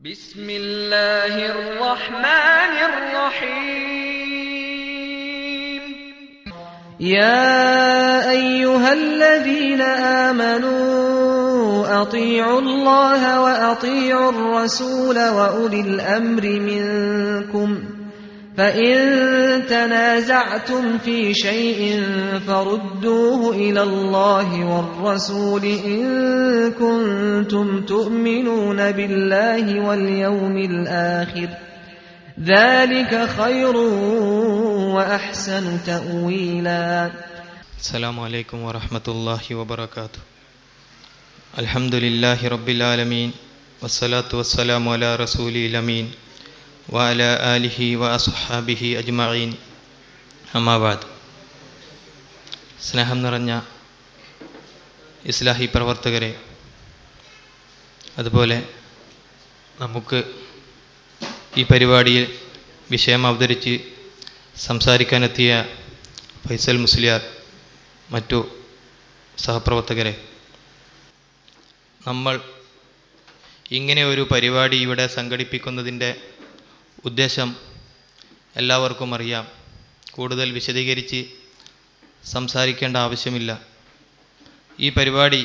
بسم الله الرحمن الرحيم يا أيها الذين آمنوا أطيعوا الله وأطيعوا الرسول وأولي الأمر منكم فإن تنازعتم في شيء فردوه إلى الله والرسول إن كنتم تؤمنون بالله واليوم الآخر ذلك خير وأحسن تأويلا. السلام عليكم ورحمة الله وبركاته. الحمد لله رب العالمين والصلاة والسلام على رسوله الأمين وعلى آله وأصحابه أجمعين. أما بعد. സ്നേഹം നിറഞ്ഞ ഇസ്ലാഹി പ്രവർത്തകരെ, അതുപോലെ നമുക്ക് ഈ പരിപാടിയിൽ വിഷയം അവതരിച്ച് സംസാരിക്കാനെത്തിയ ഫൈസൽ മുസ്ലിയാർ, മറ്റു സഹപ്രവർത്തകരെ, നമ്മൾ ഇങ്ങനെ ഒരു പരിപാടി ഇവിടെ സംഘടിപ്പിക്കുന്നതിൻ്റെ ഉദ്ദേശം എല്ലാവർക്കും അറിയാം. കൂടുതൽ വിശദീകരിച്ച് സംസാരിക്കേണ്ട ആവശ്യമില്ല. ഈ പരിപാടി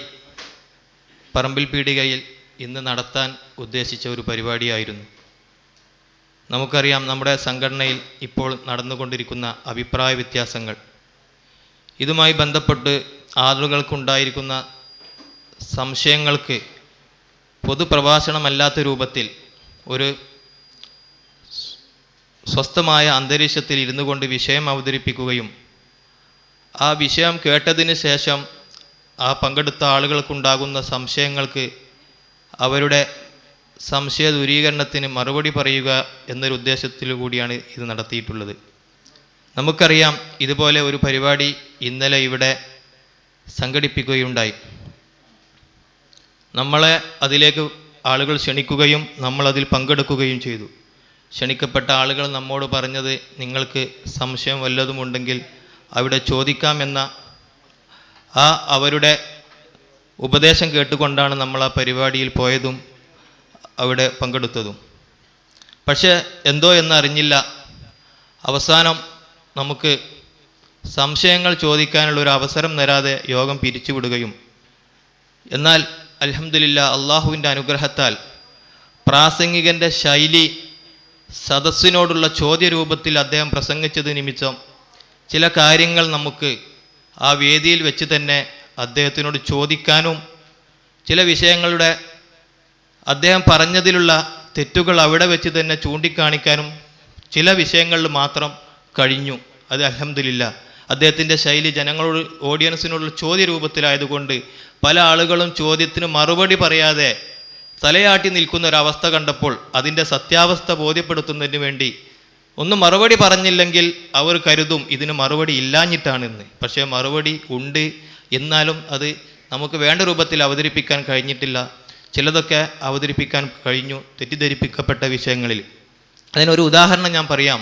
പറമ്പിൽ പീടികയിൽ ഇന്ന് നടത്താൻ ഉദ്ദേശിച്ച ഒരു പരിപാടിയായിരുന്നു. നമുക്കറിയാം, നമ്മുടെ സംഘടനയിൽ ഇപ്പോൾ നടന്നുകൊണ്ടിരിക്കുന്ന അഭിപ്രായ വ്യത്യാസങ്ങൾ, ഇതുമായി ബന്ധപ്പെട്ട് ആളുകൾക്കുണ്ടായിരിക്കുന്ന സംശയങ്ങൾക്ക് പൊതുപ്രഭാഷണമല്ലാത്ത രൂപത്തിൽ ഒരു സ്വസ്ഥമായ അന്തരീക്ഷത്തിൽ ഇരുന്നു കൊണ്ട് വിഷയം അവതരിപ്പിക്കുകയും ആ വിഷയം കേട്ടതിന് ശേഷം ആ പങ്കെടുത്ത ആളുകൾക്കുണ്ടാകുന്ന സംശയങ്ങൾക്ക് അവരുടെ സംശയ ദൂരീകരണത്തിന് മറുപടി പറയുക എന്നൊരു ഉദ്ദേശത്തിൽ കൂടിയാണ് ഇത് നടത്തിയിട്ടുള്ളത്. നമുക്കറിയാം, ഇതുപോലെ ഒരു പരിപാടി ഇന്നലെ ഇവിടെ സംഘടിപ്പിക്കുകയുണ്ടായി. നമ്മളെ അതിലേക്ക് ആളുകൾ ക്ഷണിക്കുകയും നമ്മളതിൽ പങ്കെടുക്കുകയും ചെയ്തു. ക്ഷണിക്കപ്പെട്ട ആളുകൾ നമ്മോട് പറഞ്ഞത്, നിങ്ങൾക്ക് സംശയം വല്ലതുമുണ്ടെങ്കിൽ അവിടെ ചോദിക്കാമെന്ന ആ അവരുടെ ഉപദേശം കേട്ടുകൊണ്ടാണ് നമ്മൾ ആ പരിപാടിയിൽ പോയതും അവിടെ പങ്കെടുത്തതും. പക്ഷേ എന്തോ എന്നറിഞ്ഞില്ല, അവസാനം നമുക്ക് സംശയങ്ങൾ ചോദിക്കാനുള്ളൊരു അവസരം തരാതെ യോഗം പിരിച്ചുവിടുകയും, എന്നാൽ അൽഹംദുലില്ലാ അള്ളാഹുവിൻ്റെ അനുഗ്രഹത്താൽ പ്രാസംഗികൻ്റെ ശൈലി സദസ്സിനോടുള്ള ചോദ്യരൂപത്തിൽ അദ്ദേഹം പ്രസംഗിച്ചത് നിമിത്തം ചില കാര്യങ്ങൾ നമുക്ക് ആ വേദിയിൽ വെച്ച് തന്നെ അദ്ദേഹത്തിനോട് ചോദിക്കാനും ചില വിഷയങ്ങളുടെ അദ്ദേഹം പറഞ്ഞതിലുള്ള തെറ്റുകൾ അവിടെ വെച്ച് തന്നെ ചൂണ്ടിക്കാണിക്കാനും ചില വിഷയങ്ങളിൽ മാത്രം കഴിഞ്ഞു. അത് അൽഹംദുലില്ലാ അദ്ദേഹത്തിൻ്റെ ശൈലി ജനങ്ങളോട്, ഓഡിയൻസിനോടുള്ള ചോദ്യരൂപത്തിലായതുകൊണ്ട് പല ആളുകളും ചോദ്യത്തിന് മറുപടി പറയാതെ തലയാട്ടി നിൽക്കുന്ന ഒരവസ്ഥ കണ്ടപ്പോൾ അതിൻ്റെ സത്യാവസ്ഥ ബോധ്യപ്പെടുത്തുന്നതിന് വേണ്ടി ഒന്നും മറുപടി പറഞ്ഞില്ലെങ്കിൽ അവർ കരുതും ഇതിന് മറുപടി ഇല്ലാഞ്ഞിട്ടാണെന്ന്. പക്ഷേ മറുപടി ഉണ്ട്, എന്നാലും അത് നമുക്ക് വേണ്ട രൂപത്തിൽ അവതരിപ്പിക്കാൻ കഴിഞ്ഞിട്ടില്ല. ചിലതൊക്കെ അവതരിപ്പിക്കാൻ കഴിഞ്ഞു, തെറ്റിദ്ധരിപ്പിക്കപ്പെട്ട വിഷയങ്ങളിൽ. അതിനൊരു ഉദാഹരണം ഞാൻ പറയാം.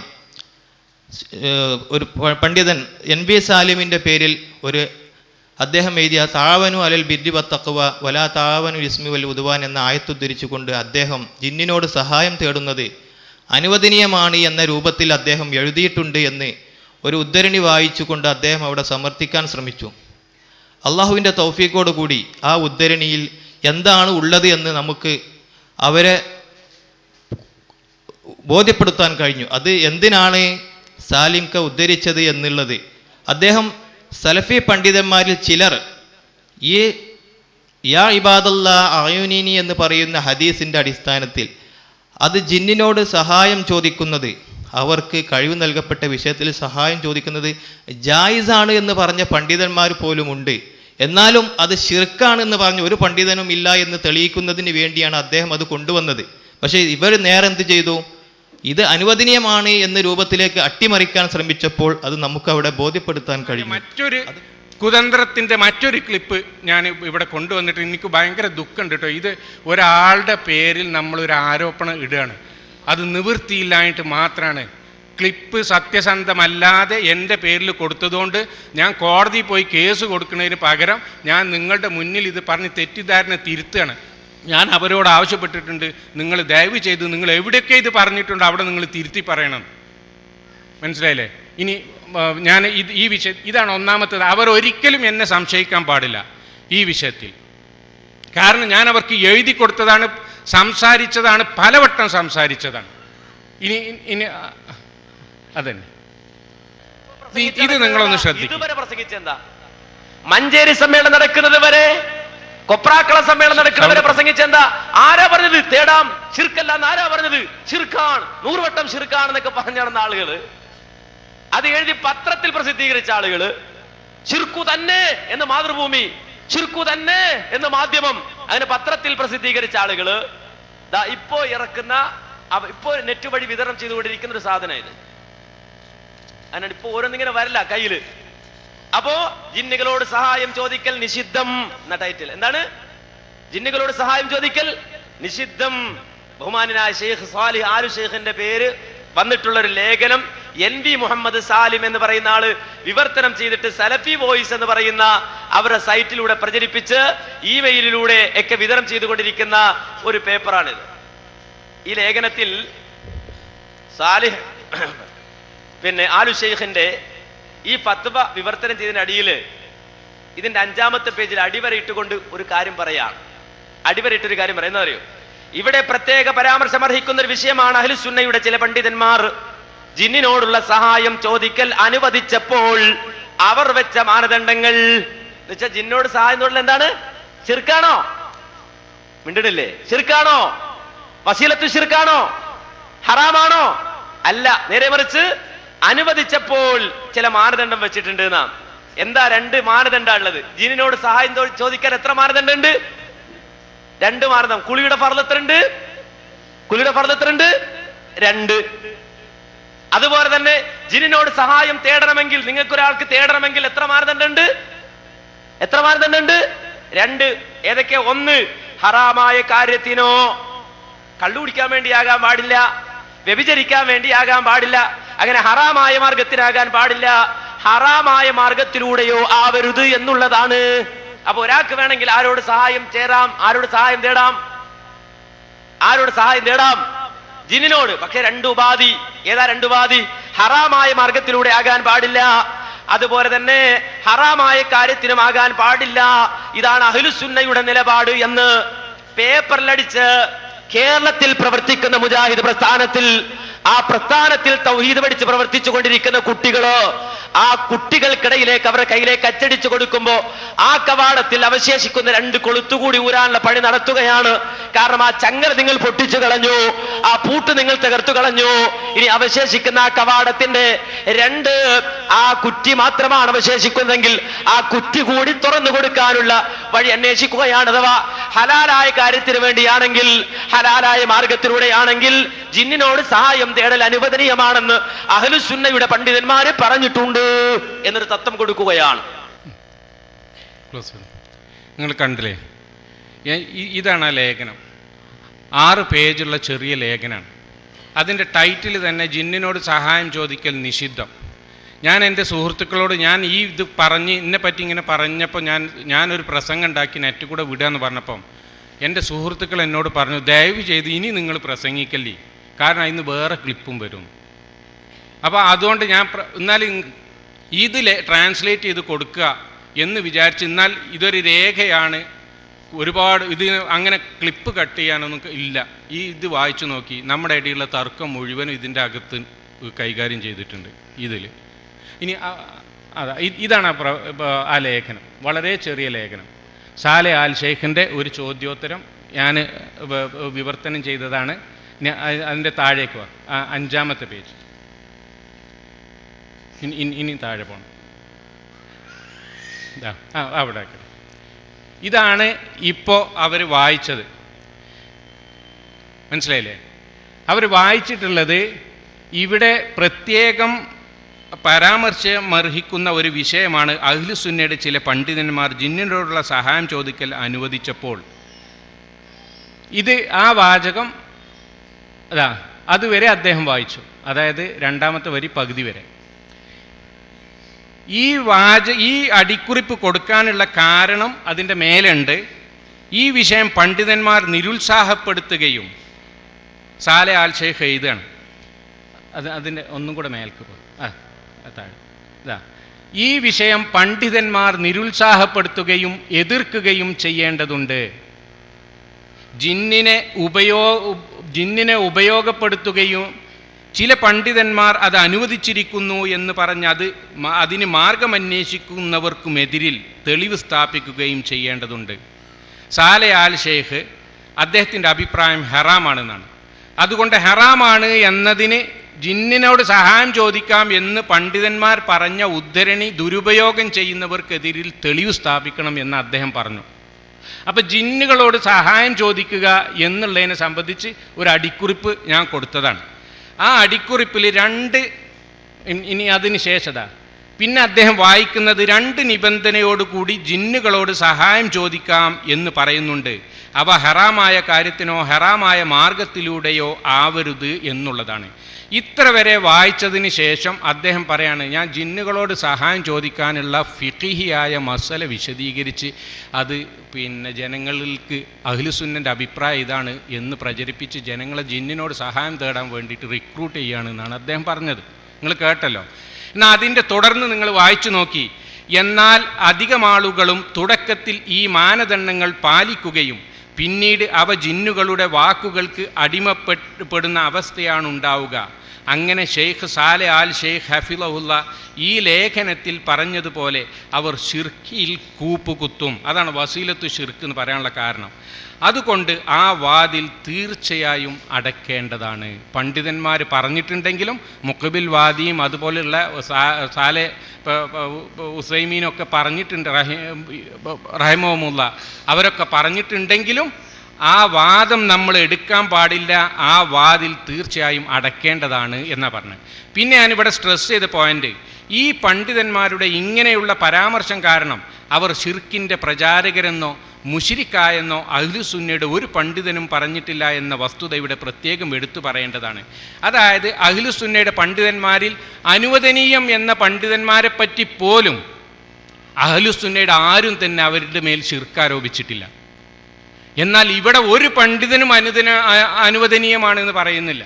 ഒരു പണ്ഡിതൻ NV സാലിമിൻ്റെ പേരിൽ അദ്ദേഹം എഴുതിയ താവനു അലൽ ബിർരി വത്തഖ്വ വലാ താവനു ഇസ്മി വൽ ഉദ്വാൻ എന്ന ആയത്തുദ്ധരിച്ചുകൊണ്ട് അദ്ദേഹം ജിന്നിനോട് സഹായം തേടുന്നത് അനുവദനീയമാണ് എന്ന രൂപത്തിൽ അദ്ദേഹം എഴുതിയിട്ടുണ്ട് എന്ന് ഒരു ഉദ്ധരണി വായിച്ചുകൊണ്ട് അദ്ദേഹം അവിടെ സമർത്ഥിക്കാൻ ശ്രമിച്ചു. അള്ളാഹുവിൻ്റെ തൗഫീഖോട് കൂടി ആ ഉദ്ധരണിയിൽ എന്താണ് ഉള്ളത് എന്ന് നമുക്ക് അവരെ ബോധ്യപ്പെടുത്താൻ കഴിഞ്ഞു. അത് എന്തിനാണ് സാലിംക ഉദ്ധരിച്ചത് എന്നുള്ളത്. അദ്ദേഹം സലഫി പണ്ഡിതന്മാരിൽ ചിലർ ഈ യാ ഇബാദല്ലാ അയുനീനി എന്ന് പറയുന്ന ഹദീസിൻ്റെ അടിസ്ഥാനത്തിൽ അത് ജിന്നിനോട് സഹായം ചോദിക്കുന്നത്, അവർക്ക് കഴിവ് നൽകപ്പെട്ട വിഷയത്തിൽ സഹായം ചോദിക്കുന്നത് ജായിസാണ് എന്ന് പറഞ്ഞ പണ്ഡിതന്മാർ പോലും ഉണ്ട്. എന്നാലും അത് ശിർക്കാണെന്ന് പറഞ്ഞ ഒരു പണ്ഡിതനും ഇല്ല എന്ന് തെളിയിക്കുന്നതിന് വേണ്ടിയാണ് അദ്ദേഹം അത് കൊണ്ടുവന്നത്. പക്ഷേ ഇവർ നേരെന്ത് ചെയ്തു? ഇത് അനുവദനീയമാണ് എന്ന രൂപത്തിലേക്ക് അട്ടിമറിക്കാൻ ശ്രമിച്ചപ്പോൾ അത് നമുക്ക് അവിടെ ബോധ്യപ്പെടുത്താൻ കഴിയും. മറ്റൊരു കുതന്ത്രത്തിന്റെ മറ്റൊരു ക്ലിപ്പ് ഞാൻ ഇവിടെ കൊണ്ടുവന്നിട്ട് എനിക്ക് ഭയങ്കര ദുഃഖമുണ്ട് കേട്ടോ. ഇത് ഒരാളുടെ പേരിൽ നമ്മളൊരു ആരോപണം ഇടുകയാണ്, അത് നിവൃത്തിയില്ലായിട്ട് മാത്രമാണ്. ക്ലിപ്പ് സത്യസന്ധമല്ലാതെ എൻ്റെ പേരിൽ കൊടുത്തതുകൊണ്ട് ഞാൻ കോടതിയിൽ പോയി കേസ് കൊടുക്കുന്നതിന് പകരം ഞാൻ നിങ്ങളുടെ മുന്നിൽ ഇത് പറഞ്ഞ് തെറ്റിദ്ധാരണ തിരുത്തുകയാണ്. ഞാൻ അവരോട് ആവശ്യപ്പെട്ടിട്ടുണ്ട്, നിങ്ങൾ ദയവ് ചെയ്ത് നിങ്ങൾ എവിടെയൊക്കെ ഇത് പറഞ്ഞിട്ടുണ്ടോ അവിടെ നിങ്ങൾ തിരുത്തി പറയണം. മനസ്സിലായില്ലേ? ഇനി ഞാൻ ഈ വിഷയം ഇതാണ് ഒന്നാമത്തേത്. അവർ ഒരിക്കലും എന്നെ സംശയിക്കാൻ പാടില്ല ഈ വിഷയത്തിൽ. കാരണം ഞാൻ അവർക്ക് എഴുതി കൊടുത്തതാണ്, സംസാരിച്ചതാണ്, പലവട്ടം സംസാരിച്ചതാണ്. ഇനി അതന്നെ ഇത് നിങ്ങളൊന്ന് ശ്രദ്ധിക്കും. ഇതുവരെ പ്രസംഗിച്ചെന്താ? മഞ്ചേരി സമ്മേളനം നടക്കുന്നത് വരെ, കൊപ്രാക്കള സമ്മേളനം നടക്കുന്നത് വരെ പ്രസംഗിച്ചെന്താ? ആരാ പറഞ്ഞത് തേടാം ശിർക്കല്ല എന്ന്? ആരാ പറഞ്ഞത്? ശിർക്കാണ്, 100 വട്ടം ശിർക്കാണെന്നൊക്കെ പറഞ്ഞു നടന്ന ആളുകള്, അത് എഴുതി പത്രത്തിൽ പ്രസിദ്ധീകരിച്ച ആളുകള്, ശിർക്കു തന്നെ എന്ന് മാതൃഭൂമി, ശിർക്കു തന്നെ എന്ന് മാധ്യമം, അങ്ങനെ പത്രത്തിൽ പ്രസിദ്ധീകരിച്ച ആളുകള് ഇപ്പോ ഇറക്കുന്ന, ഇപ്പോ നെറ്റ് വഴി വിതരണം ചെയ്തുകൊണ്ടിരിക്കുന്ന ഒരു സാധനം ഇത്. അതിനാണ് ഇപ്പൊ ഓരോന്നിങ്ങനെ വരില്ല കയ്യില്. അപ്പോ ജിന്നുകളോട് സഹായം ചോദിക്കൽ നിഷിദ്ധം എന്ന ടൈറ്റിൽ. എന്താണ്? ജിന്നുകളോട് സഹായം ചോദിക്കൽ നിഷിദ്ധം. ബഹുമാനായ ഷെയ്ഖ് സാലിഹ് ആലു ഷെയ്ഖിന്റെ പേര് വന്നിട്ടുള്ള ഒരു ലേഖനം NV മുഹമ്മദ് സാലിം എന്ന് പറയുന്ന ആള് വിവർത്തനം ചെയ്തിട്ട് സലഫി വോയിസ് എന്ന് പറയുന്ന അവരുടെ സൈറ്റിലൂടെ പ്രചരിപ്പിച്ച് ഇമെയിലിലൂടെ ഒക്കെ വിതരണം ചെയ്തുകൊണ്ടിരിക്കുന്ന ഒരു പേപ്പറാണിത്. ഈ ലേഖനത്തിൽ സാലിഹ് ആലു ഷെയ്ഖിന്റെ ഈ ഫത്വ വിവർത്തനം ചെയ്തതിന്റെ അടിയിൽ ഇതിന്റെ 5ാമത്തെ പേജിൽ അടിവരയിട്ടുകൊണ്ട് ഒരു കാര്യം പറയാണ്. അടിവരയിട്ടൊരു കാര്യം പറയുന്നത് അറിയോ? ഇവിടെ പ്രത്യേക പരാമർശം അർഹിക്കുന്ന ഒരു വിഷയമാണ് അഹ്ലുസുന്നയുടെ ചില പണ്ഡിതന്മാർ ജിന്നിനോടുള്ള സഹായം ചോദിക്കൽ അനുവദിച്ചപ്പോൾ അവർ വെച്ച മാനദണ്ഡങ്ങൾ. എന്നുവെച്ചാൽ ജിന്നോട് സഹായം ചോദിക്കൽ എന്താണ്? ശിർക്കാണോ? മിണ്ടണില്ലേ? ശിർക്കാണോ? വസീലത്തു ശിർക്കാണോ? ഹറാമാണോ? അല്ല, നേരെ മറിച്ച് അനുവദിച്ചപ്പോൾ ചില മാനദണ്ഡം വെച്ചിട്ടുണ്ട് നാം. എന്താ 2 മാനദണ്ഡം ഉള്ളത്? ജിന്നിനോട് സഹായം ചോദിക്കാൻ എത്ര മാനദണ്ഡം ഉണ്ട്? 2 മാനദണ്ഡം. കുളിയുടെ ഫർള് എത്രയുണ്ട്? 2. അതുപോലെ തന്നെ ജിന്നിനോട് സഹായം തേടണമെങ്കിൽ, നിങ്ങൾക്കൊരാൾക്ക് തേടണമെങ്കിൽ എത്ര മാനദണ്ഡം ഉണ്ട്? 2. ഏതൊക്കെ? 1, ഹറാമായ കാര്യത്തിനോ, കള്ളു കുടിക്കാൻ വേണ്ടിയാകാൻ പാടില്ല, വ്യഭിചരിക്കാൻ വേണ്ടിയാകാൻ പാടില്ല, അങ്ങനെ ഹറാമായ മാർഗത്തിനാകാൻ പാടില്ല, ഹറാമായ മാർഗത്തിലൂടെയോ ആവരുത് എന്നുള്ളതാണ്. അപ്പൊ ഒരാൾക്ക് വേണമെങ്കിൽ ആരോട് സഹായം ചേരാം, ആരോട് സഹായം തേടാം? ജിന്നിനോട്. പക്ഷെ 2 ഉപാധി. ഏതാ 2 ഉപാധി? ഹറാമായ മാർഗത്തിലൂടെ ആകാൻ പാടില്ല, അതുപോലെ തന്നെ ഹറാമായ കാര്യത്തിനും ആകാൻ പാടില്ല. ഇതാണ് അഹ്ലുസുന്നയുടെ നിലപാട് എന്ന് പേപ്പറിലടിച്ച് കേരളത്തിൽ പ്രവർത്തിക്കുന്ന മുജാഹിദ് പ്രസ്ഥാനത്തിൽ, ആ പ്രസ്ഥാനത്തിൽ തൗഹീദ് പഠിച്ച് പ്രവർത്തിച്ചു കൊണ്ടിരിക്കുന്ന കുട്ടികളോ, ആ കുട്ടികൾക്കിടയിലേക്ക് അവരുടെ കയ്യിലേക്ക് അച്ചടിച്ചു കൊടുക്കുമ്പോ ആ കവാടത്തിൽ അവശേഷിക്കുന്ന 2 കൊളുത്തുകൂടി ഊരാനുള്ള പണി നടത്തുകയാണ്. കാരണം ആ ചങ്ങല നിങ്ങൾ പൊട്ടിച്ചു കളഞ്ഞു, ആ പൂട്ട് നിങ്ങൾ തകർത്തു കളഞ്ഞു. ഇനി അവശേഷിക്കുന്ന ആ കവാടത്തിന്റെ 2 ആ കുറ്റി മാത്രമാണ് അവശേഷിക്കുന്നതെങ്കിൽ ആ കുറ്റി കൂടി തുറന്നു കൊടുക്കാനുള്ള വഴി അന്വേഷിക്കുകയാണ്. അഥവാ ഹലാലായ കാര്യത്തിന് വേണ്ടിയാണെങ്കിൽ, ഹലാലായ മാർഗത്തിലൂടെയാണെങ്കിൽ ജിന്നിനോട് സഹായം തേടൽ അനുവദനീയമാണെന്ന് അഹ്ലുസുന്നയുടെ പണ്ഡിതന്മാര് പറഞ്ഞിട്ടുണ്ട് എന്നൊരു തത്വം കൊടുക്കുകയാണ്. നിങ്ങൾ കണ്ടില്ലേ? ഇതാണ് ആ ലേഖനം. 6 പേജുള്ള ചെറിയ ലേഖനമാണ്. അതിൻ്റെ ടൈറ്റിൽ തന്നെ ജിന്നിനോട് സഹായം ചോദിക്കൽ നിഷിദ്ധം. ഞാൻ എൻ്റെ സുഹൃത്തുക്കളോട് ഇത് പറഞ്ഞ് ഇതിനെപ്പറ്റി ഇങ്ങനെ പറഞ്ഞപ്പോൾ ഞാനൊരു പ്രസംഗം ഉണ്ടാക്കി നെറ്റ് കൂടെ വിടുകയെന്ന് പറഞ്ഞപ്പം എൻ്റെ സുഹൃത്തുക്കൾ എന്നോട് പറഞ്ഞു, ദയവ് ചെയ്ത് ഇനി നിങ്ങൾ പ്രസംഗിക്കല്ലേ, കാരണം ഇന്ന് വേറെ ക്ലിപ്പും വരും. അപ്പോൾ അതുകൊണ്ട് എന്നാലും ഇത് ട്രാൻസ്ലേറ്റ് ചെയ്ത് കൊടുക്കുക എന്ന് വിചാരിച്ച്, എന്നാൽ ഇതൊരു രേഖയാണ്, ഒരുപാട് ഇത് അങ്ങനെ ക്ലിപ്പ് കട്ട് ചെയ്യാനൊന്നും ഇല്ല. ഇത് വായിച്ചു നോക്കി നമ്മുടെ ഇടയിലുള്ള തർക്കം മുഴുവനും ഇതിൻ്റെ അകത്ത് കൈകാര്യം ചെയ്തിട്ടുണ്ട് ഇതിൽ. ഇനി ഇതാണ് ആ ലേഖനം, വളരെ ചെറിയ ലേഖനം. സാലിഹ് ആൽ ഷെയ്ഖിൻ്റെ ഒരു ചോദ്യോത്തരം ഞാൻ വിവർത്തനം ചെയ്തതാണ്. അതിൻ്റെ താഴേക്ക് വാ, 5ാമത്തെ പേജ്. ഇനി താഴെ പോകണം. അവിടെ. ഇതാണ് ഇപ്പോൾ അവർ വായിച്ചത്. മനസ്സിലായില്ലേ? അവർ വായിച്ചിട്ടുള്ളത് ഇവിടെ പ്രത്യേകം പരാമർശമർഹിക്കുന്ന ഒരു വിഷയമാണ്. അഹ്ലുസുന്നയുടെ ചില പണ്ഡിതന്മാർ ജിന്നിനോടുള്ള സഹായം ചോദിക്കൽ അനുവദിച്ചപ്പോൾ. ആ വാചകം അതുവരെ അദ്ദേഹം വായിച്ചു, അതായത് 2ാമത്തെ വരി പകുതി വരെ. ഈ അടിക്കുറിപ്പ് കൊടുക്കാനുള്ള കാരണം അതിൻ്റെ മേലുണ്ട്. ഈ വിഷയം പണ്ഡിതന്മാർ നിരുത്സാഹപ്പെടുത്തുകയും സാലെ ആൽ ഷെയ്ഖ് എഴുതുകയാണ്. അതിൻ്റെ ഒന്നും കൂടെ മേൽക്ക് പോകും. ഇതാ, ഈ വിഷയം പണ്ഡിതന്മാർ നിരുത്സാഹപ്പെടുത്തുകയും എതിർക്കുകയും ചെയ്യേണ്ടതുണ്ട്. ജിന്നിനെ ഉപയോഗപ്പെടുത്തുകയും ചില പണ്ഡിതന്മാർ അത് അനുവദിച്ചിരിക്കുന്നു എന്ന് പറഞ്ഞ് അതിന് മാർഗമന്വേഷിക്കുന്നവർക്കുമെതിരിൽ തെളിവ് സ്ഥാപിക്കുകയും ചെയ്യേണ്ടതുണ്ട്. സാലെ ആൽ ഷെയ്ഖ് അദ്ദേഹത്തിൻ്റെ അഭിപ്രായം ഹറാമാണെന്നാണ്. അതുകൊണ്ട് ഹറാമാണ് എന്നതിന് ജിന്നിനോട് സഹായം ചോദിക്കാം എന്ന് പണ്ഡിതന്മാർ പറഞ്ഞ ഉദ്ധരണി ദുരുപയോഗം ചെയ്യുന്നവർക്കെതിരിൽ തെളിവ് സ്ഥാപിക്കണം എന്ന് അദ്ദേഹം പറഞ്ഞു. അപ്പം ജിന്നുകളോട് സഹായം ചോദിക്കുക എന്നുള്ളതിനെ സംബന്ധിച്ച് ഒരു അടിക്കുറിപ്പ് ഞാൻ കൊടുത്തതാണ്. ആ അടിക്കുറിപ്പിൽ ഇനി അതിന് ശേഷത പിന്നെ അദ്ദേഹം വായിക്കുന്നത് 2 നിബന്ധനയോടുകൂടി ജിന്നുകളോട് സഹായം ചോദിക്കാം എന്ന് പറയുന്നുണ്ട്. അവ ഹറാമായ കാര്യത്തിനോ ഹറാമായ മാർഗത്തിലൂടെയോ ആവരുത് എന്നുള്ളതാണ്. ഇത്ര വരെ വായിച്ചതിന് ശേഷം അദ്ദേഹം പറയാണ്, ഞാൻ ജിന്നുകളോട് സഹായം ചോദിക്കാനുള്ള ഫിഖിഹിയായ മസല വിശദീകരിച്ച് അത് ജനങ്ങൾക്ക് അഹ്ലുസുന്നൻ്റെ അഭിപ്രായം ഇതാണ് എന്ന് പ്രചരിപ്പിച്ച് ജനങ്ങളെ ജിന്നിനോട് സഹായം തേടാൻ വേണ്ടിയിട്ട് റിക്രൂട്ട് ചെയ്യുകയാണെന്നാണ് അദ്ദേഹം പറഞ്ഞത്. നിങ്ങൾ കേട്ടല്ലോ. എന്നാൽ അതിൻ്റെ തുടർന്ന് നിങ്ങൾ വായിച്ചു നോക്കി. എന്നാൽ അധികം ആളുകളും തുടക്കത്തിൽ ഈ മാനദണ്ഡങ്ങൾ പാലിക്കുകയും പിന്നീട് അവ ജിന്നുകളുടെ വാക്കുകൾക്ക് അടിമപ്പെടുന്ന അവസ്ഥയാണ് ഉണ്ടാവുക. അങ്ങനെ ഷെയ്ഖ് സാലെ ആൽ ഷെയ്ഖ് ഹഫിളഹുല്ല ഈ ലേഖനത്തിൽ പറഞ്ഞതുപോലെ അവർ ഷിർക്കിൽ കൂപ്പുകുത്തും. അതാണ് വസീലത്തു ഷിർക്ക് എന്ന് പറയാനുള്ള കാരണം. അതുകൊണ്ട് ആ വാതിൽ തീർച്ചയായും അടയ്ക്കേണ്ടതാണ്. പണ്ഡിതന്മാർ പറഞ്ഞിട്ടുണ്ടെങ്കിലും മുഖബിൽ വാദിയും അതുപോലെയുള്ള സാലെ ഉസൈമീനൊക്കെ പറഞ്ഞിട്ടുണ്ട്, റഹിമഹുമുള്ള അവരൊക്കെ പറഞ്ഞിട്ടുണ്ടെങ്കിലും ആ വാദം നമ്മൾ എടുക്കാൻ പാടില്ല. ആ വാതിൽ തീർച്ചയായും അടയ്ക്കേണ്ടതാണ് എന്നാണ് പറഞ്ഞത്. പിന്നെ ഞാനിവിടെ സ്ട്രെസ് ചെയ്ത പോയിന്റ്, ഈ പണ്ഡിതന്മാരുടെ ഇങ്ങനെയുള്ള പരാമർശം കാരണം അവർ ഷിർക്കിൻ്റെ പ്രചാരകരെന്നോ മുശ്രിക്കായെന്നോ അഹ്ലുസുന്നയുടെ ഒരു പണ്ഡിതനും പറഞ്ഞിട്ടില്ല എന്ന വസ്തുത ഇവിടെ പ്രത്യേകം എടുത്തു പറയേണ്ടതാണ്. അതായത് അഹ്ലുസുന്നയുടെ പണ്ഡിതന്മാരിൽ അനുവദനീയം എന്ന പണ്ഡിതന്മാരെ പറ്റി പോലും അഹ്ലുസുന്നയുടെ ആരും തന്നെ അവരുടെ മേൽ ഷിർക്ക് ആരോപിച്ചിട്ടില്ല. എന്നാൽ ഇവിടെ ഒരു പണ്ഡിതനും അനുവദനീയമാണെന്ന് പറയുന്നില്ല.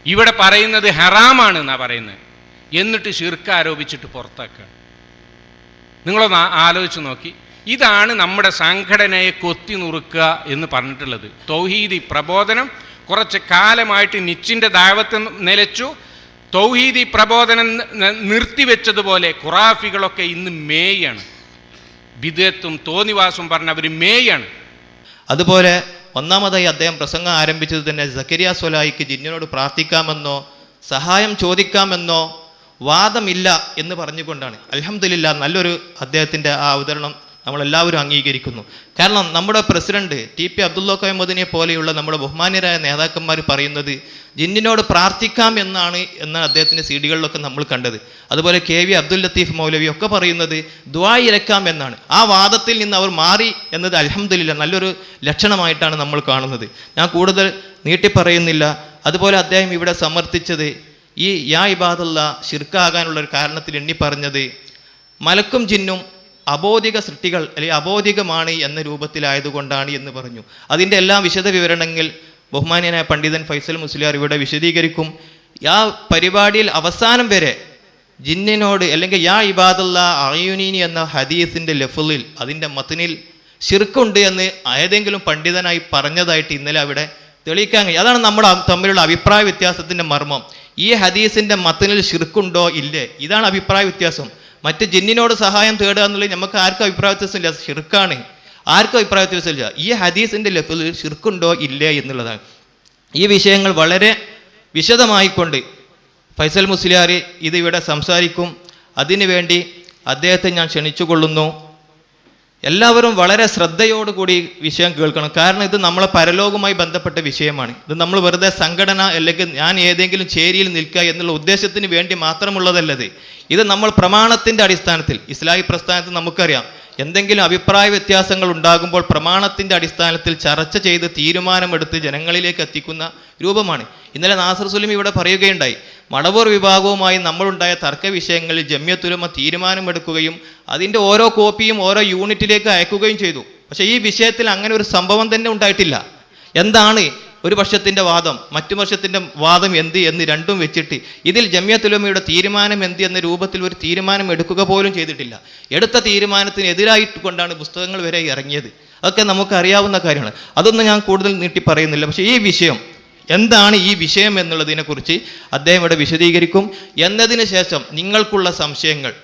ഇവിടെ പറയുന്നത് ഹറാമാണെന്നാണ് പറയുന്നത്. എന്നിട്ട് ഷിർക്ക് ആരോപിച്ചിട്ട് പുറത്താക്കുക. നിങ്ങളൊന്ന് ആലോചിച്ച് നോക്കി. ഇതാണ് നമ്മുടെ സംഘടനയെ കൊത്തി നുറുക്കുക എന്ന് പറഞ്ഞിട്ടുള്ളത്. തൗഹീദി പ്രബോധനം കുറച്ച് കാലമായിട്ട് നിച്ചിൻ്റെ ദാവത്ത് നിലച്ചു. തൗഹീദി പ്രബോധനം നിർത്തിവെച്ചതുപോലെ ഖുറാഫികളൊക്കെ ഇന്ന് മേയാണ്. ബിദ്അത്തും തോന്നിവാസും പറഞ്ഞ അവർ മേയാണ്. അതുപോലെ ഒന്നാമതായി അദ്ദേഹം പ്രസംഗം ആരംഭിച്ചത് തന്നെ സക്കരിയ സ്വലാഹിക്ക് ജിന്നിനോട് പ്രാർത്ഥിക്കാമെന്നോ സഹായം ചോദിക്കാമെന്നോ വാദമില്ല എന്ന് പറഞ്ഞുകൊണ്ടാണ്. അൽഹംദുലില്ലാ, നല്ലൊരു അദ്ദേഹത്തിൻ്റെ ആ അവതരണം നമ്മളെല്ലാവരും അംഗീകരിക്കുന്നു. കാരണം നമ്മുടെ പ്രസിഡന്റ് TP അബ്ദുള്ള കോയ മദനിയെ പോലെയുള്ള നമ്മുടെ ബഹുമാന്യരായ നേതാക്കന്മാർ പറയുന്നത് ജിന്നിനോട് പ്രാർത്ഥിക്കാം എന്നാണ് അദ്ദേഹത്തിൻ്റെ CD-കളിലൊക്കെ നമ്മൾ കണ്ടത്. അതുപോലെ KV അബ്ദുൽ ലത്തീഫ് മൗലവി ഒക്കെ പറയുന്നത് ദുആ ഇരക്കാം എന്നാണ്. ആ വാദത്തിൽ നിന്ന് അവർ മാറി എന്നത് അൽഹംദുലില്ലാ നല്ലൊരു ലക്ഷണമായിട്ടാണ് നമ്മൾ കാണുന്നത്. ഞാൻ കൂടുതൽ നീട്ടിപ്പറയുന്നില്ല. അതുപോലെ അദ്ദേഹം ഇവിടെ സമർത്ഥിച്ചത് ഈ യാ ഇബാദല്ലാ ശിർക്കാകാനുള്ള ഒരു കാരണത്തിൽ എണ്ണി പറഞ്ഞത് മലക്കും ജിന്നും അബോധിക സൃഷ്ടികൾ അല്ലെങ്കിൽ അബോധികമാണ് എന്ന രൂപത്തിലായതുകൊണ്ടാണ് എന്ന് പറഞ്ഞു. അതിൻ്റെ എല്ലാം വിശദ വിവരണങ്ങൾ ബഹുമാന്യനായ പണ്ഡിതൻ ഫൈസൽ മുസ്ലിയാർ ഇവിടെ വിശദീകരിക്കും. ആ പരിപാടിയിൽ അവസാനം വരെ ജിന്നിനോട് അല്ലെങ്കിൽ യാ ഇബാദല്ലാ അഅ്യുനീനി എന്ന ഹദീസിൻ്റെ ലഫ്ളിൽ അതിൻ്റെ മത്നിൽ ശിർക്കുണ്ട് എന്ന് ഏതെങ്കിലും പണ്ഡിതനായി പറഞ്ഞതായിട്ട് ഇന്നലെ അവിടെ തെളിയിക്കാൻ കഴിയും. അതാണ് നമ്മുടെ തമ്മിലുള്ള അഭിപ്രായ വ്യത്യാസത്തിൻ്റെ മർമ്മം. ഈ ഹദീസിൻ്റെ മത്നിൽ ശിർക്കുണ്ടോ ഇല്ലേ, ഇതാണ് അഭിപ്രായ വ്യത്യാസം. മറ്റ് ജിന്നിനോട് സഹായം തേടുക എന്നുള്ളത് നമുക്ക് ആർക്കും അഭിപ്രായ വ്യത്യാസമില്ല, ഷിർക്കാണ്. ആർക്കും അഭിപ്രായ വ്യത്യാസമില്ല. ഈ ഹദീസിൻ്റെ ലഫ്ളിൽ ഷിർക്കുണ്ടോ ഇല്ലേ എന്നുള്ളതാണ്. ഈ വിഷയങ്ങൾ വളരെ വിശദമായിക്കൊണ്ട് ഫൈസൽ മുസ്ലിയാർ ഇത് ഇവിടെ സംസാരിക്കും. അതിനുവേണ്ടി അദ്ദേഹത്തെ ഞാൻ ക്ഷണിച്ചുകൊള്ളുന്നു. എല്ലാവരും വളരെ ശ്രദ്ധയോടുകൂടി വിഷയം കേൾക്കണം. കാരണം ഇത് നമ്മളെ പരലോകവുമായി ബന്ധപ്പെട്ട വിഷയമാണ്. ഇത് നമ്മൾ വെറുതെ സംഘടന അല്ലെങ്കിൽ ഞാൻ ഏതെങ്കിലും ചേരിയിൽ നിൽക്കുക എന്നുള്ള ഉദ്ദേശത്തിന് വേണ്ടി മാത്രമുള്ളതല്ലത്. ഇത് നമ്മൾ പ്രമാണത്തിൻ്റെ അടിസ്ഥാനത്തിൽ ഇസ്ലാഹി പ്രസ്ഥാനത്തിൽ നമുക്കറിയാം എന്തെങ്കിലും അഭിപ്രായ വ്യത്യാസങ്ങൾ ഉണ്ടാകുമ്പോൾ പ്രമാണത്തിൻ്റെ അടിസ്ഥാനത്തിൽ ചർച്ച ചെയ്ത് തീരുമാനമെടുത്ത് ജനങ്ങളിലേക്ക് എത്തിക്കുന്ന രൂപമാണ്. ഇന്നലെ നാസർ സുലൈമി ഇവിടെ പറയുകയുണ്ടായി, മടവൂർ വിഭാഗവുമായി നമ്മളുണ്ടായ തർക്ക വിഷയങ്ങളിൽ ജമിയത്തുലമ തീരുമാനമെടുക്കുകയും അതിൻ്റെ ഓരോ കോപ്പിയും ഓരോ യൂണിറ്റിലേക്ക് അയക്കുകയും ചെയ്തു. പക്ഷെ ഈ വിഷയത്തിൽ അങ്ങനെ ഒരു സംഭവം തന്നെ ഉണ്ടായിട്ടില്ല. എന്താണ് ഒരു പക്ഷത്തിന്റെ വാദം, മറ്റു പക്ഷത്തിന്റെ വാദം എന്ത് എന്ന് രണ്ടും വെച്ചിട്ട് ഇതിൽ ജമിയത്തുൽ ഉലമയുടെ തീരുമാനം എന്ത് എന്ന രൂപത്തിൽ ഒരു തീരുമാനം എടുക്കുക പോലും ചെയ്തിട്ടില്ല. എടുത്ത തീരുമാനത്തിന് എതിരായിട്ട് കൊണ്ടാണ് പുസ്തകങ്ങൾ വരെ ഇറങ്ങിയത്. അതൊക്കെ നമുക്ക് അറിയാവുന്ന കാര്യമാണ്. അതൊന്നും ഞാൻ കൂടുതൽ നീട്ടി പറയുന്നില്ല. പക്ഷേ ഈ വിഷയം എന്താണ്, ഈ വിഷയം എന്നുള്ളതിനെക്കുറിച്ച് അദ്ദേഹം ഇവിടെ വിശദീകരിക്കും. എന്നതിന് ശേഷം നിങ്ങൾക്കുള്ള സംശയങ്ങൾ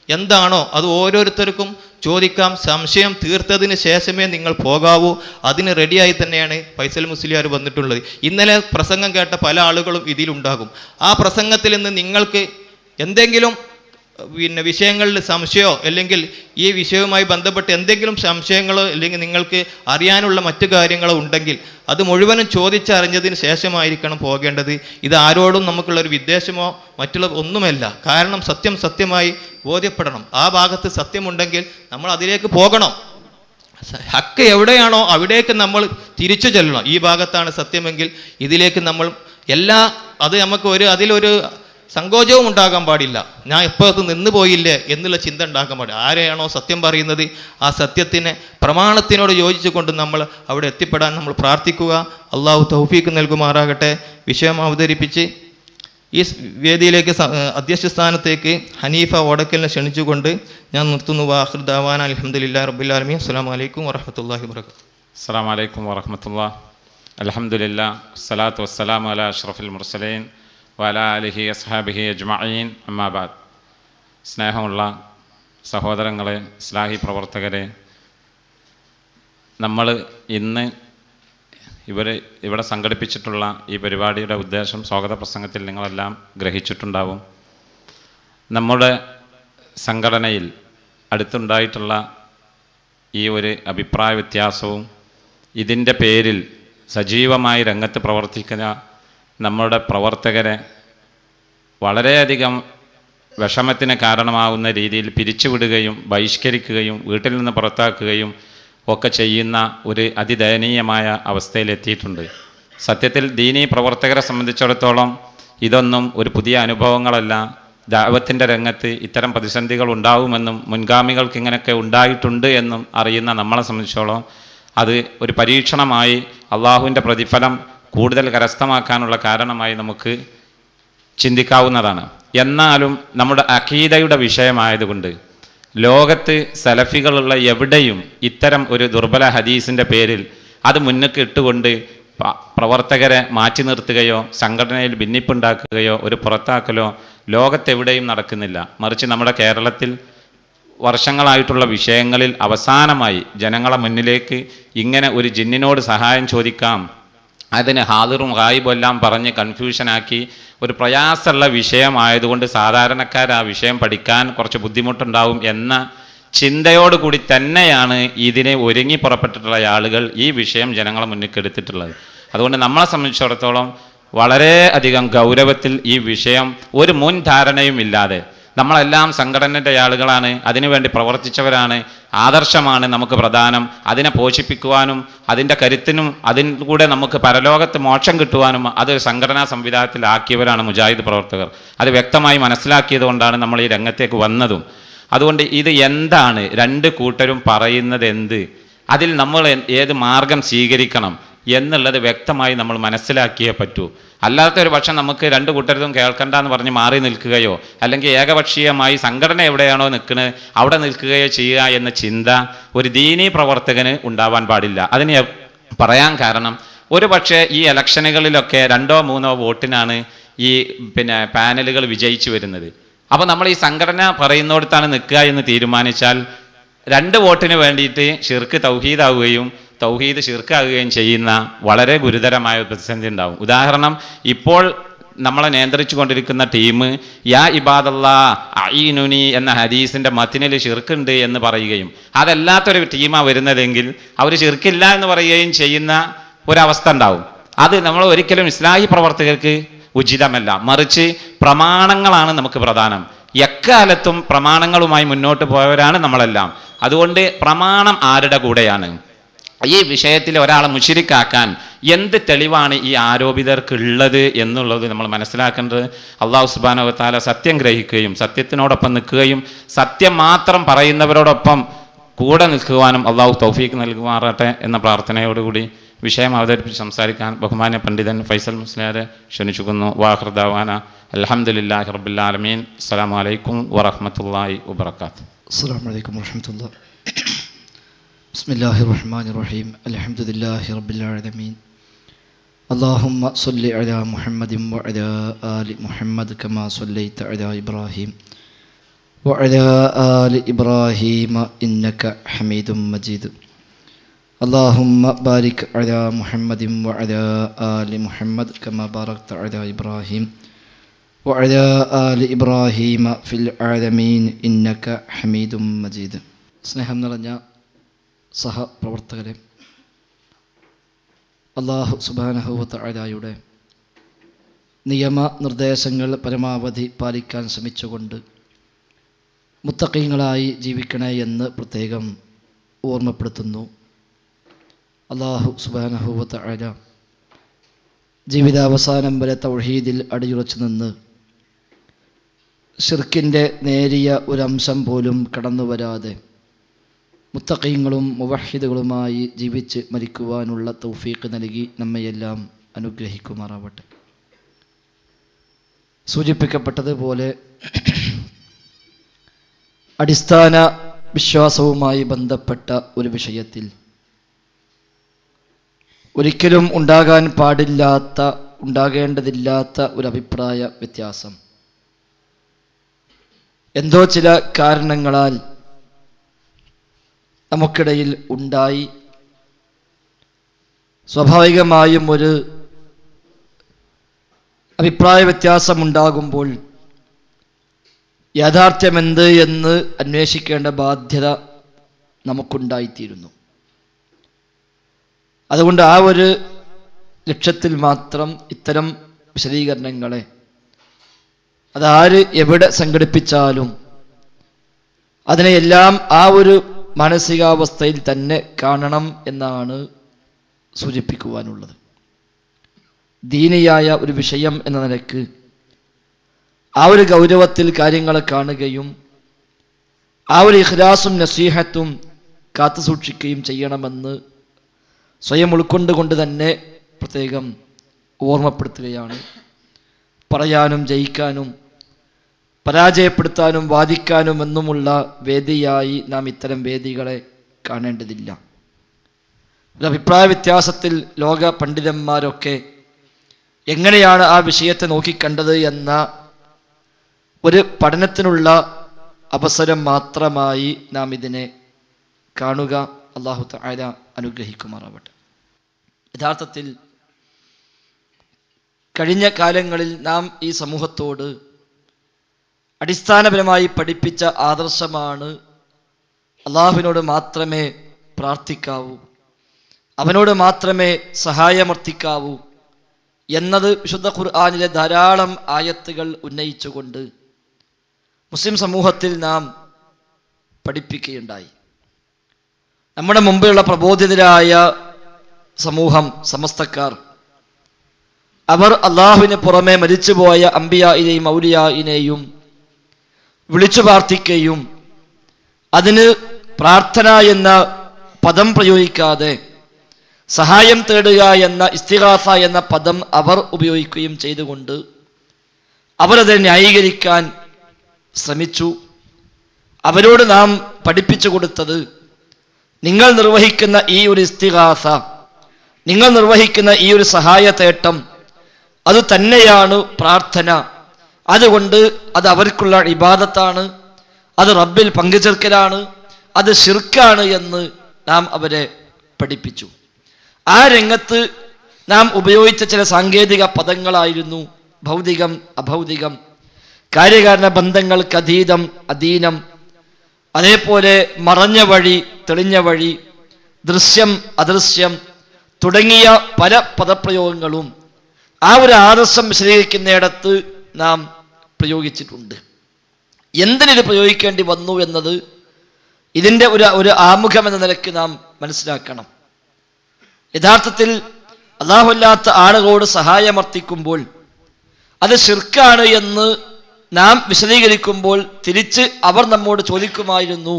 എന്താണോ അത് ഓരോരുത്തർക്കും ചോദിക്കാം. സംശയം തീർത്തതിന് ശേഷമേ നിങ്ങൾ പോകാവൂ. അതിന് റെഡിയായി തന്നെയാണ് ഫൈസൽ മുസ്ലിയാർ വന്നിട്ടുള്ളത്. ഇന്നലെ പ്രസംഗം കേട്ട പല ആളുകളും ഇതിലുണ്ടാകും. ആ പ്രസംഗത്തിൽ നിന്ന് നിങ്ങൾക്ക് എന്തെങ്കിലും വിഷയങ്ങളിൽ സംശയമോ അല്ലെങ്കിൽ ഈ വിഷയവുമായി ബന്ധപ്പെട്ട് എന്തെങ്കിലും സംശയങ്ങളോ അല്ലെങ്കിൽ നിങ്ങൾക്ക് അറിയാനുള്ള മറ്റു കാര്യങ്ങളോ ഉണ്ടെങ്കിൽ അത് മുഴുവനും ചോദിച്ചറിഞ്ഞതിന് ശേഷമായിരിക്കണം പോകേണ്ടത്. ഇത് ആരോടും നമുക്കുള്ളൊരു വിദ്വേഷമോ മറ്റുള്ള ഒന്നുമല്ല. കാരണം സത്യം സത്യമായി ബോധ്യപ്പെടണം. ആ ഭാഗത്ത് സത്യമുണ്ടെങ്കിൽ നമ്മൾ അതിലേക്ക് പോകണം. ഹക്ക് എവിടെയാണോ അവിടേക്ക് നമ്മൾ തിരിച്ചു ചെല്ലണം. ഈ ഭാഗത്താണ് സത്യമെങ്കിൽ ഇതിലേക്ക് നമ്മൾ അത് നമുക്ക് അതിലൊരു സങ്കോചവും ഉണ്ടാകാൻ പാടില്ല. ഞാൻ ഇപ്പോൾ അത് നിന്ന് പോയില്ലേ എന്നുള്ള ചിന്ത ഉണ്ടാക്കാൻ പാടില്ല. ആരെയാണോ സത്യം പറയുന്നത് ആ സത്യത്തിനെ പ്രമാണത്തിനോട് യോജിച്ചുകൊണ്ട് നമ്മൾ അവിടെ എത്തിപ്പെടാൻ നമ്മൾ പ്രാർത്ഥിക്കുക. അള്ളാഹു തൗഫീക്ക് നൽകുമാറാകട്ടെ. വിഷയം അവതരിപ്പിച്ച് ഈ വേദിയിലേക്ക് അധ്യക്ഷ സ്ഥാനത്തേക്ക് ഹനീഫ ഓടക്കലിനെ ക്ഷണിച്ചുകൊണ്ട് ഞാൻ നിർത്തുന്നു. വാഖിർ ദഅവാന അൽഹംദുലില്ലാഹി റബ്ബിൽ ആലമീൻ. അസ്സലാമു അലൈക്കും വറഹ്മത്തുള്ളാഹി വബറകാതുഹു. അസ്സലാമു അലൈക്കും വറഹ്മത്തുള്ളാഹി. അൽഹംദുലില്ലാഹ് വസ്സലാത്തു വസ്സലാമു അലാ അഷ്റഫിൽ മുർസലീൻ വഅലാ ആലിഹി അസ്ഹാബിഹി അജ്മഈൻ. അമ്മാ ബഅദ്. സ്നേഹമുള്ള സഹോദരങ്ങളെ, ഇസ്ലാഹി പ്രവർത്തകരെ, നമ്മൾ ഇന്ന് ഇവിടെ സംഘടിപ്പിച്ചിട്ടുള്ള ഈ പരിപാടിയുടെ ഉദ്ദേശം സ്വാഗത പ്രസംഗത്തിൽ നിങ്ങളെല്ലാം ഗ്രഹിച്ചിട്ടുണ്ടാവും. നമ്മുടെ സംഘടനയിൽ അടുത്തുണ്ടായിട്ടുള്ള ഈ ഒരു അഭിപ്രായ വ്യത്യാസവും ഇതിൻ്റെ പേരിൽ സജീവമായി രംഗത്ത് പ്രവർത്തിക്കുന്ന നമ്മുടെ പ്രവർത്തകരെ വളരെയധികം വിഷമത്തിന് കാരണമാവുന്ന രീതിയിൽ പിരിച്ചുവിടുകയും ബഹിഷ്കരിക്കുകയും വീട്ടിൽ നിന്ന് പുറത്താക്കുകയും ഒക്കെ ചെയ്യുന്ന ഒരു അതിദയനീയമായ അവസ്ഥയിലെത്തിയിട്ടുണ്ട്. സത്യത്തിൽ ദീനീ പ്രവർത്തകരെ സംബന്ധിച്ചിടത്തോളം ഇതൊന്നും ഒരു പുതിയ അനുഭവങ്ങളല്ല. ദഅവത്തിൻ്റെ രംഗത്ത് ഇത്തരം പ്രതിസന്ധികൾ ഉണ്ടാവുമെന്നും മുൻഗാമികൾക്ക് ഇങ്ങനെയൊക്കെ ഉണ്ടായിട്ടുണ്ട് എന്നും അറിയുന്ന നമ്മളെ സംബന്ധിച്ചോളം അത് ഒരു പരീക്ഷണമായി അള്ളാഹുവിൻ്റെ പ്രതിഫലം കൂടുതൽ കരസ്ഥമാക്കാനുള്ള കാരണമായി നമുക്ക് ചിന്തിക്കാവുന്നതാണ്. എന്നാലും നമ്മുടെ അഖീദയുടെ വിഷയമായതുകൊണ്ട് ലോകത്ത് സലഫികളുള്ള എവിടെയും ഇത്തരം ഒരു ദുർബല ഹദീസിൻ്റെ പേരിൽ അത് മുന്നിക്ക് ഇട്ടുകൊണ്ട് പ്രവർത്തകരെ മാറ്റി നിർത്തുകയോ സംഘടനയിൽ ഭിന്നിപ്പുണ്ടാക്കുകയോ ഒരു പുറത്താക്കലോ ലോകത്തെവിടെയും നടക്കുന്നില്ല. മറിച്ച് നമ്മുടെ കേരളത്തിൽ വർഷങ്ങളായിട്ടുള്ള വിഷയങ്ങളിൽ അവസാനമായി ജനങ്ങളെ മുന്നിലേക്ക് ഇങ്ങനെ ഒരു ജിന്നിനോട് സഹായം ചോദിക്കാം, അതിന് ഹാദിറും ഗായിബും എല്ലാം പറഞ്ഞ് കൺഫ്യൂഷനാക്കി ഒരു പ്രയാസമുള്ള വിഷയമായതുകൊണ്ട് സാധാരണക്കാർ ആ വിഷയം പഠിക്കാൻ കുറച്ച് ബുദ്ധിമുട്ടുണ്ടാവും എന്ന ചിന്തയോടുകൂടി തന്നെയാണ് ഇതിനെ ഒരുങ്ങി പുറപ്പെട്ടിട്ടുള്ള ആളുകൾ ഈ വിഷയം ജനങ്ങളെ മുന്നിൽ എടുത്തിട്ടുള്ളത്. അതുകൊണ്ട് നമ്മളെ സംബന്ധിച്ചിടത്തോളം വളരെ അധികം ഗൗരവത്തിൽ ഈ വിഷയം ഒരു മുൻ ധാരണയും ഇല്ലാതെ, നമ്മളെല്ലാം സംഘടനയുടെ ആളുകളാണ്, അതിനുവേണ്ടി പ്രവർത്തിച്ചവരാണ്, ആദർശമാണ് നമുക്ക് പ്രധാനം, അതിനെ പോഷിപ്പിക്കുവാനും അതിൻ്റെ കരുത്തിനും അതിലൂടെ നമുക്ക് പരലോകത്ത് മോക്ഷം കിട്ടുവാനും അത് സംഘടനാ സംവിധാനത്തിലാക്കിയവരാണ് മുജാഹിദ് പ്രവർത്തകർ. അത് വ്യക്തമായി മനസ്സിലാക്കിയത് കൊണ്ടാണ് നമ്മൾ ഈ രംഗത്തേക്ക് വന്നതും. അതുകൊണ്ട് ഇത് എന്താണ്, രണ്ട് കൂട്ടരും പറയുന്നത് എന്ത്, അതിൽ നമ്മൾ ഏത് മാർഗം സ്വീകരിക്കണം എന്നുള്ളത് വ്യക്തമായി നമ്മൾ മനസ്സിലാക്കിയേ പറ്റൂ. അല്ലാത്തൊരു പക്ഷം നമുക്ക് രണ്ട് കൂട്ടരും കേൾക്കണ്ട എന്ന് പറഞ്ഞ് മാറി നിൽക്കുകയോ അല്ലെങ്കിൽ ഏകപക്ഷീയമായി സംഘടന എവിടെയാണോ നിൽക്കുന്നത് അവിടെ നിൽക്കുകയോ ചെയ്യുക എന്ന ചിന്ത ഒരു ദീനീ പ്രവർത്തകന് ഉണ്ടാവാൻ പാടില്ല. അതിന് പറയാൻ കാരണം, ഒരു പക്ഷേ ഈ ഇലക്ഷനുകളിലൊക്കെ 2-3 വോട്ടിനാണ് ഈ പാനലുകൾ വിജയിച്ചു വരുന്നത്. അപ്പോൾ നമ്മൾ ഈ സംഘടന പറയുന്നിടത്താണ് നിൽക്കുക എന്ന് തീരുമാനിച്ചാൽ 2 വോട്ടിന് വേണ്ടിയിട്ട് ഷിർക്ക് തൗഹീദാവുകയും തൗഹീദ് ഷിർക്കാകുകയും ചെയ്യുന്ന വളരെ ഗുരുതരമായ പ്രതിസന്ധി ഉണ്ടാവും. ഉദാഹരണം, ഇപ്പോൾ നമ്മളെ നിയന്ത്രിച്ചു കൊണ്ടിരിക്കുന്ന ടീം യാ ഇബാദല്ലാ അഈനുനി എന്ന ഹദീസിന്റെ മത്തിനിൽ ഷിർക്കുണ്ട് എന്ന് പറയുകയും അതല്ലാത്തൊരു ടീമാണ് വരുന്നതെങ്കിൽ അവർ ഷിർക്കില്ല എന്ന് പറയുകയും ചെയ്യുന്ന ഒരവസ്ഥ ഉണ്ടാവും. അത് നമ്മൾ ഒരിക്കലും ഇസ്ലാഹി പ്രവർത്തകർക്ക് ഉചിതമല്ല. മറിച്ച് പ്രമാണങ്ങളാണ് നമുക്ക് പ്രധാനം. എക്കാലത്തും പ്രമാണങ്ങളുമായി മുന്നോട്ട് പോയവരാണ് നമ്മളെല്ലാം. അതുകൊണ്ട് പ്രമാണം ആരുടെ കൂടെയാണ്? ഈ വിഷയത്തിൽ ഒരാളെ മുശ്രിക്കാക്കാൻ എന്ത് തെളിവാണ് ഈ ആരോപിതർക്കുള്ളത് എന്നുള്ളത് നമ്മൾ മനസ്സിലാക്കേണ്ടത്. അല്ലാഹു സുബ്ഹാനഹു വ തആല സത്യം ഗ്രഹിക്കുകയും സത്യത്തിനോടൊപ്പം നിൽക്കുകയും സത്യം മാത്രം പറയുന്നവരോടൊപ്പം കൂടെ നിൽക്കുവാനും അള്ളാഹു തൗഫീക്ക് നൽകുമാറാട്ടെ എന്ന പ്രാർത്ഥനയോടുകൂടി വിഷയം അവതരിപ്പിച്ച് സംസാരിക്കാൻ ബഹുമാന്യ പണ്ഡിതൻ ഫൈസൽ മുസ്ലിയാരെ ക്ഷണിച്ചുക്കുന്നു. വാഖിർ ദഅവാന അൽഹംദുലില്ലാഹി റബ്ബിൽ ആലമീൻ. അസ്സലാമു അലൈക്കും വറഹ്മത്തുള്ളാഹി വബറകാതുഹു. അസ്സലാമു അലൈക്കും വറഹ്മത്തുള്ളാഹി. ബിസ്മില്ലാഹിർ റഹ്മാനിർ റഹീം. അൽഹംദുലില്ലാഹി റബ്ബിൽ ആലമീൻ. അല്ലാഹുമ്മ സ്വല്ലി അലാ മുഹമ്മദിൻ വഅലാ ആലി മുഹമ്മദ് കമാ സ്വല്ലൈത അലാ ഇബ്രാഹിം വഅലാ ആലി ഇബ്രാഹിം ഇന്നക ഹമീദും മജീദ്. اللهم بارك على محمد وعلى آل محمد كما باركت على إبراهيم وعلى آل إبراهيم في العالمين إنك حميد مجيد. സ്നേഹം നിറഞ്ഞ സഹപ്രവർത്തകരെ, അല്ലാഹു സുബ്ഹാനഹു വ തആലയുടെ നിയമ നിർദ്ദേശങ്ങൾ പരമാവധി പാലിക്കാൻ ശ്രമിച്ചുകൊണ്ട് മുത്തഖീങ്ങളായി ജീവിക്കണേ എന്ന് പ്രത്യേകം ഓർമ്മപ്പെടുത്തുന്നു. അല്ലാഹു സുബ്ഹാനഹു വ തആല ജീവിതാവസാനം വരെ തൗഹീദിൽ അടിയുറച്ചു നിന്ന് ശിർക്കിൻ്റെ നേരിയ ഒരംശം പോലും കടന്നു വരാതെ മുത്തഖീങ്ങളും മുവഹ്ഹിദുകളുമായി ജീവിച്ച് മരിക്കുവാനുള്ള തൗഫീഖ് നൽകി നമ്മയെല്ലാം അനുഗ്രഹിക്കുമാറാവട്ടെ. സൂചിപ്പിക്കപ്പെട്ടതുപോലെ അടിസ്ഥാന വിശ്വാസവുമായി ബന്ധപ്പെട്ട ഒരു വിഷയത്തിൽ ഒരിക്കലും ഉണ്ടാകേണ്ടതില്ലാത്ത ഒരു അഭിപ്രായ വ്യത്യാസം എന്തോ ചില കാരണങ്ങളാൽ നമുക്കിടയിൽ ഉണ്ടായി. സ്വാഭാവികമായും ഒരു അഭിപ്രായ വ്യത്യാസം ഉണ്ടാകുമ്പോൾ യാഥാർത്ഥ്യമെന്ത് എന്ന് അന്വേഷിക്കേണ്ട ബാധ്യത നമുക്കുണ്ടായിത്തീരുന്നു. അതുകൊണ്ട് ആ ഒരു ലക്ഷ്യത്തിൽ മാത്രം ഇത്തരം വിശദീകരണങ്ങളെ അതാര് എവിടെ സംഘടിപ്പിച്ചാലും അതിനെയെല്ലാം ആ ഒരു മാനസികാവസ്ഥയിൽ തന്നെ കാണണം എന്നാണ് സൂചിപ്പിക്കുവാനുള്ളത്. ദീനിയായ ഒരു വിഷയം എന്ന നിലക്ക് ആ ഒരു ഗൗരവത്തിൽ കാര്യങ്ങളെ കാണുകയും ആ ഒരു ഇഖ്ലാസും നസീഹത്തും കാത്തു സൂക്ഷിക്കുകയും ചെയ്യണമെന്ന് സ്വയം ഉൾക്കൊണ്ടുകൊണ്ട് തന്നെ പ്രത്യേകം ഓർമ്മപ്പെടുത്തുകയാണ്. പറയാനും ജയിക്കാനും പരാജയപ്പെടുത്താനും വാദിക്കാനും എന്നുമുള്ള വേദിയായി നാം ഇത്തരം വേദികളെ കാണേണ്ടതില്ല. ഒരു അഭിപ്രായ വ്യത്യാസത്തിൽ ലോക പണ്ഡിതന്മാരൊക്കെ എങ്ങനെയാണ് ആ വിഷയത്തെ നോക്കിക്കണ്ടത് എന്ന ഒരു പഠനത്തിനുള്ള അവസരം മാത്രമായി നാം ഇതിനെ കാണുക. അല്ലാഹു തആല അനുഗ്രഹിക്കുമാറാവട്ടെ. യഥാർത്ഥത്തിൽ കഴിഞ്ഞ കാലങ്ങളിൽ നാം ഈ സമൂഹത്തോട് അടിസ്ഥാനപരമായി പഠിപ്പിച്ച ആദർശമാണ് അള്ളാഹുവിനോട് മാത്രമേ പ്രാർത്ഥിക്കാവൂ, അവനോട് മാത്രമേ സഹായമർത്ഥിക്കാവൂ എന്നത് വിശുദ്ധ ഖുർആനിലെ ധാരാളം ആയത്തുകൾ ഉന്നയിച്ചുകൊണ്ട് മുസ്ലിം സമൂഹത്തിൽ നാം പഠിപ്പിക്കുകയുണ്ടായി. നമ്മുടെ മുമ്പിലുള്ള പ്രബോധിതരായ സമൂഹം, സമസ്തക്കാർ, അവർ അള്ളാഹുവിന് പുറമെ മരിച്ചുപോയ അംബിയായിനെയും ഔലിയായിനെയും വിളിച്ചു പ്രാർത്ഥിക്കുകയും അതിന് പ്രാർത്ഥന എന്ന പദം പ്രയോഗിക്കാതെ സഹായം തേടുക എന്ന ഇസ്തിഗാസ എന്ന പദം അവർ ഉപയോഗിക്കുകയും ചെയ്തുകൊണ്ട് അവരത് ന്യായീകരിക്കാൻ ശ്രമിച്ചു. അവരോട് നാം പഠിപ്പിച്ചു കൊടുത്തത്, നിങ്ങൾ നിർവഹിക്കുന്ന ഈ ഒരു ഇസ്തിഗാസ, നിങ്ങൾ നിർവഹിക്കുന്ന ഈ ഒരു സഹായ തേട്ടം അത് തന്നെയാണ് പ്രാർത്ഥന. അതുകൊണ്ട് അത് അവർക്കുള്ള ഇബാദത്താണ്, അത് റബ്ബിൽ പങ്കുചേർക്കലാണ്, അത് ശിർക്കാണ് എന്ന് നാം അവരെ പഠിപ്പിച്ചു. ആ രംഗത്ത് നാം ഉപയോഗിച്ച ചില സാങ്കേതിക പദങ്ങളായിരുന്നു ഭൗതികം, അഭൗതികം, കാര്യകാരണ ബന്ധങ്ങൾക്ക് അതീതം, അധീനം, അതേപോലെ മറഞ്ഞ വഴി, തെളിഞ്ഞ വഴി, ദൃശ്യം, അദൃശ്യം തുടങ്ങിയ പല പദപ്രയോഗങ്ങളും ആ ഒരു ആദർശം വിശദീകരിക്കുന്നിടത്ത് നാം പ്രയോഗിച്ചിട്ടുണ്ട്. എന്തിനിത് പ്രയോഗിക്കേണ്ടി വന്നു എന്നത് ഇതിൻ്റെ ഒരു ആമുഖം എന്ന നിലയ്ക്ക് നാം മനസ്സിലാക്കണം. യഥാർത്ഥത്തിൽ അല്ലാഹുവല്ലാത്ത ആളുകളോട് സഹായമർത്ഥിക്കുമ്പോൾ അത് ശിർക്കാണ് എന്ന് നാം വിശദീകരിക്കുമ്പോൾ തിരിച്ച് അവർ നമ്മോട് ചോദിക്കുമായിരുന്നു,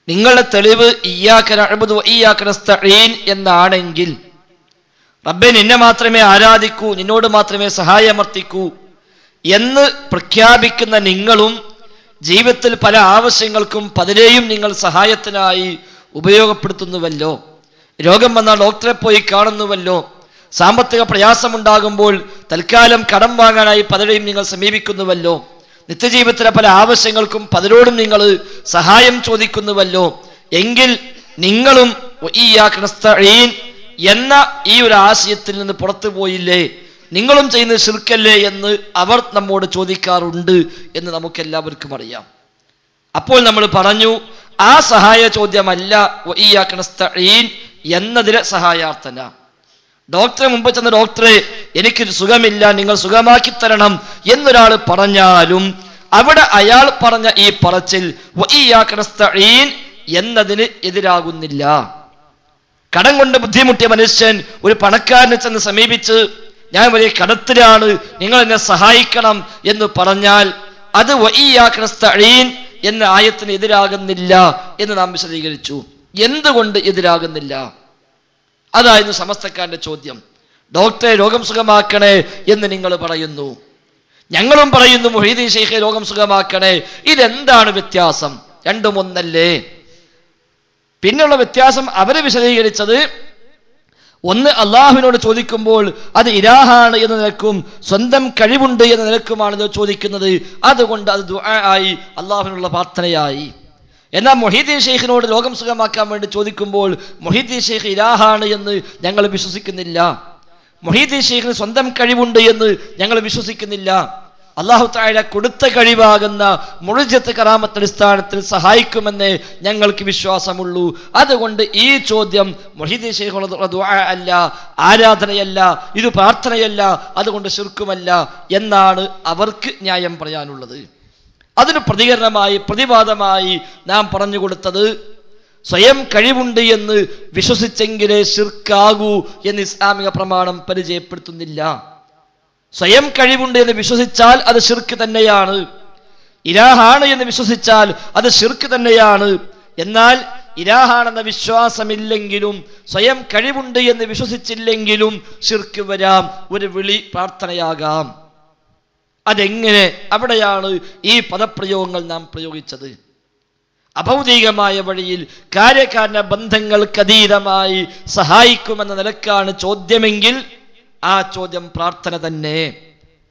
നിങ്ങളുടെ തെളിവ് ഇയ്യാക നഅ്ബുദു വ ഇയ്യാക നസ്തഈൻ എന്നാണെങ്കിൽ, റബ്ബേ നിന്നെ മാത്രമേ ആരാധിക്കൂ, നിന്നോട് മാത്രമേ സഹായമർത്ഥിക്കൂ എന്ന് പ്രഖ്യാപിക്കുന്ന നിങ്ങളും ജീവിതത്തിൽ പല ആവശ്യങ്ങൾക്കും പലരെയും നിങ്ങൾ സഹായത്തിനായി ഉപയോഗപ്പെടുത്തുന്നുവല്ലോ. രോഗം വന്നാൽ ഡോക്ടറെ പോയി കാണുന്നുവല്ലോ. സാമ്പത്തിക പ്രയാസമുണ്ടാകുമ്പോൾ തൽക്കാലം കടം വാങ്ങാനായി പലരെയും നിങ്ങൾ സമീപിക്കുന്നുവല്ലോ. നിത്യജീവിതത്തിലെ പല ആവശ്യങ്ങൾക്കും പലരോടും നിങ്ങൾ സഹായം ചോദിക്കുന്നുവല്ലോ. എങ്കിൽ നിങ്ങളും ഇയ്യാക നസ്തഈൻ എന്ന ഈ ഒരു ആശയത്തിൽ നിന്ന് പുറത്തു പോയില്ലേ? നിങ്ങളും ചെയ്യുന്നത് ശിർക്കല്ലേ എന്ന് അവർ നമ്മോട് ചോദിക്കാറുണ്ട് എന്ന് നമുക്കെല്ലാവർക്കും അറിയാം. അപ്പോൾ നമ്മൾ പറഞ്ഞു, ആ സഹായ ചോദ്യമല്ല ഇയ്യാക നസ്തഈൻ എന്നതിലെ സഹായാർത്ഥന. ഡോക്ടറെ മുമ്പ് ചെന്ന ഡോക്ടറെ എനിക്ക് സുഖമില്ല, നിങ്ങൾ സുഖമാക്കി തരണം എന്നൊരാൾ പറഞ്ഞാലും അവിടെ അയാൾ പറഞ്ഞ ഈ പറച്ചിൽ ഇയ്യാക നസ്തഈൻ എന്നതിന് എതിരാകുന്നില്ല. കടം കൊണ്ട് ബുദ്ധിമുട്ടിയ മനുഷ്യൻ ഒരു പണക്കാരനെ ചെന്ന് സമീപിച്ച് ഞാൻ വലിയ കടത്തിലാണ്, നിങ്ങൾ എന്നെ സഹായിക്കണം എന്ന് പറഞ്ഞാൽ അത് ഇയ്യാക നസ്തഈൻ എന്ന ആയത്തിന് എതിരാകുന്നില്ല എന്ന് നാം വിശദീകരിച്ചു. എന്തുകൊണ്ട് എതിരാകുന്നില്ല? അതായിരുന്നു സമസ്തക്കാരന്റെ ചോദ്യം. ഡോക്ടറെ രോഗം സുഖമാക്കണേ എന്ന് നിങ്ങൾ പറയുന്നു, ഞങ്ങളും പറയുന്നു മുഹീദ്ദീൻ ശൈഖെ രോഗം സുഖമാക്കണേ. ഇതെന്താണ് വ്യത്യാസം? രണ്ടും ഒന്നല്ലേ? പിന്നെയുള്ള വ്യത്യാസം അവര് വിശദീകരിച്ചത്, ഒന്ന് അള്ളാഹുവിനോട് ചോദിക്കുമ്പോൾ അത് ഇലാഹാണ് എന്ന നിലക്കും സ്വന്തം കഴിവുണ്ട് എന്ന നിലക്കുമാണ് ചോദിക്കുന്നത്. അതുകൊണ്ട് അത് ദുആ ആയി, അള്ളാഹുവിനുള്ള പ്രാർത്ഥനയായി. എന്നാൽ മുഹീദ്ദീൻ ശൈഖിനോട് രോഗം സുഖമാക്കാൻ വേണ്ടി ചോദിക്കുമ്പോൾ മുഹീദ്ദീൻ ശൈഖ് ഇലാഹാണ് എന്ന് ഞങ്ങൾ വിശ്വസിക്കുന്നില്ല, മുഹീദ്ദീൻ ശൈഖിന് സ്വന്തം കഴിവുണ്ട് എന്ന് ഞങ്ങൾ വിശ്വസിക്കുന്നില്ല. അല്ലാഹു തആല കൊടുത്ത കഴിവാകുന്ന മുഅ്ജിസത്ത് കറാമത്ത് അടിസ്ഥാനത്തിൽ സഹായിക്കുമെന്നേ ഞങ്ങൾക്ക് വിശ്വാസമുള്ളൂ. അതുകൊണ്ട് ഈ ചോദ്യം മുഹീദ്ദീൻ ശൈഖുള്ള ദുആ അല്ല, ആരാധനയല്ല, ഇത് പ്രാർത്ഥനയല്ല, അതുകൊണ്ട് ശിർക്കുമല്ല എന്നാണ് അവർക്ക് ന്യായം പറയാനുള്ളത്. അതിന് പ്രതികരണമായി, പ്രതിവാദമായി നാം പറഞ്ഞു കൊടുത്തത്, സ്വയം കഴിവുണ്ട് എന്ന് വിശ്വസിച്ചെങ്കിലേ ശിർക്കാകൂ എന്ന് ഇസ്ലാമിക പ്രമാണം പരിചയപ്പെടുത്തുന്നില്ല. സ്വയം കഴിവുണ്ട് എന്ന് വിശ്വസിച്ചാൽ അത് ശിർക്ക് തന്നെയാണ്, ഇലാഹാണ് എന്ന് വിശ്വസിച്ചാൽ അത് ശിർക്ക് തന്നെയാണ്. എന്നാൽ ഇലാഹാണെന്ന വിശ്വാസമില്ലെങ്കിലും സ്വയം കഴിവുണ്ട് എന്ന് വിശ്വസിച്ചില്ലെങ്കിലും ശിർക്ക് വരാം, ഒരു വിളി പ്രാർത്ഥനയാകാം. അതെങ്ങനെ? അവിടെയാണ് ഈ പദപ്രയോഗങ്ങൾ നാം പ്രയോഗിച്ചത്. അഭൗതികമായ വഴിയിൽ കാര്യകാരണ ബന്ധങ്ങൾക്കതീതമായി സഹായിക്കുമെന്ന നിലക്കാണ് ചോദ്യമെങ്കിൽ ആ ചോദ്യം പ്രാർത്ഥന തന്നെ.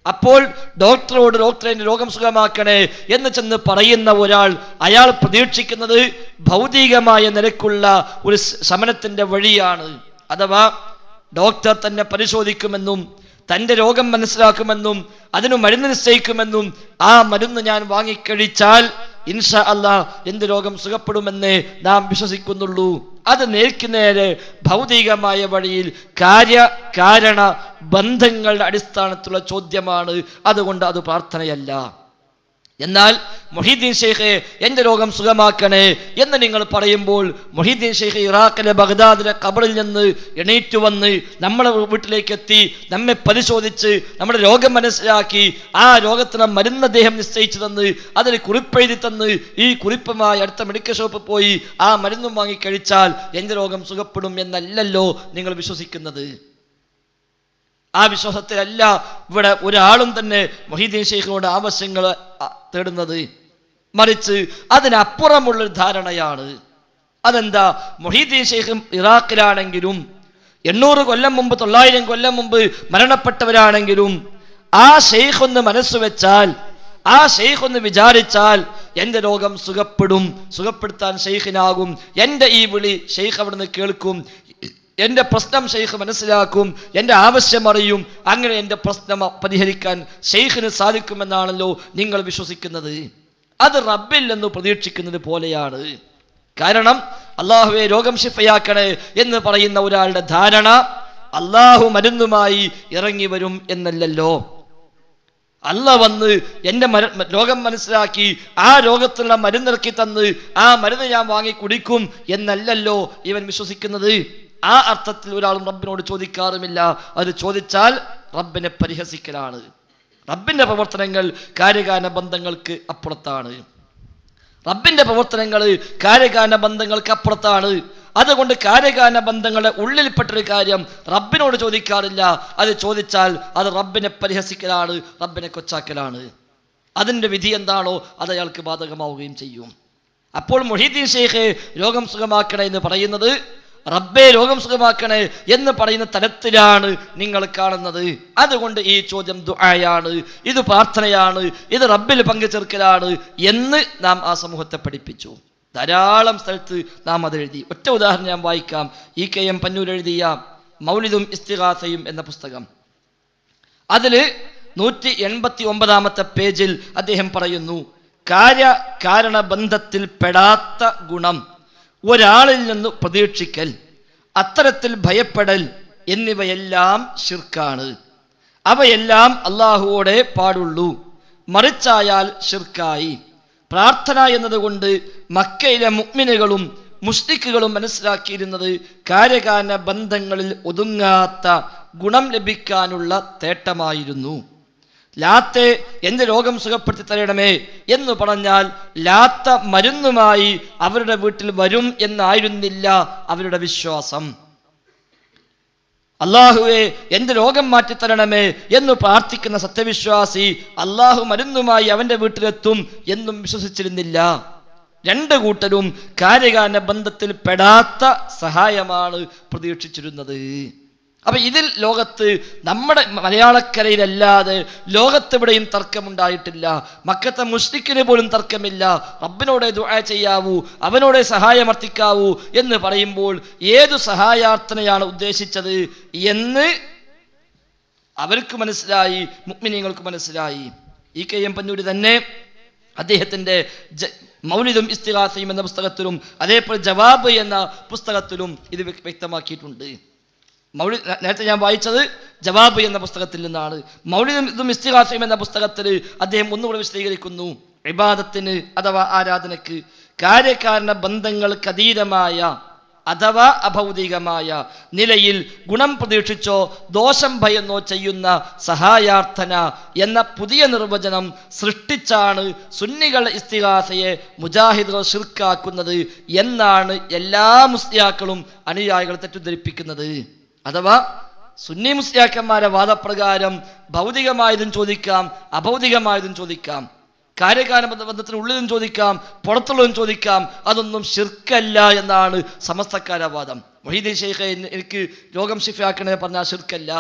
അപ്പോൾ ഡോക്ടറോട് ഡോക്ടറെ രോഗം സുഖമാക്കണേ എന്ന് ചെന്ന് പറയുന്ന ഒരാൾ, അയാൾ പ്രതീക്ഷിക്കുന്നത് ഭൗതികമായ നിലക്കുള്ള ഒരു ശമനത്തിന്റെ വഴിയാണ്. അഥവാ ഡോക്ടർ തന്നെ പരിശോധിക്കുമെന്നും തൻ്റെ രോഗം മനസ്സിലാക്കുമെന്നും അതിന് മരുന്ന് നിശ്ചയിക്കുമെന്നും ആ മരുന്ന് ഞാൻ വാങ്ങിക്കഴിച്ചാൽ ഇൻഷാ അല്ലാഹ് എന്റെ രോഗം സുഖപ്പെടുമെന്നേ നാം വിശ്വസിക്കുന്നുള്ളൂ. അത് നേർക്കുനേരെ ഭൗതികമായ വഴിയിൽ കാര്യകാരണ ബന്ധങ്ങളുടെ അടിസ്ഥാനത്തിലുള്ള ചോദ്യമാണ്. അതുകൊണ്ട് അത് പ്രാർത്ഥനയല്ല. എന്നാൽ മുഹീദ്ദീൻ ശൈഖെ എന്റെ രോഗം സുഖമാക്കണേ എന്ന് നിങ്ങൾ പറയുമ്പോൾ മുഹീദ്ദീൻ ശൈഖ് ഇറാഖിലെ ബഗ്ദാദിലെ ഖബറിൽ നിന്ന് എണീറ്റു വന്ന് നമ്മുടെ വീട്ടിലേക്ക് എത്തി, നമ്മെ പരിശോധിച്ച് നമ്മുടെ രോഗം മനസ്സിലാക്കി, ആ രോഗത്തിന് മരുന്ന് അദ്ദേഹം നിശ്ചയിച്ചു തന്ന് അതിന് കുറിപ്പെഴുതി തന്ന് ഈ കുറിപ്പുമായി അടുത്ത മെഡിക്കൽ ഷോപ്പിൽ പോയി ആ മരുന്നും വാങ്ങി കഴിച്ചാൽ എന്റെ രോഗം സുഖപ്പെടും എന്നല്ലല്ലോ നിങ്ങൾ വിശ്വസിക്കുന്നത്. ആ വിശ്വാസത്തിലല്ല ഇവിടെ ഒരാളും തന്നെ മുഹീദ്ദീൻ ശൈഖിനോട് ആവശ്യങ്ങൾ തേടുന്നത്. മറിച്ച് അതിനപ്പുറമുള്ളൊരു ധാരണയാണ്. അതെന്താ? മുഹീദ്ദീൻ ശൈഖ് ഇറാഖിലാണെങ്കിലും 800 കൊല്ലം മുമ്പ് 900 കൊല്ലം മുമ്പ് മരണപ്പെട്ടവരാണെങ്കിലും ആ ശൈഖ് ഒന്ന് മനസ്സ് വെച്ചാൽ, ആ ശൈഖ് ഒന്ന് വിചാരിച്ചാൽ എന്റെ രോഗം സുഖപ്പെടും, സുഖപ്പെടുത്താൻ ശൈഖിനാകും. എന്റെ ഈ വിളി ശൈഖ് അവിടുന്ന് കേൾക്കും, എന്റെ പ്രശ്നം ശൈഖ് മനസ്സിലാക്കും, എന്റെ ആവശ്യം അറിയും. അങ്ങനെ എന്റെ പ്രശ്നം പരിഹരിക്കാൻ ശൈഖിന് സാധിക്കുമെന്നാണല്ലോ നിങ്ങൾ വിശ്വസിക്കുന്നത്. അത് റബ്ബിൽ നിന്ന് പ്രതീക്ഷിക്കുന്നത് പോലെയാണ്. കാരണം അള്ളാഹുവെ രോഗം ശിഫയാക്കണേ എന്ന് പറയുന്ന ഒരാളുടെ ധാരണ അള്ളാഹു മരുന്നുമായി ഇറങ്ങി വരും എന്നല്ലല്ലോ. അല്ലാഹ് വന്ന് എന്റെ രോഗം മനസ്സിലാക്കി ആ രോഗത്തിലുള്ള മരുന്നിറക്കി തന്ന് ആ മരുന്ന് ഞാൻ വാങ്ങി കുടിക്കും എന്നല്ലല്ലോ ഇവൻ വിശ്വസിക്കുന്നത്. ആ അർത്ഥത്തിൽ ഒരാളും റബ്ബിനോട് ചോദിക്കാറുമില്ല. അത് ചോദിച്ചാൽ റബ്ബിനെ പരിഹസിക്കലാണ്. റബ്ബിന്റെ പ്രവർത്തനങ്ങൾ കാര്യകാരണ ബന്ധങ്ങൾക്ക് അപ്പുറത്താണ്. റബ്ബിന്റെ പ്രവർത്തനങ്ങൾ കാര്യകാരണ ബന്ധങ്ങൾക്ക് അപ്പുറത്താണ്. അതുകൊണ്ട് കാര്യകാരണ ബന്ധങ്ങളുടെ ഉള്ളിൽപ്പെട്ടൊരു കാര്യം റബ്ബിനോട് ചോദിക്കാറില്ല. അത് ചോദിച്ചാൽ അത് റബ്ബിനെ പരിഹസിക്കലാണ്, റബ്ബിനെ കൊച്ചാക്കലാണ്. അതിൻ്റെ വിധി എന്താണോ അത് അയാൾക്ക് ബാധകമാവുകയും ചെയ്യും. അപ്പോൾ മുഹീദ്ദീൻ ഷെയ്ഖ് രോഗം സുഖമാക്കണേ എന്ന് പറയുന്നത് റബ്ബെ രോഗം സുഖമാക്കണേ എന്ന് പറയുന്ന തലത്തിലാണ് നിങ്ങൾ കാണുന്നത്. അതുകൊണ്ട് ഈ ചോദ്യം ദുആയാണ്, ഇത് പ്രാർത്ഥനയാണ്, ഇത് റബ്ബിൽ പങ്കുചേർക്കലാണ് എന്ന് നാം ആ സമൂഹത്തെ പഠിപ്പിച്ചു. ധാരാളം സ്ഥലത്ത് നാം അതെഴുതി. ഒറ്റ ഉദാഹരണം ഞാൻ വായിക്കാം. EKM പന്നൂർ എഴുതിയ മൗലിദും ഇസ്തിഗാസയും എന്ന പുസ്തകം, അതിൽ 189 പേജിൽ അദ്ദേഹം പറയുന്നു, കാര്യകാരണ ബന്ധത്തിൽ പെടാത്ത ഗുണം ഒരാളിൽ നിന്ന് പ്രതീക്ഷിക്കൽ, അത്തരത്തിൽ ഭയപ്പെടൽ എന്നിവയെല്ലാം ശിർക്കാണ്. അവയെല്ലാം അള്ളാഹുവോടെ പാടുള്ളൂ. മറിച്ചായാൽ ശിർക്കായി. പ്രാർത്ഥന എന്നതുകൊണ്ട് മക്കയിലെ മുഅ്മിനുകളും മുശ്രിക്കുകളും മനസ്സിലാക്കിയിരുന്നത് കാര്യകാരണ ബന്ധങ്ങളിൽ ഒതുങ്ങാത്ത ഗുണം ലഭിക്കാനുള്ള തേട്ടമായിരുന്നു. ലാത്തെ എന്റെ രോഗം സുഖപ്പെടുത്തി തരണമേ എന്ന് പറഞ്ഞാൽ ലാത്ത മരുന്നുമായി അവരുടെ വീട്ടിൽ വരും എന്നായിരുന്നില്ല അവരുടെ വിശ്വാസം. അള്ളാഹുവെ എന്റെ രോഗം മാറ്റിത്തരണമേ എന്ന് പ്രാർത്ഥിക്കുന്ന സത്യവിശ്വാസി അള്ളാഹു മരുന്നുമായി അവന്റെ വീട്ടിലെത്തും എന്നും വിശ്വസിച്ചിരുന്നില്ല. രണ്ടു കൂട്ടരും കാര്യകാരണ ബന്ധത്തിൽ പെടാത്ത സഹായമാണ് പ്രതീക്ഷിച്ചിരുന്നത്. അപ്പൊ ഇതിൽ ലോകത്ത് നമ്മുടെ മലയാളക്കരയിലല്ലാതെ ലോകത്തെവിടെയും തർക്കമുണ്ടായിട്ടില്ല. മക്കത്തെ മുശ്രിക്കിന് പോലും തർക്കമില്ല. റബ്ബിനോടെ ദുആ ചെയ്യാവൂ, അവനോടെ സഹായമർത്ഥിക്കാവൂ എന്ന് പറയുമ്പോൾ ഏതു സഹായാർത്ഥനയാണ് ഉദ്ദേശിച്ചത് എന്ന് അവർക്ക് മനസ്സിലായി, മുഅ്മിനീങ്ങൾക്ക് മനസ്സിലായി. EKM പന്നൂരി തന്നെ അദ്ദേഹത്തിന്റെ മൗലിദും ഇസ്തിഗാസയും എന്ന പുസ്തകത്തിലും അതേപോലെ ജവാബ് എന്ന പുസ്തകത്തിലും ഇത് വ്യക്തമാക്കിയിട്ടുണ്ട്. നേരത്തെ ഞാൻ വായിച്ചത് ജവാബ് എന്ന പുസ്തകത്തിൽ നിന്നാണ്. മൗലിദും ഇസ്തിഗാസയും എന്ന പുസ്തകത്തിൽ അദ്ദേഹം ഒന്നുകൂടെ വിശദീകരിക്കുന്നു. ഇബാദത്തിന് അഥവാ ആരാധനക്ക് കാര്യകാരണ ബന്ധങ്ങൾക്ക് അതീതമായ അഥവാ അഭൗതികമായ നിലയിൽ ഗുണം പ്രതീക്ഷിച്ചോ ദോഷം ഭയന്നോ ചെയ്യുന്ന സഹായാർത്ഥന എന്ന പുതിയ നിർവചനം സൃഷ്ടിച്ചാണ് സുന്നികൾ ഇസ്തിഗാസയെ മുജാഹിദുകൾ ശിർക്കാക്കുന്നത് എന്നാണ് എല്ലാ മുസ്ലിയാക്കളും അനുയായികൾ തെറ്റിദ്ധരിപ്പിക്കുന്നത്. അഥവാ സുന്നി മുസ്ലിയാക്കന്മാരെ വാദപ്രകാരം ഭൗതികമായതും ചോദിക്കാം, അഭൗതികമായതും ചോദിക്കാം, കാര്യകാരണ ബന്ധത്തിന് ഉള്ളിലും ചോദിക്കാം, പുറത്തുള്ളതും ചോദിക്കാം, അതൊന്നും ശിർക്കല്ല എന്നാണ് സമസ്തക്കാരുടെ വാദം. മുഹീദ്ദീൻ ഷെയ്ഖ് എനിക്ക് രോഗം ശിഫയാക്കണേ പറഞ്ഞാൽ ശിർക്കല്ല,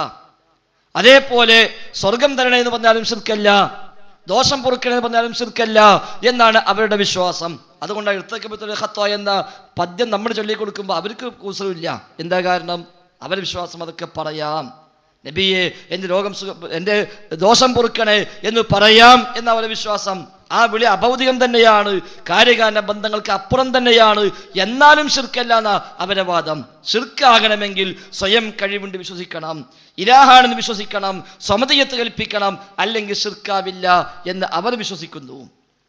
അതേപോലെ സ്വർഗം തരണേ എന്ന് പറഞ്ഞാലും ശിർക്കല്ല, ദോഷം പൊറുക്കണേ എന്ന് പറഞ്ഞാലും ശിർക്കല്ല എന്നാണ് അവരുടെ വിശ്വാസം. അതുകൊണ്ടാണ് ഇർതകബത്തുൽ ഖത്വ എന്ന പദ്യം നമ്മൾ ചൊല്ലിക്കൊടുക്കുമ്പോൾ അവർക്ക് കൂസലില്ല. എന്താ കാരണം? അവരുടെ വിശ്വാസം അതൊക്കെ പറയാം. നബിയെ എൻ്റെ ദോഷം പൊറുക്കണേ എന്ന് പറയാം എന്ന അവരുടെ വിശ്വാസം. ആ വിളി അഭൗതികം തന്നെയാണ്, കാര്യകാരണ ബന്ധങ്ങൾക്ക് അപ്പുറം തന്നെയാണ്, എന്നാലും ശിർക്കല്ല എന്ന അവരുടെ വാദം. ശിർക്കാകണമെങ്കിൽ സ്വയം കഴിവുണ്ട് വിശ്വസിക്കണം, ഇലാഹാണെന്ന് വിശ്വസിക്കണം, സമതിയത്ത് കൽപ്പിക്കണം, അല്ലെങ്കിൽ ശിർക്കാവില്ല എന്ന് അവർ വിശ്വസിക്കുന്നു.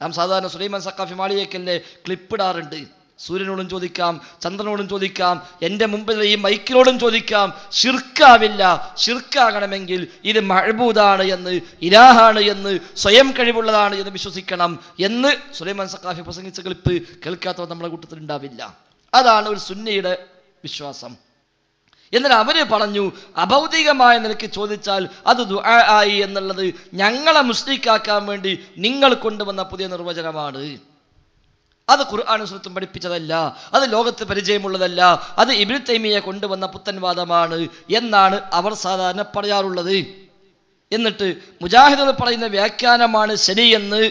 നാം സാധാരണ സുലൈമാൻ സഖാഫി മാളിയേക്കലിനെ ക്ലിപ്പിടാറുണ്ട്. സൂര്യനോടും ചോദിക്കാം, ചന്ദ്രനോടും ചോദിക്കാം, എൻ്റെ മുമ്പിൽ ഈ മൈക്കിനോടും ചോദിക്കാം, ശിർക്കാവില്ല. ശിർക്കാകണമെങ്കിൽ ഇത് മഅ്ബൂദാണ് എന്ന്, ഇലാഹാണ് എന്ന്, സ്വയം കഴിവുള്ളതാണ് എന്ന് വിശ്വസിക്കണം എന്ന് സുലൈമാൻ സഖാഫി പ്രസംഗിച്ച ക്ലിപ്പ് കേൾക്കാത്തവർ നമ്മുടെ കൂട്ടത്തിൽ ഉണ്ടാവില്ല. അതാണ് ഒരു സുന്നിയുടെ വിശ്വാസം. എന്നാൽ അവര് പറഞ്ഞു അഭൗതികമായ നിലയ്ക്ക് ചോദിച്ചാൽ അത് ദുആ ആയി എന്നുള്ളത് ഞങ്ങളെ മുസ്ലിക്കാക്കാൻ വേണ്ടി നിങ്ങൾ കൊണ്ടുവന്ന പുതിയ നിർവചനമാണ്. അത് ഖുർആനും സുന്നത്തും പഠിപ്പിച്ചതല്ല, അത് ലോകത്ത് പരിചയമുള്ളതല്ല, അത് ഇബ്നു തൈമിയ്യ കൊണ്ടുവന്ന പുത്തൻവാദമാണ് എന്നാണ് അവർ സാധാരണ പറയാറുള്ളത്. എന്നിട്ട് മുജാഹിദുകൾ പറയുന്ന വ്യാഖ്യാനമാണ് ശരിയെന്ന്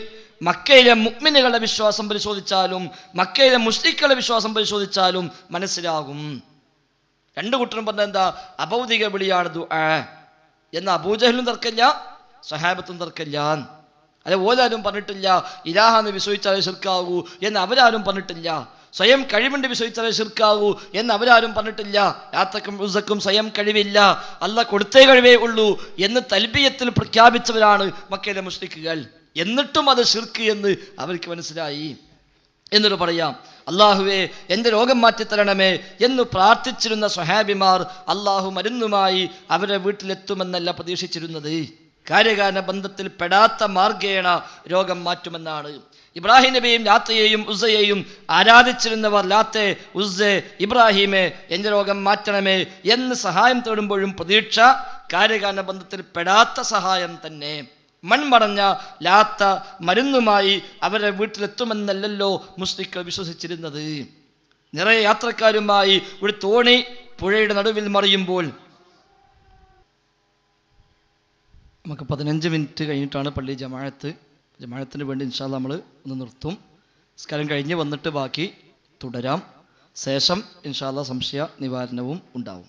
മക്കയിലെ മുഅ്മിനുകളുടെ വിശ്വാസം പരിശോധിച്ചാലും മക്കയിലെ മുശ്രിക്കുകളുടെ വിശ്വാസം പരിശോധിച്ചാലും മനസ്സിലാകും. രണ്ടു കൂട്ടരും പറഞ്ഞ എന്താ? അഭൗതിക വിളിയാണ് ദുആ എന്ന അബൂജഹലും തർക്കമില്ല, സഹാബത്തും തർക്കമില്ല. അല്ലെ ഓലാരും പറഞ്ഞിട്ടില്ല ഇലാഹാന്ന് വിശ്വസിച്ചാലേ ശിർക്കാവൂ എന്ന് അവരാരും പറഞ്ഞിട്ടില്ല. സ്വയം കഴിവുണ്ട് വിശ്വസിച്ചാലേ ശിർക്കാവൂ എന്ന് അവരാരും പറഞ്ഞിട്ടില്ല. യാത്തക്കും ഉസക്കും സ്വയം കഴിവില്ല, അല്ലാഹ് കൊടുത്തേ കഴിവേ ഉള്ളൂ എന്ന് തൽബിയത്തിൽ പ്രഖ്യാപിച്ചവരാണ് മക്കയിലെ മുശ്രിക്കുകൾ. എന്നിട്ടും അത് ശിർക്ക് എന്ന് അവർക്ക് മനസ്സിലായി. എന്നിട്ട് പറയാം, അള്ളാഹുവേ എൻ്റെ രോഗം മാറ്റിത്തരണമേ എന്ന് പ്രാർത്ഥിച്ചിരുന്ന സ്വഹാബിമാർ അള്ളാഹു മരുന്നുമായി അവരുടെ വീട്ടിലെത്തുമെന്നല്ല പ്രതീക്ഷിച്ചിരുന്നത്. കാര്യകാരണ ബന്ധത്തിൽ പെടാത്ത മാർഗേണ രോഗം മാറ്റുമെന്നാണ്. ഇബ്രാഹിം നബിയും ലാത്തയെയും ഉസ്സയെയും ആരാധിച്ചിരുന്നവർ ലാത്തെ, ഉസ്സെ, ഇബ്രാഹിമെ എന്റെ രോഗം മാറ്റണമേ എന്ന് സഹായം തേടുമ്പോഴും പ്രതീക്ഷ കാര്യകാരണ ബന്ധത്തിൽ പെടാത്ത സഹായം തന്നെ. മൺമറഞ്ഞ ലാത്ത മരുന്നുമായി അവരുടെ വീട്ടിലെത്തുമെന്നല്ലല്ലോ മുസ്ലിങ്ങൾ വിശ്വസിച്ചിരുന്നത്. നിറയെ യാത്രക്കാരുമായി ഒരു തോണി പുഴയുടെ നടുവിൽ മറിയുമ്പോൾ, നമുക്ക് 15 മിനിറ്റ് കഴിഞ്ഞിട്ടാണ് പള്ളി ജമാഅത്തിന് വേണ്ടി ഇൻഷാ അല്ലാഹ് നമ്മൾ ഒന്ന് നിർത്തും. നിസ്കാരം കഴിഞ്ഞ് വന്നിട്ട് ബാക്കി തുടരാം. ശേഷം ഇൻഷാ അല്ലാഹ് സംശയ നിവാരണവും ഉണ്ടാവും.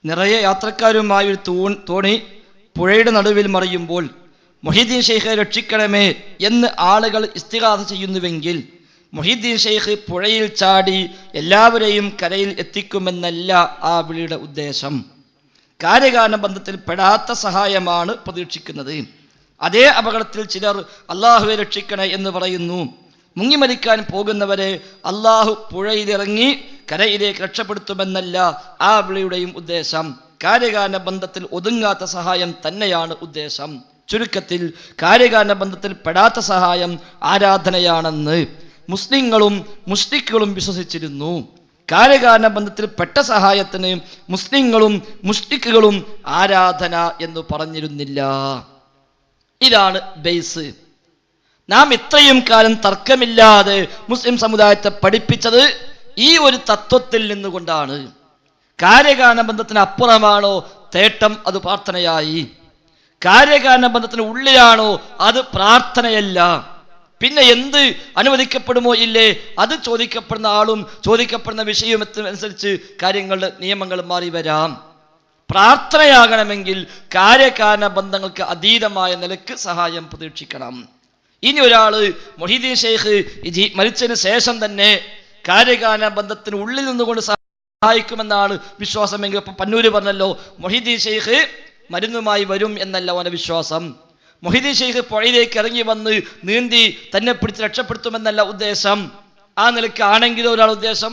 നിറയെ യാത്രക്കാരുമായി ഒരു തോണി പുഴയുടെ നടുവിൽ മറിയുമ്പോൾ മുഹീദ്ദീൻ ഷെയ്ഖെ രക്ഷിക്കണമേ എന്ന് ആളുകൾ ഇസ്തിഗാസ ചെയ്യുന്നുവെങ്കിൽ മുഹീദ്ദീൻ ഷെയ്ഖ് പുഴയിൽ ചാടി എല്ലാവരെയും കരയിൽ എത്തിക്കുമെന്നല്ല ആ വിളിയുടെ ഉദ്ദേശം. കാര്യകാരണ ബന്ധത്തിൽ പെടാത്ത സഹായമാണ് പ്രതീക്ഷിക്കുന്നത്. അതേ അപകടത്തിൽ ചിലർ അള്ളാഹുവെ രക്ഷിക്കണേ എന്ന് പറയുന്നു. മുങ്ങിമരിക്കാൻ പോകുന്നവരെ അള്ളാഹു പുഴയിലിറങ്ങി കരയിലേക്ക് രക്ഷപ്പെടുത്തുമെന്നല്ല ആ വിളിയുടെയും ഉദ്ദേശം. കാര്യകാരണ ബന്ധത്തിൽ ഒതുങ്ങാത്ത സഹായം തന്നെയാണ് ഉദ്ദേശം. ചുരുക്കത്തിൽ കാര്യകാരണ ബന്ധത്തിൽ പെടാത്ത സഹായം ആരാധനയാണെന്ന് മുസ്ലിങ്ങളും മുശ്രിക്കുകളും വിശ്വസിച്ചിരുന്നു. കാര്യകാരണ ബന്ധത്തിൽ പെട്ട സഹായത്തിന് മുസ്ലിങ്ങളും മുശ്രിക്കുകളും ആരാധന എന്ന് പറഞ്ഞിരുന്നില്ല. ഇതാണ് ബേസ്. നാം ഇത്രയും കാലം തർക്കമില്ലാതെ മുസ്ലിം സമുദായത്തെ പഠിപ്പിച്ചത് ഈ ഒരു തത്വത്തിൽ നിന്നുകൊണ്ടാണ്. കാര്യകാരണ ബന്ധത്തിന് അപ്പുറമാണോ തേട്ടം, അത് പ്രാർത്ഥനയായി. കാര്യകാരണ ബന്ധത്തിന് ഉള്ളിലാണോ അത് പ്രാർത്ഥനയല്ല. പിന്നെ എന്ത് അനുവദിക്കപ്പെടുമോ ഇല്ലേ, അത് ചോദിക്കപ്പെടുന്ന ആളും ചോദിക്കപ്പെടുന്ന വിഷയമനുസരിച്ച് കാര്യങ്ങളുടെ നിയമങ്ങൾ മാറി വരാം. പ്രാർത്ഥനയാകണമെങ്കിൽ കാര്യകാരണ ബന്ധങ്ങൾക്ക് അതീതമായ നിലക്ക് സഹായം പ്രതീക്ഷിക്കണം. ഇനി ഒരാള് മുഹീദ്ദീൻ ഷെയ്ഖ് മരിച്ചതിന് ശേഷം തന്നെ കാര്യകാരണ ബന്ധത്തിന് ഉള്ളിൽ നിന്നുകൊണ്ട് സഹായിക്കുമെന്നാണ് വിശ്വാസമെങ്കിൽ, ഇപ്പൊ പന്നൂര് പറഞ്ഞല്ലോ മുഹീദ്ദീൻ ഷെയ്ഖ് മരുന്നുമായി വരും എന്നല്ല അവന്റെ വിശ്വാസം. മുഹീദ്ദീൻ ഷെയ്ഖ് പുഴയിലേക്ക് ഇറങ്ങി വന്ന് നീന്തി തന്നെ പിടിച്ച് രക്ഷപ്പെടുത്തുമെന്നല്ല ഉദ്ദേശം. ആ നിലയ്ക്ക് ആണെങ്കിലും ഒരാൾ ഉദ്ദേശം,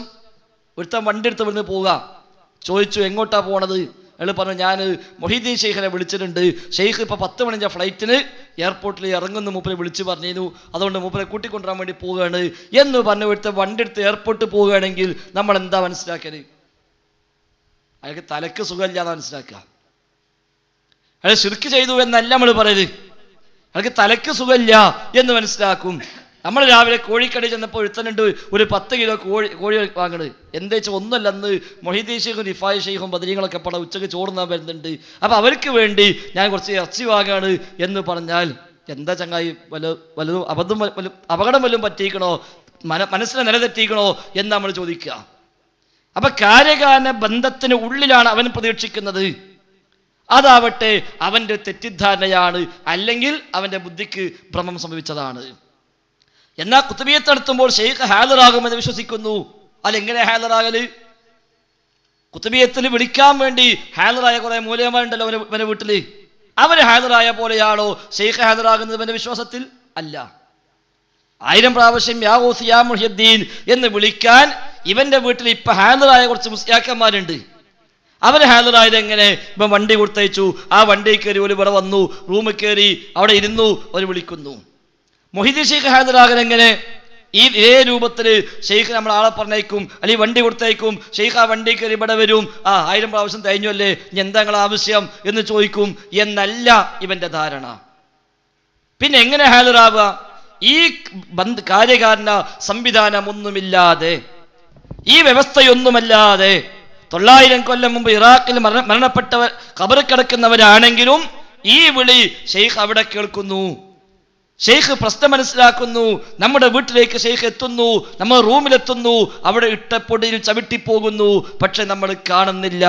ഒരുത്തൻ വണ്ടി എടുത്ത് ഇവിടുന്ന് പോവുക, ചോദിച്ചു എങ്ങോട്ടാ പോണത്, അയാൾ പറഞ്ഞു ഞാൻ മുഹീദ്ദീൻ ഷെയ്ഖിനെ വിളിച്ചിട്ടുണ്ട്, ഷെയ്ഖ് ഇപ്പൊ 10 മണിന്റെ ഫ്ലൈറ്റിന് എയർപോർട്ടിൽ ഇറങ്ങുന്ന മൂപ്പരെ വിളിച്ച് പറഞ്ഞിരുന്നു, അതുകൊണ്ട് മൂപ്പരെ കൂട്ടിക്കൊണ്ടുവരാൻ വേണ്ടി പോവുകയാണ് എന്ന് പറഞ്ഞു ഒരുത്ത വണ്ടി എടുത്ത് എയർപോർട്ടിൽ പോവുകയാണെങ്കിൽ നമ്മൾ എന്താ മനസ്സിലാക്കല്? അയാൾക്ക് തലക്ക് സുഖമില്ലാതെ മനസ്സിലാക്കുക. അയാൾ ശിർക്ക് ചെയ്തു എന്നല്ല നമ്മൾ പറയരുത്, അയാൾക്ക് തലക്ക് സുഖമില്ല എന്ന് മനസ്സിലാക്കും. നമ്മൾ രാവിലെ കോഴിക്കടയിൽ ചെന്നപ്പോൾ ഒരുത്തനുണ്ട് ഒരു 10 കിലോ കോഴി വാങ്ങണത്. എന്താ വെച്ചാൽ ഒന്നുമല്ല, അന്ന് മൊഹീദ്ദീൻ ഷെയ്ഖും റിഫായി ഷെയ്ഖും ബദരീങ്ങളൊക്കെ പടം ഉച്ചയ്ക്ക് ചോറുന്നാൻ വരുന്നുണ്ട്. അപ്പൊ അവർക്ക് വേണ്ടി ഞാൻ കുറച്ച് ഇറച്ചി വാങ്ങാണ് എന്ന് പറഞ്ഞാൽ എന്താ ചങ്ങായി, വല്ലതും അപകടം വല്ലതും പറ്റിയിക്കണോ, മനസ്സിനെ നിലതെറ്റിക്കണോ എന്ന് നമ്മൾ ചോദിക്കുക. അപ്പൊ കാര്യകാരണ ബന്ധത്തിന് ഉള്ളിലാണ് അവൻ പ്രതീക്ഷിക്കുന്നത്. അതാവട്ടെ അവന്റെ തെറ്റിദ്ധാരണയാണ്, അല്ലെങ്കിൽ അവന്റെ ബുദ്ധിക്ക് ഭ്രമം സംഭവിച്ചതാണ്. എന്നാൽ കുത്തുബിയത്ത് നടത്തുമ്പോൾ ഷെയ്ഖ് ഹാജറാകുമെന്ന് വിശ്വസിക്കുന്നു. അതെങ്ങനെ ഹാജറാകല്? കുത്തുബിയത്തിൽ വിളിക്കാൻ വേണ്ടി ഹാജറായ കുറെ മൂല്യന്മാരുണ്ടല്ലോ അവന്റെ വീട്ടില്, അവര് ഹാജറായ പോലെയാണോ ഷെയ്ഖ് ഹാജറാകുന്നത് അവന്റെ വിശ്വാസത്തിൽ? അല്ല. 1000 പ്രാവശ്യം യാ ഗൗസ് യാ മുഹ്യിദ്ദീൻ എന്ന് വിളിക്കാൻ ഇവന്റെ വീട്ടിൽ ഇപ്പൊ ഹാജറായ കുറച്ച് മുസ്ലിയാക്കന്മാരുണ്ട്. അവര് ഹാജറായത് എങ്ങനെ? ഇപ്പം വണ്ടി കൊടുത്തയച്ചു, ആ വണ്ടി കയറി ഒരു ഇവിടെ വന്നു, റൂമിൽ കയറി അവിടെ ഇരുന്നു, അവർ വിളിക്കുന്നു. മുഹീദ്ദീൻ ഷെയ്ഖ് ഹാജറാകൻ എങ്ങനെ? ഇതേ രൂപത്തിൽ ഷെയ്ഖ് നമ്മൾ ആളെ പറഞ്ഞേക്കും, അല്ലെങ്കിൽ വണ്ടി കൊടുത്തയക്കും, ഷെയ്ഖ് ആ വണ്ടി കയറി ഇവിടെ വരും, 1000 പ്രാവശ്യം തേഞ്ഞു അല്ലേ, ഇനി എന്താ നിങ്ങളെ ആവശ്യം എന്ന് ചോദിക്കും എന്നല്ല ഇവന്റെ ധാരണ. പിന്നെ എങ്ങനെ ഹാജറാവുക? ഈ കാര്യകാരണ സംവിധാനമൊന്നുമില്ലാതെ, ഈ വ്യവസ്ഥയൊന്നുമല്ലാതെ 900 കൊല്ലം മുമ്പ് ഇറാഖിൽ മരണപ്പെട്ടവർ ഖബറിൽ കിടക്കുന്നവരാണെങ്കിലും ഈ വിളി ഷെയ്ഖ് അവിടെ കേൾക്കുന്നു, ഷെയ്ഖ് പ്രശ്നം മനസ്സിലാക്കുന്നു, നമ്മുടെ വീട്ടിലേക്ക് ഷെയ്ഖ് എത്തുന്നു, നമ്മൾ റൂമിലെത്തുന്നു, അവിടെ ഇട്ടപ്പൊടിയിൽ ചവിട്ടിപ്പോകുന്നു. പക്ഷെ നമ്മൾ കാണുന്നില്ല,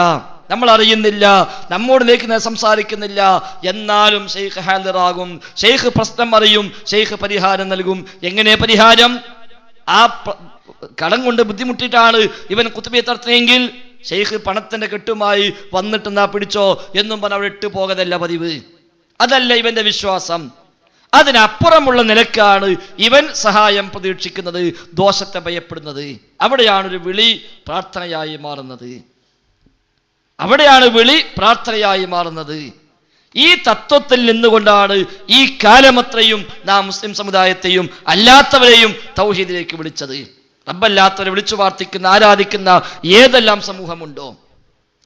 നമ്മൾ അറിയുന്നില്ല, നമ്മോടിലേക്ക് സംസാരിക്കുന്നില്ല. എന്നാലും ഷെയ്ഖ് ഹാജറാകും, ഷെയ്ഖ് പ്രശ്നം അറിയും, ഷെയ്ഖ് പരിഹാരം നൽകും. എങ്ങനെ പരിഹാരം? ആ കടം കൊണ്ട് ബുദ്ധിമുട്ടിയിട്ടാണ് ഇവൻ കുത്തുബിയത്ത് നടത്തുന്നതെങ്കിൽ ഷെയ്ഖ് പണത്തിന്റെ കെട്ടുമായി വന്നിട്ട് എന്നാ പിടിച്ചോ എന്നും പറഞ്ഞ് അവിടെ ഇട്ട് പോകതല്ല പതിവ്. അതല്ല ഇവന്റെ വിശ്വാസം. അതിനപ്പുറമുള്ള നിലക്കാണ് ഇവൻ സഹായം പ്രതീക്ഷിക്കുന്നത്, ദോഷത്തെ ഭയപ്പെടുന്നത്. അവിടെയാണ് ഒരു വിളി പ്രാർത്ഥനയായി മാറുന്നത്. അവിടെയാണ് വിളി പ്രാർത്ഥനയായി മാറുന്നത്. ഈ തത്വത്തിൽ നിന്നുകൊണ്ടാണ് ഈ കാലമത്രയും നാം മുസ്ലിം സമുദായത്തെയും അല്ലാത്തവരെയും തൗഹീദിലേക്ക് വിളിച്ചത്. റബ്ബല്ലാത്തവരെ വിളിച്ചു പ്രാർത്ഥിക്കുന്ന ആരാധിക്കുന്ന ഏതെല്ലാം സമൂഹമുണ്ടോ,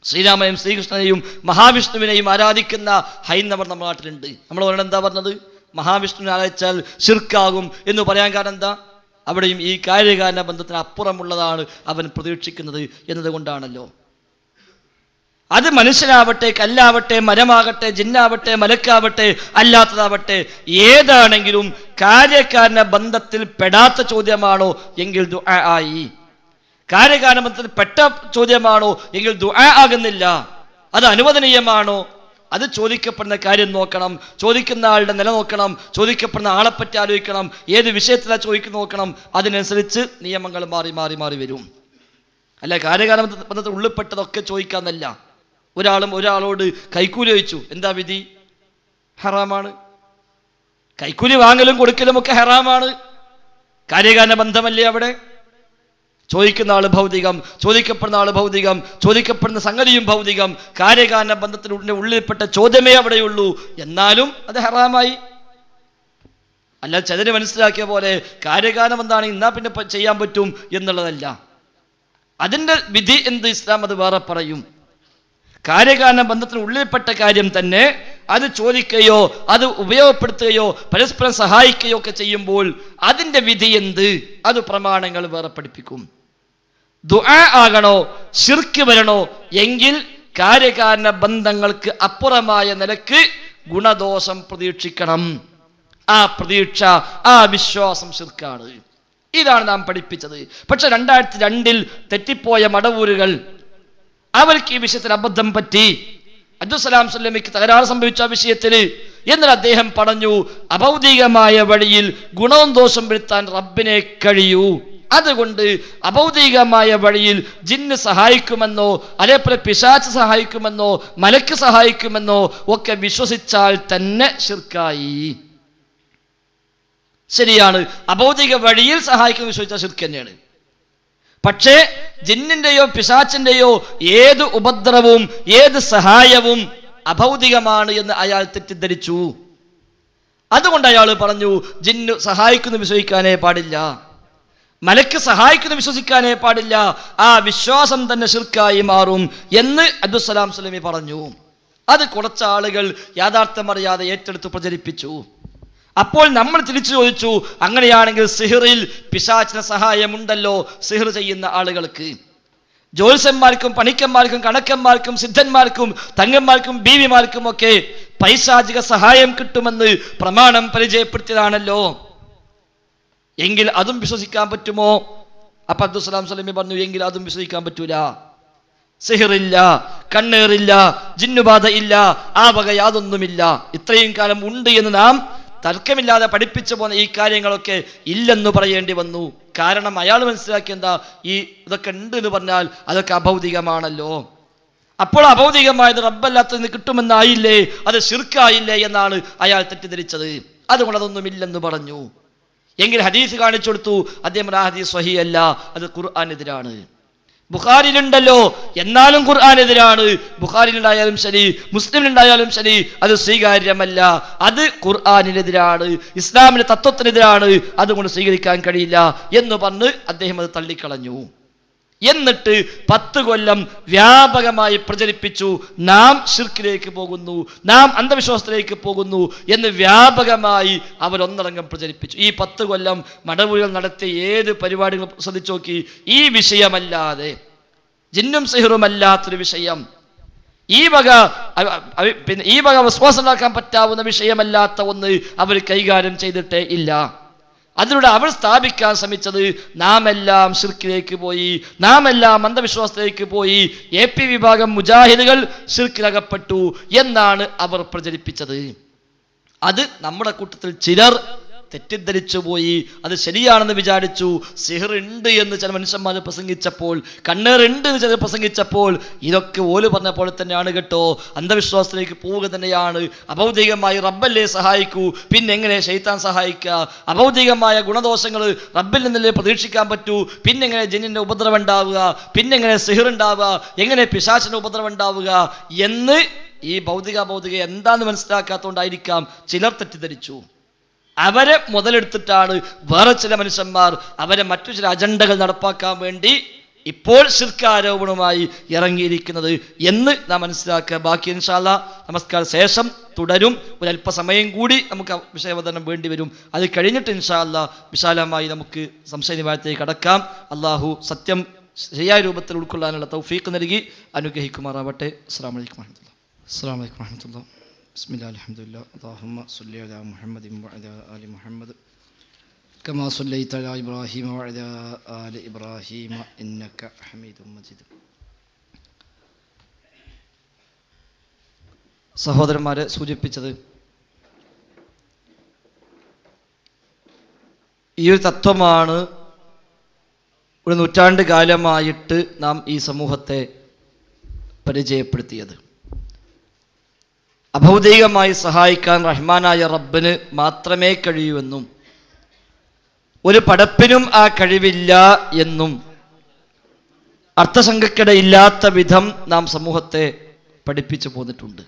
ശ്രീരാമനെയും ശ്രീകൃഷ്ണനെയും മഹാവിഷ്ണുവിനെയും ആരാധിക്കുന്ന ഹൈന്ദവർ നമ്മുടെ നാട്ടിലുണ്ട്. നമ്മൾ പറഞ്ഞത് എന്താ പറഞ്ഞത്? മഹാവിഷ്ണുവിനെ ആരാധിച്ചാൽ ശിർക്കാകും എന്ന് പറയാൻ കാരണം എന്താ? അവിടെയും ഈ കാര്യകാരണ ബന്ധത്തിന് അപ്പുറമുള്ളതാണ് അവൻ പ്രതീക്ഷിക്കുന്നത് എന്നതുകൊണ്ടാണല്ലോ. അത് മനുഷ്യനാവട്ടെ, കല്ലാവട്ടെ, മരമാകട്ടെ, ജിന്നാവട്ടെ, മലക്കാവട്ടെ, അല്ലാത്തതാവട്ടെ, ഏതാണെങ്കിലും കാര്യകാരണ ബന്ധത്തിൽ പെടാത്ത ചോദ്യമാണോ എങ്കിൽ ദുആ ആയി. കാര്യകാരണ ബന്ധത്തിൽ പെട്ട ചോദ്യമാണോ എങ്കിൽ ദുആ ആകുന്നില്ല. അത് അനുവദനീയമാണോ? അത് ചോദിക്കപ്പെടുന്ന കാര്യം നോക്കണം, ചോദിക്കുന്ന ആളുടെ നില നോക്കണം, ചോദിക്കപ്പെടുന്ന ആളെപ്പറ്റി ആലോചിക്കണം, ഏത് വിഷയത്തിലാണ് ചോദിക്കുന്ന നോക്കണം. അതിനനുസരിച്ച് നിയമങ്ങൾ മാറി മാറി മാറി വരും. അല്ല, കാര്യകാരണ ബന്ധത്തിൽ ഉള്ളിൽപ്പെട്ടതൊക്കെ ചോദിക്കാന്നല്ല. ഒരാളോട് കൈക്കൂലി ചോദിച്ചു, എന്താ വിധി? ഹറാമാണ്. കൈക്കൂലി വാങ്ങലും കൊടുക്കലും ഒക്കെ ഹറാമാണ്. കാര്യകാരണ ബന്ധമല്ലേ അവിടെ? ചോദിക്കുന്ന ആള് ഭൗതികം, ചോദിക്കപ്പെടുന്ന ആള് ഭൗതികം, ചോദിക്കപ്പെടുന്ന സംഗതിയും ഭൗതികം. കാര്യകാരണ ബന്ധത്തിന് ഉള്ളിൽപ്പെട്ട ചോദ്യമേ അവിടെയുള്ളൂ, എന്നാലും അത് ഹറാമായി. അല്ല ചിലര് മനസ്സിലാക്കിയ പോലെ കാര്യകാരണം എന്താണ്, ഇന്നാ പിന്നെ ചെയ്യാൻ പറ്റും എന്നുള്ളതല്ല. അതിൻ്റെ വിധി എന്ത്? ഇസ്ലാം അത് വേറെ പറയും. കാര്യകാരണ ബന്ധത്തിന് ഉള്ളിൽപ്പെട്ട കാര്യം തന്നെ അത് ചോദിക്കുകയോ അത് ഉപയോഗപ്പെടുത്തുകയോ പരസ്പരം സഹായിക്കുകയോ ഒക്കെ ചെയ്യുമ്പോൾ അതിൻ്റെ വിധി എന്ത്? അത് പ്രമാണങ്ങൾ വേറെ പഠിപ്പിക്കും. ദുആ ആകണോ, ശിർക്ക് വരണോ എങ്കിൽ കാര്യകാരണ ബന്ധങ്ങൾക്ക് അപ്പുറമായ നിലക്ക് ഗുണദോഷം പ്രതീക്ഷിക്കണം. ആ പ്രതീക്ഷ, ആ വിശ്വാസം ശിർക്കാണ്. ഇതാണ് നാം പഠിപ്പിച്ചത്. പക്ഷെ 2002 തെറ്റിപ്പോയ മടവൂരുകൾ, അവർക്ക് ഈ വിഷയത്തിൽ അബദ്ധം പറ്റി. അബ്ദുസ്സലാം സ്വല്ലമിക്ക് തകരാറ് സംഭവിച്ച വിഷയത്തിൽ എന്നാൽ അദ്ദേഹം പറഞ്ഞു, അഭൗതികമായ വഴിയിൽ ഗുണവും ദോഷം വരുത്താൻ റബ്ബിനെ കഴിയൂ. അതുകൊണ്ട് അഭൗതികമായ വഴിയിൽ ജിന്ന് സഹായിക്കുമെന്നോ അതേപോലെ പിശാച് സഹായിക്കുമെന്നോ മലക്ക് സഹായിക്കുമെന്നോ ഒക്കെ വിശ്വസിച്ചാൽ തന്നെ ശിർക്കായി. ശരിയാണ്, അഭൗതിക വഴിയിൽ സഹായിക്കുന്ന വിശ്വസിച്ചാൽ ശിർക്ക് തന്നെയാണ്. പക്ഷേ ജിന്നിന്റെയോ പിശാച്ചിന്റെയോ ഏത് ഉപദ്രവവും ഏത് സഹായവും അഭൗതികമാണ് എന്ന് അയാൾ തെറ്റിദ്ധരിച്ചു. അതുകൊണ്ട് അയാൾ പറഞ്ഞു, ജിന്ന് സഹായിക്കുന്നു വിശ്വസിക്കാനേ പാടില്ല, മലക്ക് സഹായിക്കുന്നു വിശ്വസിക്കാനേ പാടില്ല, ആ വിശ്വാസം തന്നെ ശിർക്കായി മാറും എന്ന് അബ്ദുസ്സലാം സ്വലമി പറഞ്ഞു. അത് കുറച്ച് ആളുകൾ യാഥാർത്ഥ്യമറിയാതെ ഏറ്റെടുത്ത് പ്രചരിപ്പിച്ചു. അപ്പോൾ നമ്മൾ തിരിച്ചു ചോദിച്ചു, അങ്ങനെയാണെങ്കിൽ സിഹിറിൽ പിശാചിന് സഹായമുണ്ടല്ലോ സിഹിർ ചെയ്യുന്ന ആളുകൾക്ക്? ജ്യോത്സ്യന്മാർക്കും പണിക്കന്മാർക്കും കണക്കന്മാർക്കും സിദ്ധന്മാർക്കും തങ്ങന്മാർക്കും ബീവിമാർക്കും ഒക്കെ പൈശാചിക സഹായം കിട്ടുമെന്ന് പ്രമാണം പരിചയപ്പെടുത്തിയതാണല്ലോ. എങ്കിൽ അതും വിശ്വസിക്കാൻ പറ്റുമോ? അപ്പൊ അബ്ദുസ്സലാം സ്വലമി പറഞ്ഞു, എങ്കിൽ അതും വിശ്വസിക്കാൻ പറ്റൂല. സിഹിറില്ല, കണ്ണേറില്ല, ജിന്നുബാധ ഇല്ല, ആ വക യാതൊന്നുമില്ല. ഇത്രയും കാലം ഉണ്ട് എന്ന് നാം തർക്കമില്ലാതെ പഠിപ്പിച്ചു പോന്ന ഈ കാര്യങ്ങളൊക്കെ ഇല്ലെന്ന് പറയേണ്ടി വന്നു. കാരണം അയാൾ മനസ്സിലാക്കി എന്താ, ഈ ഇതൊക്കെ ഉണ്ട് എന്ന് പറഞ്ഞാൽ അതൊക്കെ അഭൗതികമാണല്ലോ. അപ്പോൾ അഭൗതികമായത് റബ്ബല്ലാത്തതിന് കിട്ടുമെന്നായില്ലേ, അത് ശിർക്കായില്ലേ എന്നാണ് അയാൾ തെറ്റിദ്ധരിച്ചത്. അതുകൊണ്ട് അതൊന്നുമില്ലെന്ന് പറഞ്ഞു. എങ്കിൽ ഹദീസ് കാണിച്ചു കൊടുത്തു. അദ്ദേഹം ആ ഹദീസ് സ്വഹീഹ് അല്ല, അത് ഖുർആനെതിരാണ്. ബുഖാരിയിലുണ്ടല്ലോ, എന്നാലും ഖുർആനെതിരാണ്. ബുഖാരിയിലുണ്ടായാലും ശരി, മുസ്ലിമിലുണ്ടായാലും ശരി, അത് സ്വീകാര്യമല്ല, അത് ഖുർആനെതിരാണ്, ഇസ്ലാമിന്റെ തത്വത്തിനെതിരാണ്, അതുകൊണ്ട് സ്വീകരിക്കാൻ കഴിയില്ല എന്ന് പറഞ്ഞ് അദ്ദേഹം അത് തള്ളിക്കളഞ്ഞു. എന്നിട്ട് 10 കൊല്ലം വ്യാപകമായി പ്രചരിപ്പിച്ചു, നാം ശിർക്കിലേക്ക് പോകുന്നു, നാം അന്ധവിശ്വാസത്തിലേക്ക് പോകുന്നു എന്ന് വ്യാപകമായി അവരൊന്നടങ്കം പ്രചരിപ്പിച്ചു. ഈ 10 കൊല്ലം മടവുകൾ നടത്തിയ ഏത് പരിപാടികൾ ശ്രദ്ധിച്ചു നോക്കി, ഈ വിഷയമല്ലാതെ, ജിന്നും സിഹിറുമല്ലാത്തൊരു വിഷയം, ഈ വക വിശ്വാസം ഉണ്ടാക്കാൻ പറ്റാവുന്ന വിഷയമല്ലാത്ത ഒന്ന് അവർ കൈകാര്യം ചെയ്തിട്ടേ ഇല്ല. അതിലൂടെ അവർ സ്ഥാപിക്കാൻ ശ്രമിച്ചത് നാം എല്ലാം ശിർക്കിലേക്ക് പോയി, നാം എല്ലാം അന്ധവിശ്വാസത്തിലേക്ക് പോയി, AP വിഭാഗം മുജാഹിദുകൾ ശിർക്കിലകപ്പെട്ടു എന്നാണ് അവർ പ്രചരിപ്പിച്ചത്. അത് നമ്മുടെ കൂട്ടത്തിൽ ചിലർ തെറ്റിദ്ധരിച്ചു പോയി, അത് ശരിയാണെന്ന് വിചാരിച്ചു. സിഹിർ ഉണ്ട് എന്ന് ചില മനുഷ്യന്മാർ പ്രസംഗിച്ചപ്പോൾ, കണ്ണേർ ഉണ്ട് എന്ന് ചിലർ പ്രസംഗിച്ചപ്പോൾ, ഇതൊക്കെ ഓല് പറഞ്ഞ പോലെ തന്നെയാണ് കേട്ടോ, അന്ധവിശ്വാസത്തിലേക്ക് പോവുക തന്നെയാണ്. അഭൗതികമായി റബ്ബല്ലേ സഹായിക്കൂ, പിന്നെ എങ്ങനെ ശൈത്താൻ സഹായിക്കുക? അഭൗതികമായ ഗുണദോഷങ്ങൾ റബ്ബിൽ നിന്നല്ലേ പ്രതീക്ഷിക്കാൻ പറ്റൂ, പിന്നെങ്ങനെ ജിന്നിന്റെ ഉപദ്രവം ഉണ്ടാവുക, പിന്നെങ്ങനെ സിഹിർ ഉണ്ടാവുക, എങ്ങനെ പിശാചിന്റെ ഉപദ്രവം ഉണ്ടാവുക എന്ന് ഈ ഭൗതിക എന്താന്ന് മനസ്സിലാക്കാത്തതുകൊണ്ടായിരിക്കാം ചിലർ തെറ്റിദ്ധരിച്ചു. അവരെ മുതലെടുത്തിട്ടാണ് വേറെ ചില മനുഷ്യന്മാർ അവരെ മറ്റു ചില അജണ്ടകൾ നടപ്പാക്കാൻ വേണ്ടി ഇപ്പോൾ ശിർക്കാരോപണവുമായി ഇറങ്ങിയിരിക്കുന്നത് എന്ന് നാം മനസ്സിലാക്കുക. ബാക്കി ഇൻഷാ അല്ലാഹ് നമസ്കാര ശേഷം തുടരും. ഒരല്പസമയം കൂടി നമുക്ക് വിഷയാവതരണം വേണ്ടി വരും. അത് കഴിഞ്ഞിട്ട് ഇൻഷാ അല്ലാഹ് വിശാലമായി നമുക്ക് സംശയ നിവാരണത്തിലേക്ക് കടക്കാം. അള്ളാഹു സത്യം ശരിയായ രൂപത്തിൽ ഉൾക്കൊള്ളാനുള്ള തൗഫീഖ് നൽകി അനുഗ്രഹിക്കുമാറാവട്ടെ. അസ്സലാമു അലൈക്കും വറഹ്മത്തുള്ളാഹി. അസ്സലാമു അലൈക്കും വറഹ്മത്തുള്ളാഹി. ബിസ്മില്ലാഹിൽ അൽഹംദുലില്ലാഹ് അല്ലാഹുമ്മ സ്വല്ലി അലാ മുഹമ്മദിൻ വഅലാ ആലി മുഹമ്മദ് കമാ സ്വല്ലൈത അലാ ഇബ്രാഹീമ വഅലാ ആലി ഇബ്രാഹീമ ഇന്നക ഹമീദും മജീദ്. സഹോദരന്മാരെ സൂചിപ്പിച്ചത് ഈ ഒരു തത്വമാണ് ഒരു നൂറ്റാണ്ട് കാലമായിട്ട് നാം ഈ സമൂഹത്തെ പരിചയപ്പെടുത്തിയത്. അഭൗതികമായി സഹായിക്കാൻ റഹ്മാനായ റബ്ബിന് മാത്രമേ കഴിയൂവെന്നും ഒരു പടപ്പിനും ആ കഴിവില്ല എന്നും അർത്ഥശങ്കക്കിടയില്ലാത്ത വിധം നാം സമൂഹത്തെ പഠിപ്പിച്ചു പോന്നിട്ടുണ്ട്.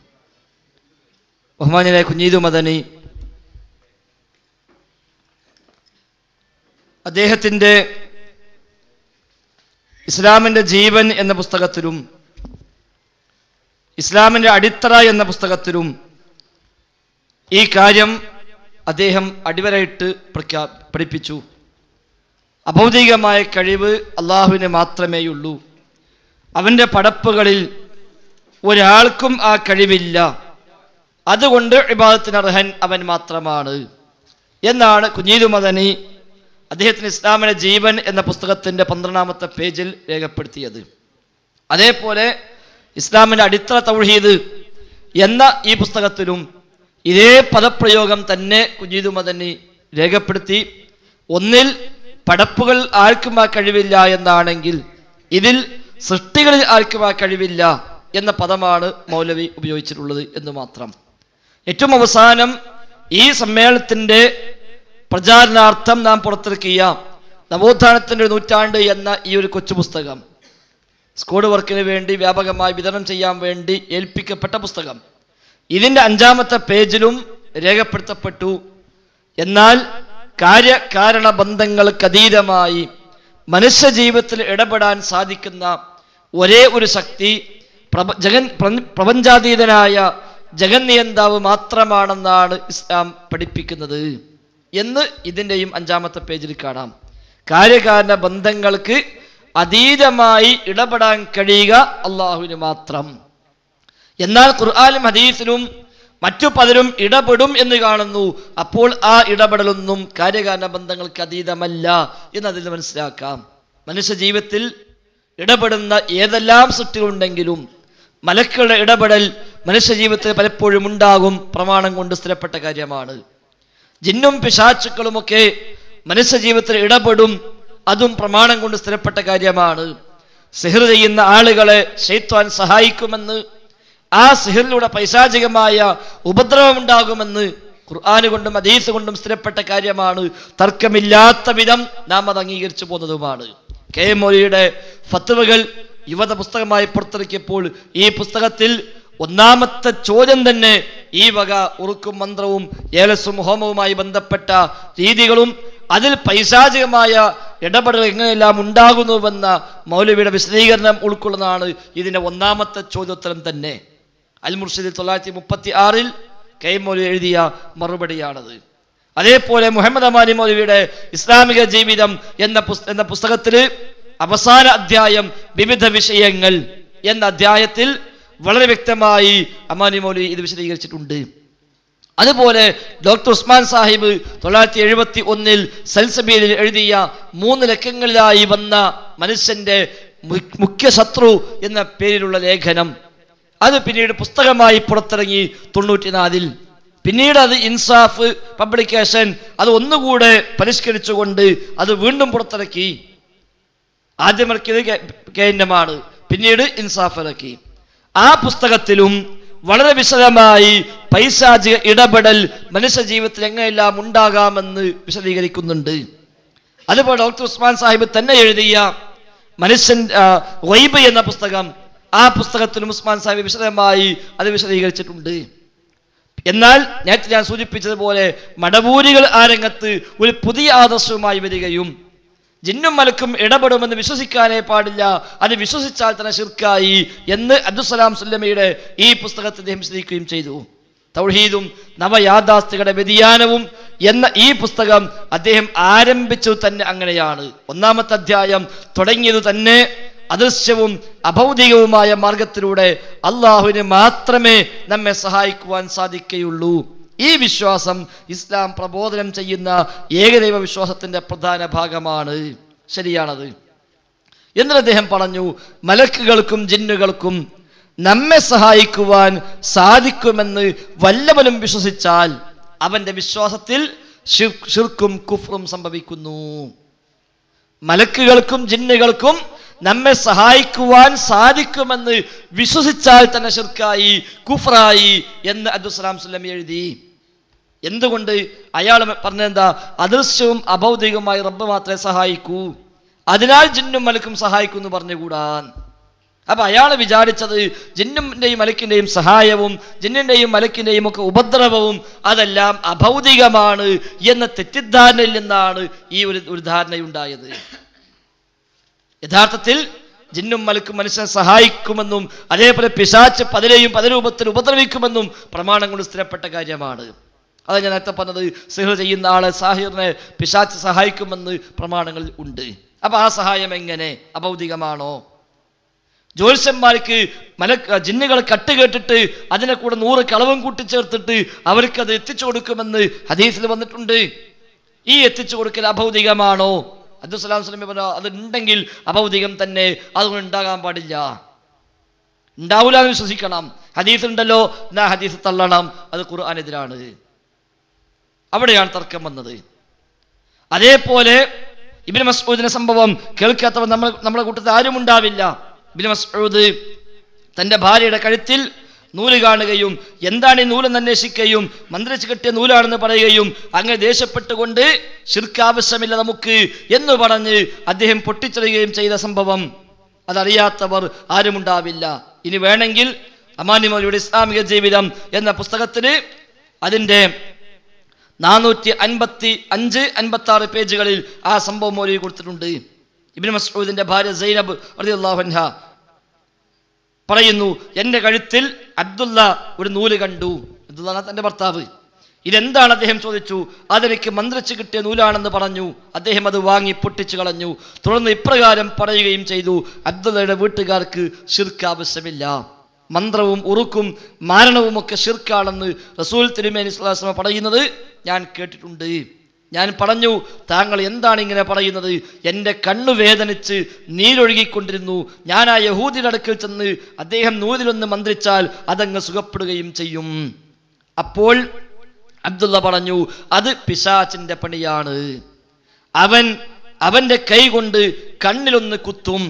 ബഹുമാന്യനായ കുഞ്ഞീദ് മദനി അദ്ദേഹത്തിൻ്റെ ഇസ്ലാമിൻ്റെ ജീവൻ എന്ന പുസ്തകത്തിലും ഇസ്ലാമിൻ്റെ അടിത്തറ എന്ന പുസ്തകത്തിലും ഈ കാര്യം അദ്ദേഹം അടിവരയിട്ട് പഠിപ്പിച്ചു. അഭൗതികമായ കഴിവ് അള്ളാഹുവിന് മാത്രമേയുള്ളൂ. അവൻ്റെ പടപ്പുകളിൽ ഒരാൾക്കും ആ കഴിവില്ല. അതുകൊണ്ട് ഇബാദത്തിന് അർഹൻ അവൻ മാത്രമാണ് എന്നാണ് കുഞ്ഞീദ് മദനി അദ്ദേഹത്തിന് ഇസ്ലാമിൻ്റെ ജീവൻ എന്ന പുസ്തകത്തിൻ്റെ 12-ാമത്തെ പേജിൽ രേഖപ്പെടുത്തിയത്. അതേപോലെ ഇസ്ലാമിൻ്റെ അടിത്തറ തൗഹീദ് എന്ന ഈ പുസ്തകത്തിലും ഇതേ പദപ്രയോഗം തന്നെ കുഞ്ഞീദ് മദനി രേഖപ്പെടുത്തി. ഒന്നിൽ പടപ്പുകൾ ആർക്കും ആ കഴിവില്ല എന്നാണെങ്കിൽ ഇതിൽ സൃഷ്ടികളിൽ ആർക്കും ആ കഴിവില്ല എന്ന പദമാണ് മൗലവി ഉപയോഗിച്ചിട്ടുള്ളത് എന്ന് മാത്രം. ഏറ്റവും അവസാനം ഈ സമ്മേളനത്തിൻ്റെ പ്രചാരണാർത്ഥം നാം പുറത്തിറക്കിയ നവോത്ഥാനത്തിൻ്റെ 100 എന്ന ഈ ഒരു കൊച്ചു പുസ്തകം സ്കോഡ് വർക്കിന് വേണ്ടി വ്യാപകമായി വിതരണം ചെയ്യാൻ വേണ്ടി ഏൽപ്പിക്കപ്പെട്ട പുസ്തകം ഇതിൻ്റെ 5-ാമത്തെ പേജിലും രേഖപ്പെടുത്തപ്പെട്ടു. എന്നാൽ കാര്യകാരണ ബന്ധങ്ങൾക്കതീതമായി മനുഷ്യ ജീവിതത്തിൽ ഇടപെടാൻ സാധിക്കുന്ന ഒരേ ഒരു ശക്തി പ്രപഞ്ചാതീതനായ ജഗന്നിയന്താവ് മാത്രമാണെന്നാണ് ഇസ്ലാം പഠിപ്പിക്കുന്നത് എന്ന് ഇതിൻ്റെയും 5-ാമത്തെ പേജിൽ കാണാം. കാര്യകാരണ ബന്ധങ്ങൾക്ക് അതീതമായി ഇടപെടാൻ കഴിയുക അള്ളാഹുവിന് മാത്രം. എന്നാൽ ഖുർആനിലും ഹദീസിലും മറ്റു പലരും ഇടപെടും എന്ന് കാണുന്നു. അപ്പോൾ ആ ഇടപെടലൊന്നും കാര്യകാരണ ബന്ധങ്ങൾക്ക് അതീതമല്ല എന്നതിൽ മനസ്സിലാക്കാം. മനുഷ്യ ജീവിതത്തിൽ ഇടപെടുന്ന ഏതെല്ലാം സൃഷ്ടികളുണ്ടെങ്കിലും മലക്കുകളുടെ ഇടപെടൽ മനുഷ്യ ജീവിതത്തിൽ പലപ്പോഴും ഉണ്ടാകും. പ്രമാണം കൊണ്ട് സ്ഥിരപ്പെട്ട കാര്യമാണ്. ജിന്നും പിശാചുക്കളുമൊക്കെ മനുഷ്യ ജീവിതത്തിൽ ഇടപെടും. അതും പ്രമാണം കൊണ്ട് സ്ഥിരപ്പെട്ട കാര്യമാണ്. സിഹർ ചെയ്യുന്ന ആളുകളെ ശൈത്വാൻ സഹായിക്കുമെന്ന്, ആ സിഹറിലൂടെ പൈശാചികമായ ഉപദ്രവമുണ്ടാകുമെന്ന് ഖുർആൻ കൊണ്ടും ഹദീസ് കൊണ്ടും സ്ഥിരപ്പെട്ട കാര്യമാണ്. തർക്കമില്ലാത്ത വിധം നാം അത് അംഗീകരിച്ചു പോകുന്നതുമാണ്. കെ മൗലവിയുടെ ഫത്വകൾ യുവത പുസ്തകമായി പുറത്തിറക്കിയപ്പോൾ ഈ പുസ്തകത്തിൽ 1-ാമത്തെ ചോദ്യം തന്നെ ഈ വക ഉറുക്കും മന്ത്രവും ഏലസും ഹോമവുമായി ബന്ധപ്പെട്ട രീതികളും അതിൽ പൈശാചികമായ ഇടപെടൽ എങ്ങനെയെല്ലാം ഉണ്ടാകുന്നുവെന്ന മൗലവിയുടെ വിശദീകരണം ഉൾക്കൊള്ളുന്നതാണ് ഇതിൻ്റെ 1-ാമത്തെ ചോദ്യോത്തരം തന്നെ. അൽ മുർഷിദിൽ 1936 കെ മൗലവി എഴുതിയ മറുപടിയാണത്. അതേപോലെ മുഹമ്മദ് അമാനി മൗലവിയുടെ ഇസ്ലാമിക ജീവിതം എന്ന പുസ്തകത്തിൽ അവസാന അധ്യായം വിവിധ വിഷയങ്ങൾ എന്ന അധ്യായത്തിൽ വളരെ വ്യക്തമായി അമാനി മൗലവി ഇത് വിശദീകരിച്ചിട്ടുണ്ട്. അതുപോലെ ഡോക്ടർ ഉസ്മാൻ സാഹിബ് 1971 സൽസബീലിൽ എഴുതിയ 3 ലക്കങ്ങളിലായി വന്ന മനുഷ്യന്റെ മുഖ്യ ശത്രു എന്ന പേരിലുള്ള ലേഖനം, അത് പിന്നീട് പുസ്തകമായി പുറത്തിറങ്ങി 94. പിന്നീട് അത് ഇൻസാഫ് പബ്ലിക്കേഷൻ അത് ഒന്നുകൂടെ പരിഷ്കരിച്ചുകൊണ്ട് അത് വീണ്ടും പുറത്തിറക്കി. ആദ്യം ഇറക്കിയത് KNM, പിന്നീട് ഇൻസാഫ് ഇറക്കി. ആ പുസ്തകത്തിലും വളരെ വിശദമായി പൈശാചിക ഇടപെടൽ മനുഷ്യ ജീവിതത്തിൽ എങ്ങനെയെല്ലാം ഉണ്ടാകാമെന്ന് വിശദീകരിക്കുന്നുണ്ട്. അതുപോലെ ഡോക്ടർ ഉസ്മാൻ സാഹിബ് തന്നെ എഴുതിയ മനുഷ്യൻ ഗൈബ് എന്ന പുസ്തകം ആ പുസ്തകത്തിലും ഉസ്മാൻ സാഹിബ് വിശദമായി അത് വിശദീകരിച്ചിട്ടുണ്ട്. എന്നാൽ നേരത്തെ ഞാൻ സൂചിപ്പിച്ചതുപോലെ മടവൂരികൾ ആ രംഗത്ത് ഒരു പുതിയ ആദർശവുമായി വരികയും ജിന്നും മലക്കും ഇടപെടുമെന്ന് വിശ്വസിക്കാനേ പാടില്ല, അത് വിശ്വസിച്ചാൽ തന്നെ ശിർക്കായി എന്ന് അബ്ദുസ്സലാം സുല്ലമിയുടെ ഈ പുസ്തകത്തിൽ അദ്ദേഹം വിശദീകരിക്കുകയും ചെയ്തു. തൗഹീദും നവയാഥാസ്ഥികയുടെ വ്യതിയാനവും എന്ന ഈ പുസ്തകം അദ്ദേഹം ആരംഭിച്ചത് തന്നെ അങ്ങനെയാണ്. 1-ാമത്തെ അധ്യായം തുടങ്ങിയത് തന്നെ അദൃശ്യവും അഭൗതികവുമായ മാർഗത്തിലൂടെ അള്ളാഹുവിന് മാത്രമേ നമ്മെ സഹായിക്കുവാൻ സാധിക്കുകയുള്ളൂ. ഈ വിശ്വാസം ഇസ്ലാം പ്രബോധനം ചെയ്യുന്ന ഏകദൈവ വിശ്വാസത്തിന്റെ പ്രധാന ഭാഗമാണ്. ശരിയാണത്. എന്നിട്ട് അദ്ദേഹം പറഞ്ഞു, മലക്കുകൾക്കും ജിന്നുകൾക്കും നമ്മെ സഹായിക്കുവാൻ സാധിക്കുമെന്ന് വല്ലവനും വിശ്വസിച്ചാൽ അവന്റെ വിശ്വാസത്തിൽ ശിർക്കും കുഫ്റും സംഭവിക്കുന്നു. മലക്കുകൾക്കും ജിന്നുകൾക്കും നമ്മെ സഹായിക്കുവാൻ സാധിക്കുമെന്ന് വിശ്വസിച്ചാൽ തന്നെ ശിർക്കായി, കുഫ്റായി എന്ന് അബ്ദുസ്സലാം സുല്ലമി എഴുതി. എന്തുകൊണ്ട്? അയാൾ പറഞ്ഞെന്താ, അദൃശ്യവും അഭൗതികവുമായി റബ്ബ് മാത്രമേ സഹായിക്കൂ, അതിനാൽ ജിന്നും മലക്കും സഹായിക്കൂ എന്ന് പറഞ്ഞുകൂടാൻ. അപ്പൊ അയാൾ വിചാരിച്ചത് ജിന്നിന്റെയും മലക്കിന്റെയും സഹായവും ജിന്നിന്റെയും മലക്കിന്റെയും ഒക്കെ ഉപദ്രവവും അതെല്ലാം അഭൗതികമാണ് എന്ന തെറ്റിദ്ധാരണയിൽ നിന്നാണ് ഈ ഒരു ധാരണയുണ്ടായത്. യഥാർത്ഥത്തിൽ ജിന്നും മലക്കും മനുഷ്യനെ സഹായിക്കുമെന്നും അതേപോലെ പിശാച്ച് പതിനെയും പലരൂപത്തിൽ ഉപദ്രവിക്കുമെന്നും പ്രമാണം കൊണ്ട് സ്ഥിരപ്പെട്ട കാര്യമാണ്. അത് ഞാൻ നേരത്തെ പറഞ്ഞത്, സിഹർ ചെയ്യുന്ന ആളെ സാഹിറിനെ പിശാച്ച് സഹായിക്കുമെന്ന് പ്രമാണങ്ങൾ ഉണ്ട്. അപ്പൊ ആ സഹായം എങ്ങനെ? അഭൗതികമാണോ? ജ്യോത്സ്യന്മാർക്ക് ജിന്നുകൾ കട്ടുകേട്ടിട്ട് അതിനെ കൂടെ 100 കളവും കൂട്ടിച്ചേർത്തിട്ട് അവർക്കത് എത്തിച്ചു കൊടുക്കുമെന്ന് ഹദീസിൽ വന്നിട്ടുണ്ട്. ഈ എത്തിച്ചു കൊടുക്കൽ അഭൗതികമാണോ? അബ്ദുസ്സലാം സുല്ലമി പറഞ്ഞു, അത് ഉണ്ടെങ്കിൽ അഭൗതികം തന്നെ, അതുകൊണ്ട് ഉണ്ടാകാൻ പാടില്ല, ഉണ്ടാവില്ല എന്ന് വിശ്വസിക്കണം. ഹദീസ് ഉണ്ടല്ലോ, എന്നാ ഹദീസ് തള്ളണം, അത് ഖുർആനെതിരാണ്. അവിടെയാണ് തർക്കം വന്നത്. അതേപോലെ ഇബ്നു മസ്ഊദിന്റെ സംഭവം കേൾക്കാത്തവർ നമ്മുടെ കൂട്ടത്തിൽ ആരും ഉണ്ടാവില്ല. ഇബ്നു മസ്ഊദ് തന്റെ ഭാര്യയുടെ കഴുത്തിൽ നൂല് കാണുകയും എന്താണ് ഈ നൂലെന്ന് അന്വേഷിക്കുകയും മന്ത്രിച്ച് കിട്ടിയ നൂലാണെന്ന് പറയുകയും അങ്ങനെ ദേഷ്യപ്പെട്ടുകൊണ്ട് ശിർക്ക് ആവശ്യമില്ല നമുക്ക് എന്ന് പറഞ്ഞ് അദ്ദേഹം പൊട്ടിച്ചെറിയുകയും ചെയ്ത സംഭവം അതറിയാത്തവർ ആരുമുണ്ടാവില്ല. ഇനി വേണമെങ്കിൽ അമാനി മൗലവിയുടെ ഇസ്ലാമിക ജീവിതം എന്ന പുസ്തകത്തിന് അതിൻ്റെ 455-56 പേജുകളിൽ ആ സംഭവം മൗലവി കൊടുത്തിട്ടുണ്ട്. ഇബ്നു മസ്ഊദിന്റെ ഭാര്യ സൈനബ് റളിയല്ലാഹു അൻഹ പറയുന്നു, എന്റെ കഴുത്തിൽ അബ്ദുള്ള ഒരു നൂല് കണ്ടു. അബ്ദുള്ള തന്റെ ഭർത്താവ്. ഇതെന്താണ് അദ്ദേഹം ചോദിച്ചു. അതെനിക്ക് മന്ത്രിച്ച് കിട്ടിയ നൂലാണെന്ന് പറഞ്ഞു. അദ്ദേഹം അത് വാങ്ങി പൊട്ടിച്ചു കളഞ്ഞു. തുടർന്ന് ഇപ്രകാരം പറയുകയും ചെയ്തു, അബ്ദുള്ളയുടെ വീട്ടുകാർക്ക് ശിർക്ക് ആവശ്യമില്ല, മന്ത്രവും ഉറുക്കും മാരണവും ഒക്കെ ശിർക്കാണെന്ന് റസൂൽ തിരുമേനി സ്വല്ലല്ലാഹു അലൈഹി വസല്ലം പറയുന്നത് ഞാൻ കേട്ടിട്ടുണ്ട്. ഞാൻ പറഞ്ഞു, താങ്കൾ എന്താണ് ഇങ്ങനെ പറയുന്നത്? എൻ്റെ കണ്ണു വേദനിച്ച് നീരൊഴുകിക്കൊണ്ടിരുന്നു. ഞാൻ ആ യഹൂദിയുടെ അടുക്കൽ ചെന്ന് അദ്ദേഹം നൂലിലൊന്ന് മന്ത്രിച്ചാൽ അതങ്ങ് സുഖപ്പെടുകയും ചെയ്യും. അപ്പോൾ അബ്ദുള്ള പറഞ്ഞു, അത് പിശാചിന്റെ പണിയാണ്. അവന്റെ കൈ കൊണ്ട് കണ്ണിലൊന്ന് കുത്തും,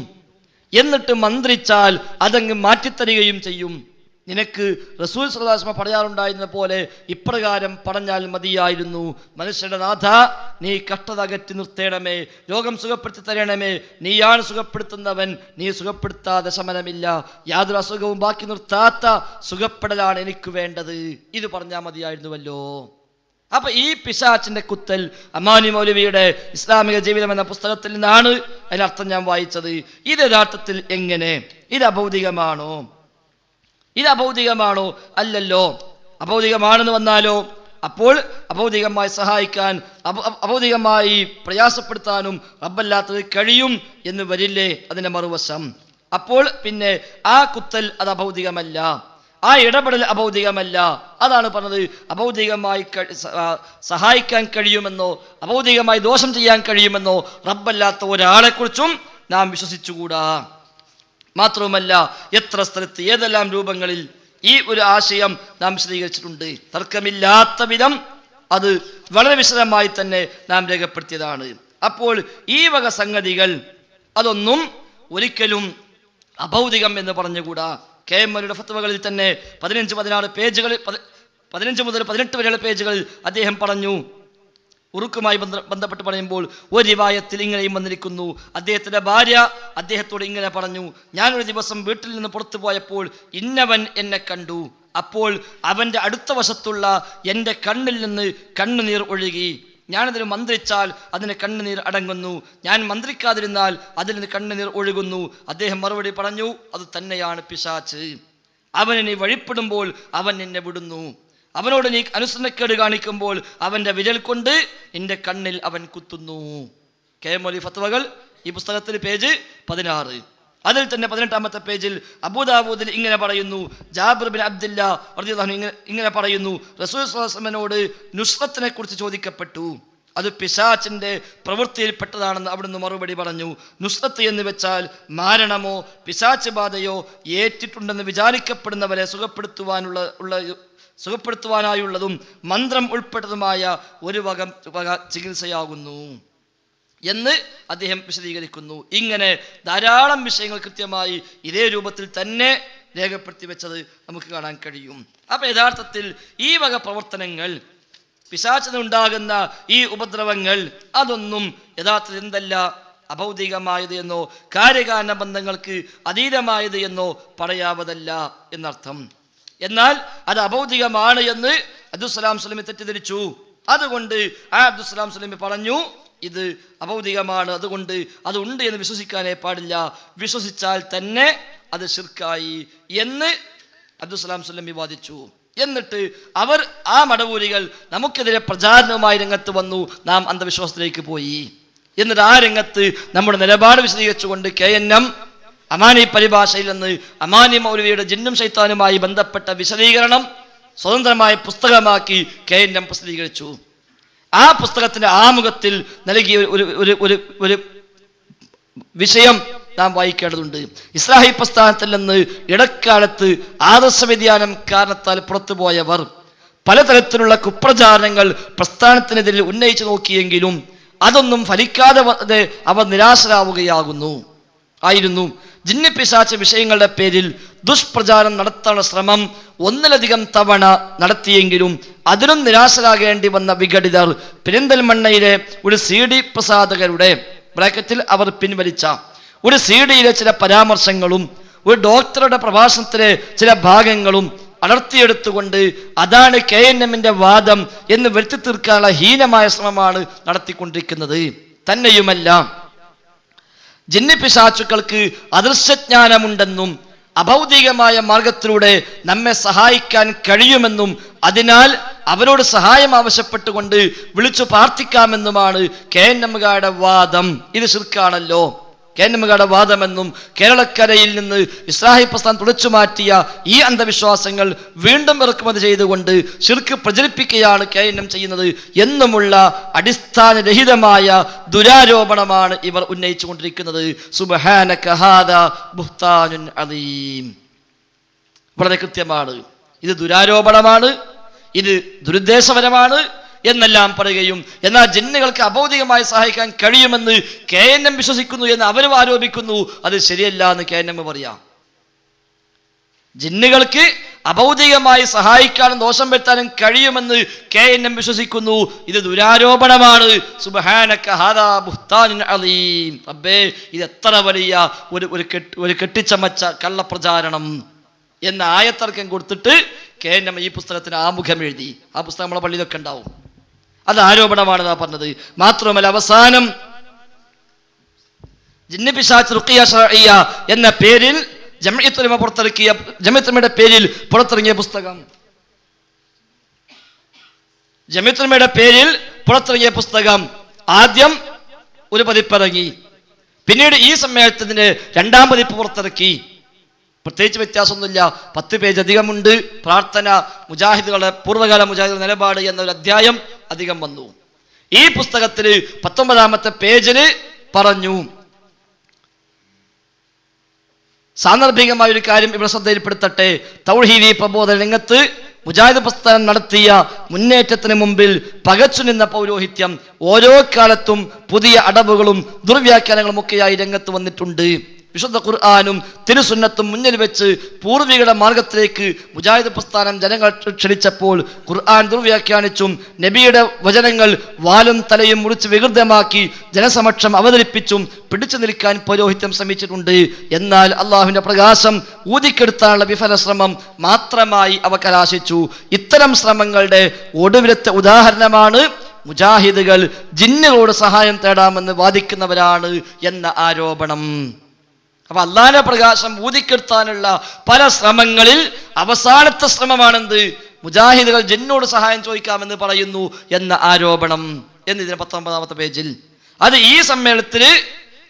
എന്നിട്ട് മന്ത്രിച്ചാൽ അതങ്ങ് മാറ്റിത്തരികയും ചെയ്യും. നിനക്ക് റസൂൽ സല്ലല്ലാഹു അലൈഹി വസല്ലം പറയാറുണ്ടായിരുന്ന പോലെ ഇപ്രകാരം പറഞ്ഞാൽ മതിയായിരുന്നു. മനുഷ്യരുടെ നാഥ, നീ കഷ്ടത അകറ്റി നിർത്തേണമേ, രോഗം സുഖപ്പെടുത്തി തരണമേ, നീയാണ് സുഖപ്പെടുത്തുന്നവൻ, നീ സുഖപ്പെടുത്താതെ ശമനമില്ല, യാതൊരു അസുഖവും ബാക്കി നിർത്താത്ത സുഖപ്പെടലാണ് എനിക്ക് വേണ്ടത്, ഇത് പറഞ്ഞാൽ മതിയായിരുന്നുവല്ലോ. അപ്പൊ ഈ പിശാചിന്റെ കുത്തൽ അമാനി മൗലവിയുടെ ഇസ്ലാമിക ജീവിതം എന്ന പുസ്തകത്തിൽ നിന്നാണ് അതിനർത്ഥം ഞാൻ വായിച്ചത്. ഇത് യഥാർത്ഥത്തിൽ എങ്ങനെ? ഇത് അഭൗതികമാണോ? ഇത് അഭൗതികമാണോ? അല്ലല്ലോ. അഭൗതികമാണെന്ന് വന്നാലോ അപ്പോൾ അഭൗതികമായി സഹായിക്കാൻ അഭൗതികമായി പ്രയാസപ്പെടുത്താനും റബ്ബല്ലാത്തത് കഴിയും എന്ന് വരില്ലേ അതിന്റെ മറുവശം? അപ്പോൾ പിന്നെ ആ കുത്തൽ അത് അഭൗതികമല്ല, ആ ഇടപെടൽ അഭൗതികമല്ല. അതാണ് പറഞ്ഞത്, അഭൗതികമായി സഹായിക്കാൻ കഴിയുമെന്നോ അഭൗതികമായി ദോഷം ചെയ്യാൻ കഴിയുമെന്നോ റബ്ബല്ലാത്ത ഒരാളെക്കുറിച്ചും നാം വിശ്വസിച്ചുകൂടാ. മാത്രവുമല്ല, എത്ര സ്ഥലത്ത് ഏതെല്ലാം രൂപങ്ങളിൽ ഈ ഒരു ആശയം നാം വിശദീകരിച്ചിട്ടുണ്ട്. തർക്കമില്ലാത്ത വിധം അത് വളരെ വിശദമായി തന്നെ നാം രേഖപ്പെടുത്തിയതാണ്. അപ്പോൾ ഈ വക സംഗതികൾ അതൊന്നും ഒരിക്കലും അഭൗതികം എന്ന് പറഞ്ഞുകൂടാ. KM മൗലവിയുടെ ഫത്വകളിൽ തന്നെ 15-16 പേജുകൾ, 15 മുതൽ 18 വരെയുള്ള പേജുകളിൽ അദ്ദേഹം പറഞ്ഞു, ഉറുക്കുമായി ബന്ധപ്പെട്ട് പറയുമ്പോൾ ഒരു റിവായത്തിൽ ഇങ്ങനെയും വന്നിരിക്കുന്നു. അദ്ദേഹത്തിന്റെ ഭാര്യ അദ്ദേഹത്തോട് ഇങ്ങനെ പറഞ്ഞു, ഞാനൊരു ദിവസം വീട്ടിൽ നിന്ന് പുറത്തു പോയപ്പോൾ ഇന്നവൻ എന്നെ കണ്ടു. അപ്പോൾ അവന്റെ അടുത്ത വശത്തുള്ള എൻ്റെ കണ്ണിൽ നിന്ന് കണ്ണുനീർ ഒഴുകി. ഞാനതിന് മന്ത്രിച്ചാൽ അതിന് കണ്ണുനീർ അടങ്ങുന്നു, ഞാൻ മന്ത്രിക്കാതിരുന്നാൽ അതിൽ നിന്ന് കണ്ണുനീർ ഒഴുകുന്നു. അദ്ദേഹം മറുപടി പറഞ്ഞു, അത് തന്നെയാണ് പിശാച്. അവനെ നീ വഴിപ്പെടുമ്പോൾ അവൻ നിന്നെ വിടുന്നു. അവനോട് നീ അനുസരണക്കേട് കാണിക്കുമ്പോൾ അവന്റെ വിരൽ കൊണ്ട് നിന്റെ കണ്ണിൽ അവൻ കുത്തുന്നു. കെ മൗലവി ഫത്വകൾ ഈ പുസ്തകത്തിൽ പേജ് 16. അതിൽ തന്നെ 18-ാമത്തെ പേജിൽ അബൂദാവൂദിൽ ഇങ്ങനെ പറയുന്നു, ജാബിർ ബിൻ അബ്ദുല്ല റളിയല്ലാഹു അൻഹു ഇങ്ങനെ പറയുന്നു, റസൂൽ സ്വല്ലല്ലാഹു അലൈഹി വസല്ലമയോട് നുസ്രത്തിനെ കുറിച്ച് ചോദിക്കപ്പെട്ടു. അത് പിശാചിന്റെ പ്രവൃത്തിയിൽപ്പെട്ടതാണെന്ന് അവിടുന്ന് മറുപടി പറഞ്ഞു. നുസ്രത്ത് എന്ന് വെച്ചാൽ മാരണമോ പിശാച് ബാധയോ ഏറ്റിട്ടുണ്ടെന്ന് വിചാരിക്കപ്പെടുന്നവരെ സുഖപ്പെടുത്തുവാനായുള്ളതും മന്ത്രം ഉൾപ്പെട്ടതുമായ ഒരു വക ചികിത്സയാകുന്നു എന്ന് അദ്ദേഹം വിശദീകരിക്കുന്നു. ഇങ്ങനെ ധാരാളം വിഷയങ്ങൾ കൃത്യമായി ഇതേ രൂപത്തിൽ തന്നെ രേഖപ്പെടുത്തി വെച്ചത് നമുക്ക് കാണാൻ കഴിയും. അപ്പൊ യഥാർത്ഥത്തിൽ ഈ വക പ്രവർത്തനങ്ങൾ, പിശാചിന് ഉണ്ടാകുന്ന ഈ ഉപദ്രവങ്ങൾ, അതൊന്നും യഥാർത്ഥത്തിൽ എന്തല്ല അഭൗതികമായത് എന്നോ കാര്യകാരണ ബന്ധങ്ങൾക്ക് അതീതമായത് എന്നോ പറയാവതല്ല എന്നർത്ഥം. എന്നാൽ അത് അഭൗതികമാണ് എന്ന് അബ്ദുസ്സലാം സ്വലമി തെറ്റിദ്ധരിച്ചു. അതുകൊണ്ട് അബ്ദുസ്സലാം സ്വലമി പറഞ്ഞു, ഇത് അഭൗതികമാണ്, അതുകൊണ്ട് അത് ഉണ്ട് എന്ന് വിശ്വസിക്കാനേ പാടില്ല, വിശ്വസിച്ചാൽ തന്നെ അത് ശിർക്കായി എന്ന് അബ്ദുസ്സലാം സ്വലമി വാദിച്ചു. എന്നിട്ട് അവർ ആ മടവൂരികൾ നമുക്കെതിരെ പ്രചാരണവുമായി രംഗത്ത് വന്നു. നാം അന്ധവിശ്വാസത്തിലേക്ക് പോയി. എന്നിട്ട് ആ രംഗത്ത് നമ്മുടെ നിലപാട് വിശദീകരിച്ചുകൊണ്ട് KNM അമാനി പരിഭാഷയിൽ നിന്ന് അമാനി മൗലവിയുടെ ജിന്നും ശൈത്താനുമായി ബന്ധപ്പെട്ട വിശദീകരണം സ്വതന്ത്രമായ പുസ്തകമാക്കി KNM പ്രസിദ്ധീകരിച്ചു. ആ പുസ്തകത്തിന്റെ ആമുഖത്തിൽ നൽകിയ ഒരു വിഷയം നാം വായിക്കേണ്ടതുണ്ട്. ഇസ്ലാഹി പ്രസ്ഥാനത്തിൽ നിന്ന് ഇടക്കാലത്ത് ആദർശ വ്യതിയാനം കാരണത്താൽ പുറത്തുപോയവർ പലതരത്തിലുള്ള കുപ്രചാരണങ്ങൾ പ്രസ്ഥാനത്തിനെതിരെ ഉന്നയിച്ചു നോക്കിയെങ്കിലും അതൊന്നും ഫലിക്കാതെ അവർ നിരാശരാവുകയായിരുന്നു. ജിന്നിപ്പിശാച വിഷയങ്ങളുടെ പേരിൽ ദുഷ്പ്രചാരം നടത്താനുള്ള ശ്രമം ഒന്നിലധികം തവണ നടത്തിയെങ്കിലും അതിനും നിരാശരാകേണ്ടി വന്ന വിഘടിതർ പെരിന്തൽമണ്ണയിലെ ഒരു CD പ്രസാധകരുടെ ബ്രാക്കറ്റിൽ അവർ പിൻവലിച്ച ഒരു CD-യിലെ ചില പരാമർശങ്ങളും ഒരു ഡോക്ടറുടെ പ്രഭാഷണത്തിലെ ചില ഭാഗങ്ങളും അടർത്തിയെടുത്തുകൊണ്ട് അതാണ് KNM-ന്റെ വാദം എന്ന് വരുത്തി തീർക്കാനുള്ള ഹീനമായ ശ്രമമാണ് നടത്തിക്കൊണ്ടിരിക്കുന്നത്. തന്നെയുമല്ല, ജിന്നിപ്പിശാചുക്കൾക്ക് അദൃശ്യജ്ഞാനമുണ്ടെന്നും അഭൗതികമായ മാർഗത്തിലൂടെ നമ്മെ സഹായിക്കാൻ കഴിയുമെന്നും അതിനാൽ അവരോട് സഹായം ആവശ്യപ്പെട്ടുകൊണ്ട് വിളിച്ചു പ്രാർത്ഥിക്കാമെന്നുമാണ് KNM-കാരുടെ വാദം. ഇത് ശിർക്കാണല്ലോ. KNM-കാരുടെ വാദമെന്നും കേരളക്കരയിൽ നിന്ന് ഇസ്ലാഹി പ്രസ്ഥാനം തുടച്ചു മാറ്റിയ ഈ അന്ധവിശ്വാസങ്ങൾ വീണ്ടും ഇറക്കുമതി ചെയ്തുകൊണ്ട് ശിർക്ക് പ്രചരിപ്പിക്കുകയാണ് KNM ചെയ്യുന്നത് എന്നുമുള്ള അടിസ്ഥാനരഹിതമായ ദുരാരോപണമാണ് ഇവർ ഉന്നയിച്ചു കൊണ്ടിരിക്കുന്നത്. സുബ്ഹാനക ഹാദാ ബുഹ്താനുൻ അദീം. വളരെ കൃത്യമാണ്, ഇത് ദുരാരോപണമാണ്, ഇത് ദുരുദ്ദേശപരമാണ് എന്നെല്ലാം പറയുകയും എന്നാൽ ജിന്നുകൾക്ക് അഭൗതികമായി സഹായിക്കാൻ കഴിയുമെന്ന് KNM വിശ്വസിക്കുന്നു എന്ന് അവരും ആരോപിക്കുന്നു. അത് ശരിയല്ല എന്ന് KNM പറയാം. ജിന്നുകൾക്ക് അഭൗതികമായി സഹായിക്കാനും ദോഷം വരുത്താനും കഴിയുമെന്ന് KNM വിശ്വസിക്കുന്നു. ഇത് ദുരാരോപണമാണ്. സുബ്ഹാനക ഹാദാ ബുഹ്താനുൻ അദീം. റബ്ബേ, ഇത് എത്ര വലിയ ഒരു കെട്ടിച്ചമച്ച കള്ളപ്രചാരണം എന്ന ആയത്തർക്കം കൊടുത്തിട്ട് KNM ഈ പുസ്തകത്തിന് ആമുഖം എഴുതി. ആ പുസ്തകം നമ്മളെ പള്ളിയിലൊക്കെ ഉണ്ടാവും. അത് ആരോപണമാണെന്നാ പറഞ്ഞത്. മാത്രമല്ല, അവസാനം ജിന്നിപ്പിശാച് റുഖിയ ശർഇയ്യ എന്ന പേരിൽ ജംഇയ്യത്തുൽ ഉലമ ജംഇയ്യത്തുൽ പേരിൽ പുറത്തിറങ്ങിയ പുസ്തകം, ജംഇയ്യത്തുൽ ഉലമയുടെ പേരിൽ പുറത്തിറങ്ങിയ പുസ്തകം ആദ്യം ഒരു പതിപ്പിറങ്ങി, പിന്നീട് ഈ സമ്മേളനത്തിന് 2-ാം പതിപ്പ് പുറത്തിറക്കി. പ്രത്യേകിച്ച് വ്യത്യാസമൊന്നുമില്ല. 10 പേജ് അധികമുണ്ട്. പ്രാർത്ഥന, മുജാഹിദുകളുടെ പൂർവ്വകാല മുജാഹിദുകളുടെ നിലപാട് എന്നൊരു അധ്യായം അധികം വന്നു. ഈ പുസ്തകത്തിൽ 19-ാമത്തെ പേജില് പറഞ്ഞു, സാന്ദർഭികമായ ഒരു കാര്യം ഇവിടെ ശ്രദ്ധയിൽപ്പെടുത്തട്ടെ. തൗഹീദി പ്രബോധന രംഗത്ത് മുജാഹിദ് പ്രസ്ഥാനം നടത്തിയ മുന്നേറ്റത്തിന് മുമ്പിൽ പകച്ചു നിന്ന പൗരോഹിത്യം ഓരോ കാലത്തും പുതിയ അടവുകളും ദുർവ്യാഖ്യാനങ്ങളും ഒക്കെയായി രംഗത്ത് വന്നിട്ടുണ്ട്. വിശുദ്ധ ഖുർആനും തിരുസുന്നത്തും മുന്നിൽ വെച്ച് പൂർവികളുടെ മാർഗത്തിലേക്ക് മുജാഹിദ് പ്രസ്ഥാനം ജനങ്ങൾ ക്ഷണിച്ചപ്പോൾ ഖുർആൻ ദുർവ്യാഖ്യാനിച്ചും നബിയുടെ വചനങ്ങൾ വാലും തലയും മുറിച്ച് വികൃതമാക്കി ജനസമക്ഷം അവതരിപ്പിച്ചും പിടിച്ചു നിൽക്കാൻ പൗരോഹിത്യം ശ്രമിച്ചിട്ടുണ്ട്. എന്നാൽ അള്ളാഹുവിന്റെ പ്രകാശം ഊതിക്കെടുത്താനുള്ള വിഫല ശ്രമം മാത്രമായി അവ കലാശിച്ചു. ഇത്തരം ശ്രമങ്ങളുടെ ഒടുവിലത്തെ ഉദാഹരണമാണ് മുജാഹിദുകൾ ജിന്നുകളോട് സഹായം തേടാമെന്ന് വാദിക്കുന്നവരാണ് എന്ന ആരോപണം. അപ്പൊ അള്ളാഹുവിന്റെ പ്രകാശം ഊതിക്കെടുത്താനുള്ള പല ശ്രമങ്ങളിൽ അവസാനത്തെ ശ്രമമാണെന്ത്? മുജാഹിദുകൾ ജിന്നോട് സഹായം ചോദിക്കാമെന്ന് പറയുന്നു എന്ന ആരോപണം എന്നിതിന് 19-ാമത്തെ പേജിൽ. അത് ഈ സമ്മേളനത്തിൽ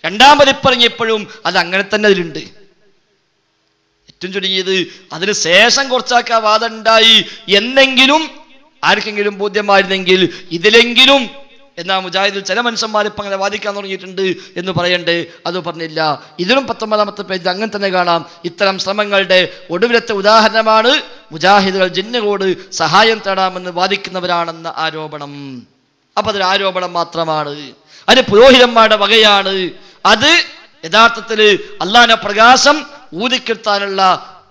രണ്ടാം പതിപ്പിറങ്ങിയപ്പോഴും അത് അങ്ങനെ തന്നെ അതിലുണ്ട്. ഏറ്റവും ചുരുങ്ങിയത് അതിന് ശേഷം കുറച്ചാക്കാ വാദം ഉണ്ടായി എന്നെങ്കിലും ആർക്കെങ്കിലും ബോധ്യമായിരുന്നെങ്കിൽ ഇതിലെങ്കിലും എന്നാ മുജാഹിദിൽ ചില മനുഷ്യന്മാർ ഇപ്പം അങ്ങനെ വാദിക്കാൻ തുടങ്ങിയിട്ടുണ്ട് എന്ന് പറയണ്ടേ, അത് പറഞ്ഞില്ല. ഇതിലും 19-ാമത്തെ പേജിൽ അങ്ങനെ തന്നെ കാണാം. ഇത്തരം ശ്രമങ്ങളുടെ ഒടുവിലത്തെ ഉദാഹരണമാണ് മുജാഹിദുകൾ ജിന്നുകളോട് സഹായം തേടാമെന്ന് വാദിക്കുന്നവരാണെന്ന ആരോപണം. അപ്പൊ അതൊരു ആരോപണം മാത്രമാണ്, അത് പുരോഹിതന്മാരുടെ വകയാണ്. അത് യഥാർത്ഥത്തിൽ അള്ളാഹുവിന്റെ പ്രകാശം ഊതിക്കെടുത്താനുള്ള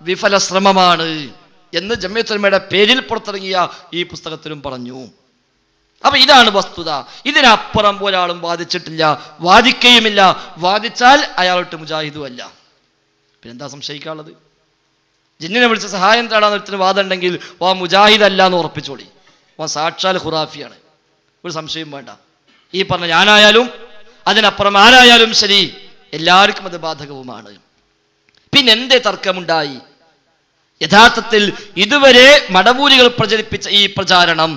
വിഫല ശ്രമമാണ് എന്ന് ജമിഅത്തുൽ ഉലമയുടെ പേരിൽ പുറത്തിറങ്ങിയ ഈ പുസ്തകത്തിലും പറഞ്ഞു. അപ്പൊ ഇതാണ് വസ്തുത. ഇതിനപ്പുറം ഒരാളും വാദിച്ചിട്ടില്ല, വാദിക്കുകയുമില്ല. വാദിച്ചാൽ അയാളൊട്ട് മുജാഹിദും അല്ല. പിന്നെന്താ സംശയിക്കാനുള്ളത്? ജിന്നിനെ വിളിച്ച് സഹായം തേടാൻ ഒരുത്തിന് വാദം ഉണ്ടെങ്കിൽ ഓ മുജാഹിദ് അല്ല എന്ന് ഉറപ്പിച്ചോളി, ഓ സാക്ഷാൽ ഖുറാഫിയാണ്, ഒരു സംശയം വേണ്ട. ഈ പറഞ്ഞ ഞാനായാലും അതിനപ്പുറം ആരായാലും ശരി, എല്ലാവർക്കും അത് ബാധകവുമാണ്. പിന്നെന്തേ തർക്കമുണ്ടായി? യഥാർത്ഥത്തിൽ ഇതുവരെ മടവൂരികൾ പ്രചരിപ്പിച്ച ഈ പ്രചാരണം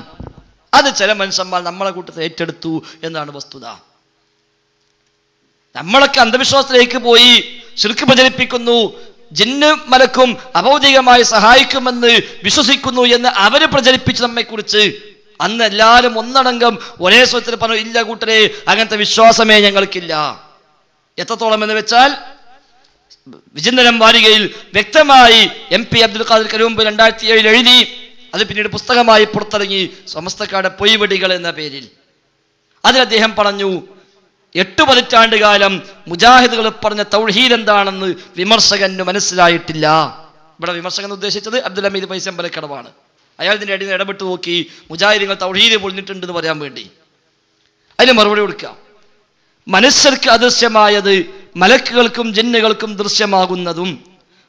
അത് ചില മനുഷ്യന്മാർ നമ്മളെ കൂട്ടത്തിൽ ഏറ്റെടുത്തു എന്നാണ് വസ്തുത. നമ്മളൊക്കെ അന്ധവിശ്വാസത്തിലേക്ക് പോയി ശിർക്ക് പ്രചരിപ്പിക്കുന്നു, ജിന്ന് മലക്കും അഭൗതികമായി സഹായിക്കുമെന്ന് വിശ്വസിക്കുന്നു എന്ന് അവര് പ്രചരിപ്പിച്ചു നമ്മെക്കുറിച്ച്. അന്ന് എല്ലാവരും ഒന്നടങ്കം ഒരേ സ്വരത്തിൽ പറഞ്ഞു, ഇല്ല കൂട്ടരെ, അങ്ങനത്തെ വിശ്വാസമേ ഞങ്ങൾക്കില്ല. എത്രത്തോളം എന്ന് വെച്ചാൽ വിചിന്തനം വാരികയിൽ വ്യക്തമായി MP അബ്ദുൽ ഖാദിർ കരുമ്പ് 2007 എഴുതി. അത് പിന്നീട് പുസ്തകമായി പുറത്തിറങ്ങി, സമസ്തക്കാരുടെ പൊയ്വടികൾ എന്ന പേരിൽ. അതിൽ അദ്ദേഹം പറഞ്ഞു, 8 പതിറ്റാണ്ട് കാലം മുജാഹിദുകൾ പറഞ്ഞ തൗഹീദ് എന്താണെന്ന് വിമർശകന് മനസ്സിലായിട്ടില്ല. ഇവിടെ വിമർശകൻ ഉദ്ദേശിച്ചത് അബ്ദുൽ ഹമീദ് പൈസമ്പലക്കടവാണ്. അയാൾ ഇതിന്റെ അടിയിൽ ഇടപെട്ട് നോക്കി മുജാഹിദുകൾ തൗഹീദ് പൊളിഞ്ഞിട്ടുണ്ടെന്ന് പറയാൻ വേണ്ടി. അതിന് മറുപടി കൊടുക്കാം. മനുഷ്യർക്ക് അദൃശ്യമായത് മലക്കുകൾക്കും ജിന്നുകൾക്കും ദൃശ്യമാകുന്നതും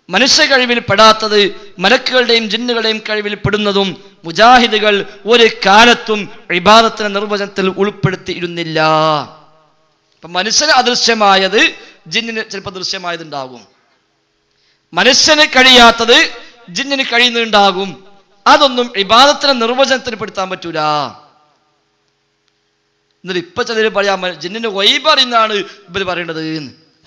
മനുഷ്യ കഴിവിൽ പെടാത്തത് മലക്കുകളുടെയും ജിന്നുകളുടെയും കഴിവിൽ പെടുന്നതും മുജാഹിദുകൾ ഒരു കാലത്തും ഇബാദത്തിന്റെ നിർവചനത്തിൽ ഉൾപ്പെടുത്തിയിരുന്നില്ല. അപ്പൊ മനുഷ്യന് അദൃശ്യമായത് ജിന്നിന് ചിലപ്പോൾ ദൃശ്യമായതുണ്ടാകും, മനുഷ്യന് കഴിയാത്തത് ജിന്നിന് കഴിയുന്നുണ്ടാകും. അതൊന്നും ഇബാദത്തിന്റെ നിർവചനത്തിൽ പെടുത്താൻ പറ്റൂല. എന്നിട്ട് ഇപ്പൊ ചിലർ പറയാം ജിന്നിന് ഗൈബ് അറിയുന്നതാണ് ഇവര് പറയേണ്ടത്.